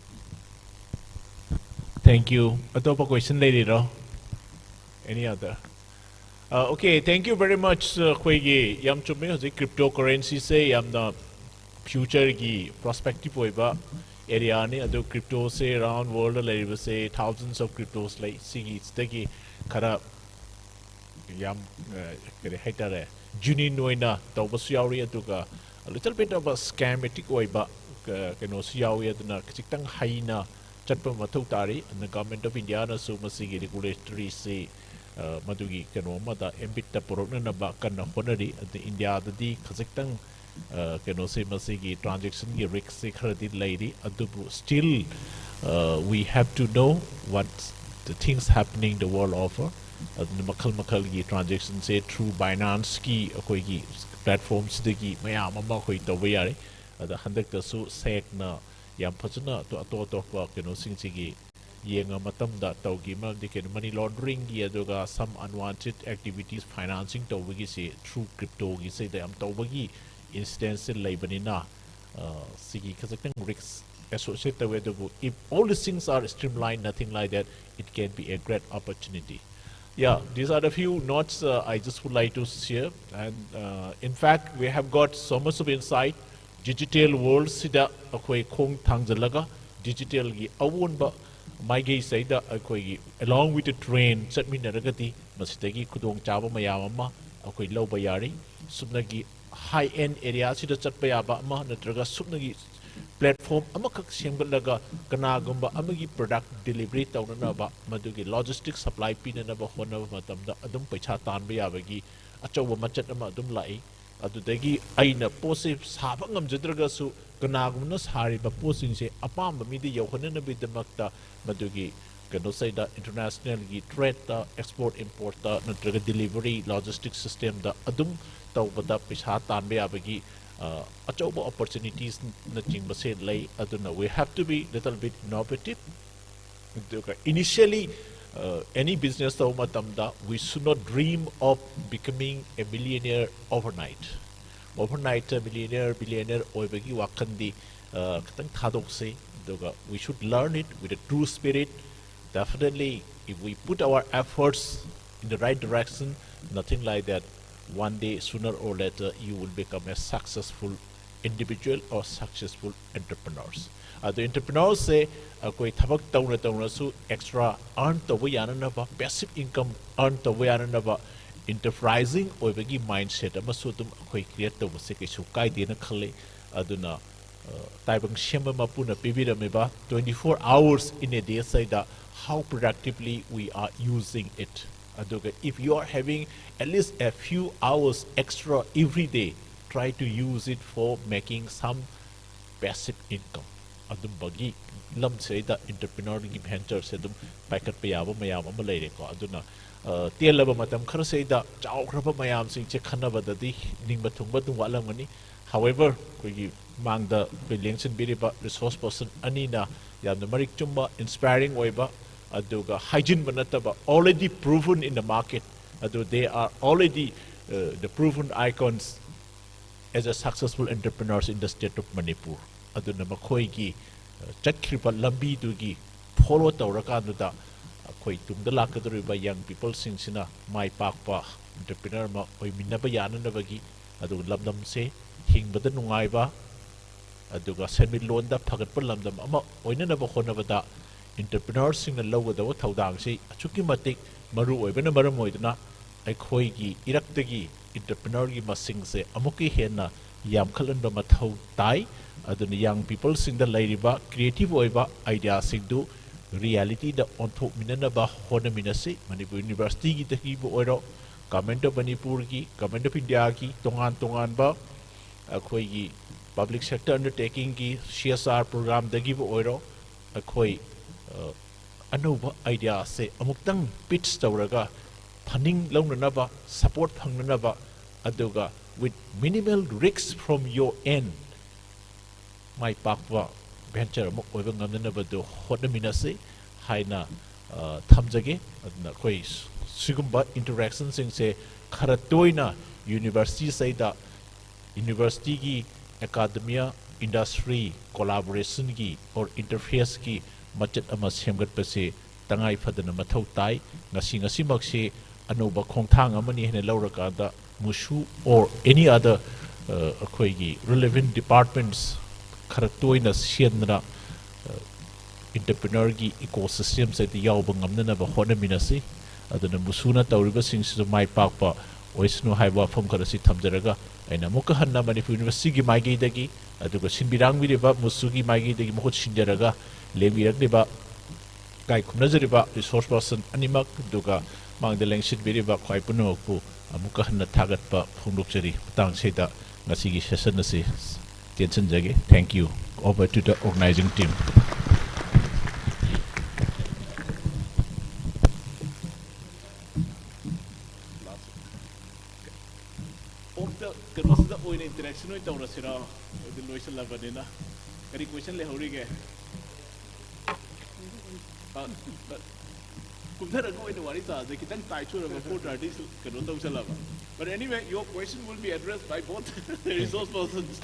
Thank you. Atopa question lady ro. Any other? Okay, thank you very much. Kwegi yam chume hoji cryptocurrency se yam the future gi prospective oiba area ni ado crypto se around world la se thousands of cryptos like sigi stegi khara yam kare haitare juni noina tawbasu yauri aduga a little bit of a scamatic oiba keno siyawi aduna kitang haina chatpa mathau tari and the government of India na so masigi regulatory se madugi keno mada embita porokna na ba kana honari the India the khaziktan keno se masigi transaction gi risk se kharadi lady adubu still we have to know what the things happening in the world offer makal gi transaction se through Binance ki akoi gi platforms degi mayam ama khoi tawi yare the handak ta su sek na yam phachna to pa keno singchigi yenga matam da tawgi ma diken money laundering gi aduga some unwanted activities financing tawgi se through crypto gi se da am tawgi instance leibanina sigi khazakang risks associated with the if all these things are streamlined nothing like that it can be a great opportunity. Yeah, these are the few notes I just would like to share and in fact we have got so much of insight digital world sida akoi khong thangjalaga digital gi awon ba mai ge saida akoi gi along with the train chatminaragati masitagi khudong chaba mayam ama akoi loba yari subna gi high end area sida chatpa yaba ama natraga subna gi platform amakak semgalaga kanagumba amagi product delivery tawnana ba madugi logistics supply pinana ba hona matamda adum paicha tanba yabagi achawa machat ama adum lai adudagi aina pose saba ngamjadraga su kanagumna sari ba posing se apamba midi yohana bidamakta madugi kano say da international gi trade da export import da natraga delivery logistics system da adum tawbada paicha tanba yabagi achauba opportunities na chingba se lay aduna we have to be little bit innovative initially any business thaw matamda we should not dream of becoming a millionaire overnight millionaire billionaire oibagi wakandi katang thadok se doga we should learn it with a true spirit definitely if we put our efforts in the right direction. Nothing like that. One day, sooner or later, you will become a successful individual or successful entrepreneurs. The entrepreneurs say, "Koi thabak tauna su extra earn to we another passive income earn to we another enterprising or bagi mindset amasu tum koi create to se ke su kai de na khale aduna taibang shema mapuna pibira meba 24 hours in a day say that how productively we are using it." If you are having at least a few hours extra every day, try to use it for making some passive income. Adum bagi lam say that entrepreneur gi venture se dum packet pa yaba mayam ama leire ko aduna tielaba matam khar say da chaw khraba mayam sing che khanaba da di ningba thungba tu walamani. However, ko gi mangda ko lengchen biriba resource person anina yamna marik chumba inspiring oiba aduga hygiene banataba already proven in the market. They are already the proven icons as a successful entrepreneurs in the state of Manipur. Aduna makoigi chatkripa lambi dugi follow tawrakanda koi tungda lakadriba young people singsina mai pakpa entrepreneur ma oi minaba yananabagi adu lamdam se hingbada nungaiba aduga semi loan da phagatpa lamdam ama oinanaba khonabada entrepreneurs sing na lawgadawa thaudang se achuki matik maru oibana maram oidna aikoigi iraktagi entrepreneur gi masing se amuki hena yam khalanba mathau tai aduna young people sing da lairiba creative oiba idea sing du reality da onthok minana ba hona minase Manipur University gi tahi bo oiro government of Manipur gi government of India gi tongan ba akoigi public sector undertaking gi CSR program dagi bo oiro akoi anova idea se amuktang pitch tawraga funding launanaba support phangnanaba aduga with minimal risks from your end mai pakwa venture amuk oiba ngamnanaba do hotnaminase haina thamjage adna koi sigumba interaction sing se kharatoina university saida university gi academia industry collaboration gi or interface gi macet ama semgat pase tangai phadana mathau tai ngasi makse anuba khongthang amani hene lauraka da musu or any other akoigi relevant departments kharatoina sienra entrepreneur gi ecosystem se the yaw bangamna ba hona minasi aduna musuna tawriba singsu mai pakpa oisnu haiba fam karasi thamjaraga aina muka hanna Manipur University gi maigi dagi aduga sinbirang biriba musugi maigi dagi mohot sinjaraga lebirakliba kai khumnajariba resource person animak duga mangdeleng sit biriba khwai punokpu amuka hanna thagatpa phongdokjari tang seda ngasigi session ase tension jage. Thank you. Over to the organizing team.
Interaction with our Sira, the Lois Lavadina. Any question Lehorige? But anyway, your question will be addressed by both the resource persons.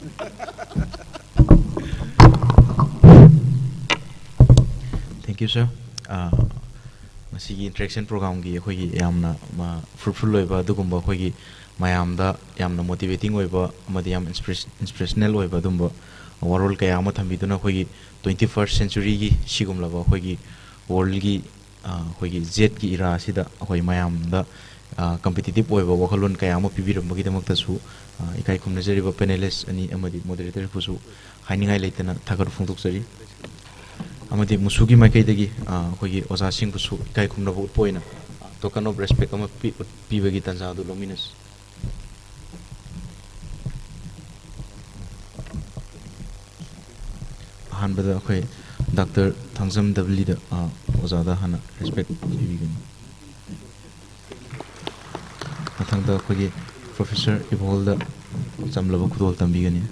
Thank you, sir. Masigi interaction program gi khoi yamna fruitful loiba dugumba khoi gi mayamda yamna motivating oiba amadi yam inspirational oiba dumba world kaya ama thambiduna khoi gi 21st century gi sigumlaba khoi gi world gi khoi gi z gi era sida khoi mayamda competitive oiba wakhalon kaya ama pibiramagi damakta su ikai khumnajariba panelists ani amadi moderator fusu hainingai leitana thagar phungdokjari amadi musugi maikai khoi oza sing busu ikai khumnabo poina token of respect ama pibagi tanza du lominas hanbada khoi Dr. Thangzam Dabli da oza da hana respect pibigani mathangda khoi Professor Ibol da chamlaba khudol tambigani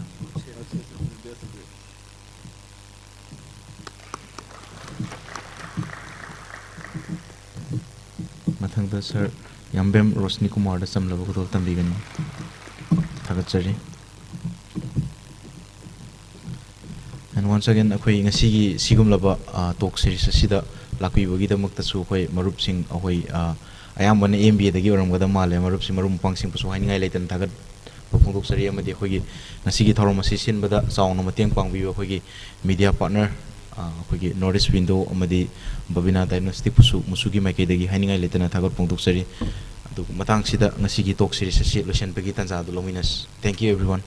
mathangda Sir Yambem Rosni Kumar da chamlaba khudol tambigani thagachari. And once again, akhoi ngasigi sigumlaba talk series asida lakui bagi damakta su akhoi marup sing akhoi ꯑꯌꯥꯝꯕꯅ MBAꯗꯒꯤ ꯑꯣꯏꯔꯝꯒꯗꯕ ꯃꯥꯜꯂꯦ ꯃꯔꯨꯞꯁꯤ ꯃꯔꯨꯞ ꯃꯄꯥꯡꯁꯤꯡꯕꯨꯁꯨ ꯍꯥꯏꯅꯤꯡꯉꯥꯏ ꯂꯩꯇꯅ ꯊꯥꯒꯠꯄ ꯐꯣꯡꯗꯣꯛꯆꯔꯤ ꯑꯃꯗꯤ ꯑꯩꯈꯣꯏꯒꯤ ꯉꯁꯤꯒꯤ ꯊꯧꯔꯝ ꯑꯁꯤ ꯁꯤꯟꯕꯗ ꯆꯥꯎꯅ ꯃꯇꯦꯡ ꯄꯥꯡꯕꯤꯕ ꯑꯩꯈꯣꯏꯒꯤ ꯃꯤꯗꯤꯌꯥ ꯄꯥꯔꯠꯅꯔ ꯑꯩꯈꯣꯏꯒꯤ ꯅꯣꯔꯠ ꯏꯁ ꯋꯤꯟꯗꯣ ꯑꯃꯗꯤ ꯕꯕꯤꯅꯥ ꯗꯥꯏꯒꯅꯣꯁꯇꯤꯛꯄꯨꯁꯨ ꯃꯨꯁꯨꯒꯤ ꯃꯥꯏꯀꯩꯗꯒꯤ ꯍꯥꯏꯅꯤꯡꯉꯥꯏ ꯂꯩꯇꯅ ꯊꯥꯒꯠ ꯐꯣꯡꯗꯣꯛꯆꯔꯤ ꯑꯗꯨꯒ ꯃꯇꯥꯡꯁꯤꯗ ꯉꯁꯤꯒꯤ ꯇꯣꯛ ꯁꯤꯔꯤꯁ ꯑꯁꯤ ꯂꯣꯏꯁꯤꯟꯕꯒꯤ ꯇꯥꯟꯖꯥꯗꯨ ꯂꯧꯃꯤꯟꯅꯁꯤ ꯊꯦꯡꯛ ꯌꯨ ꯑꯦꯚ꯭ꯔꯤꯋꯥꯟ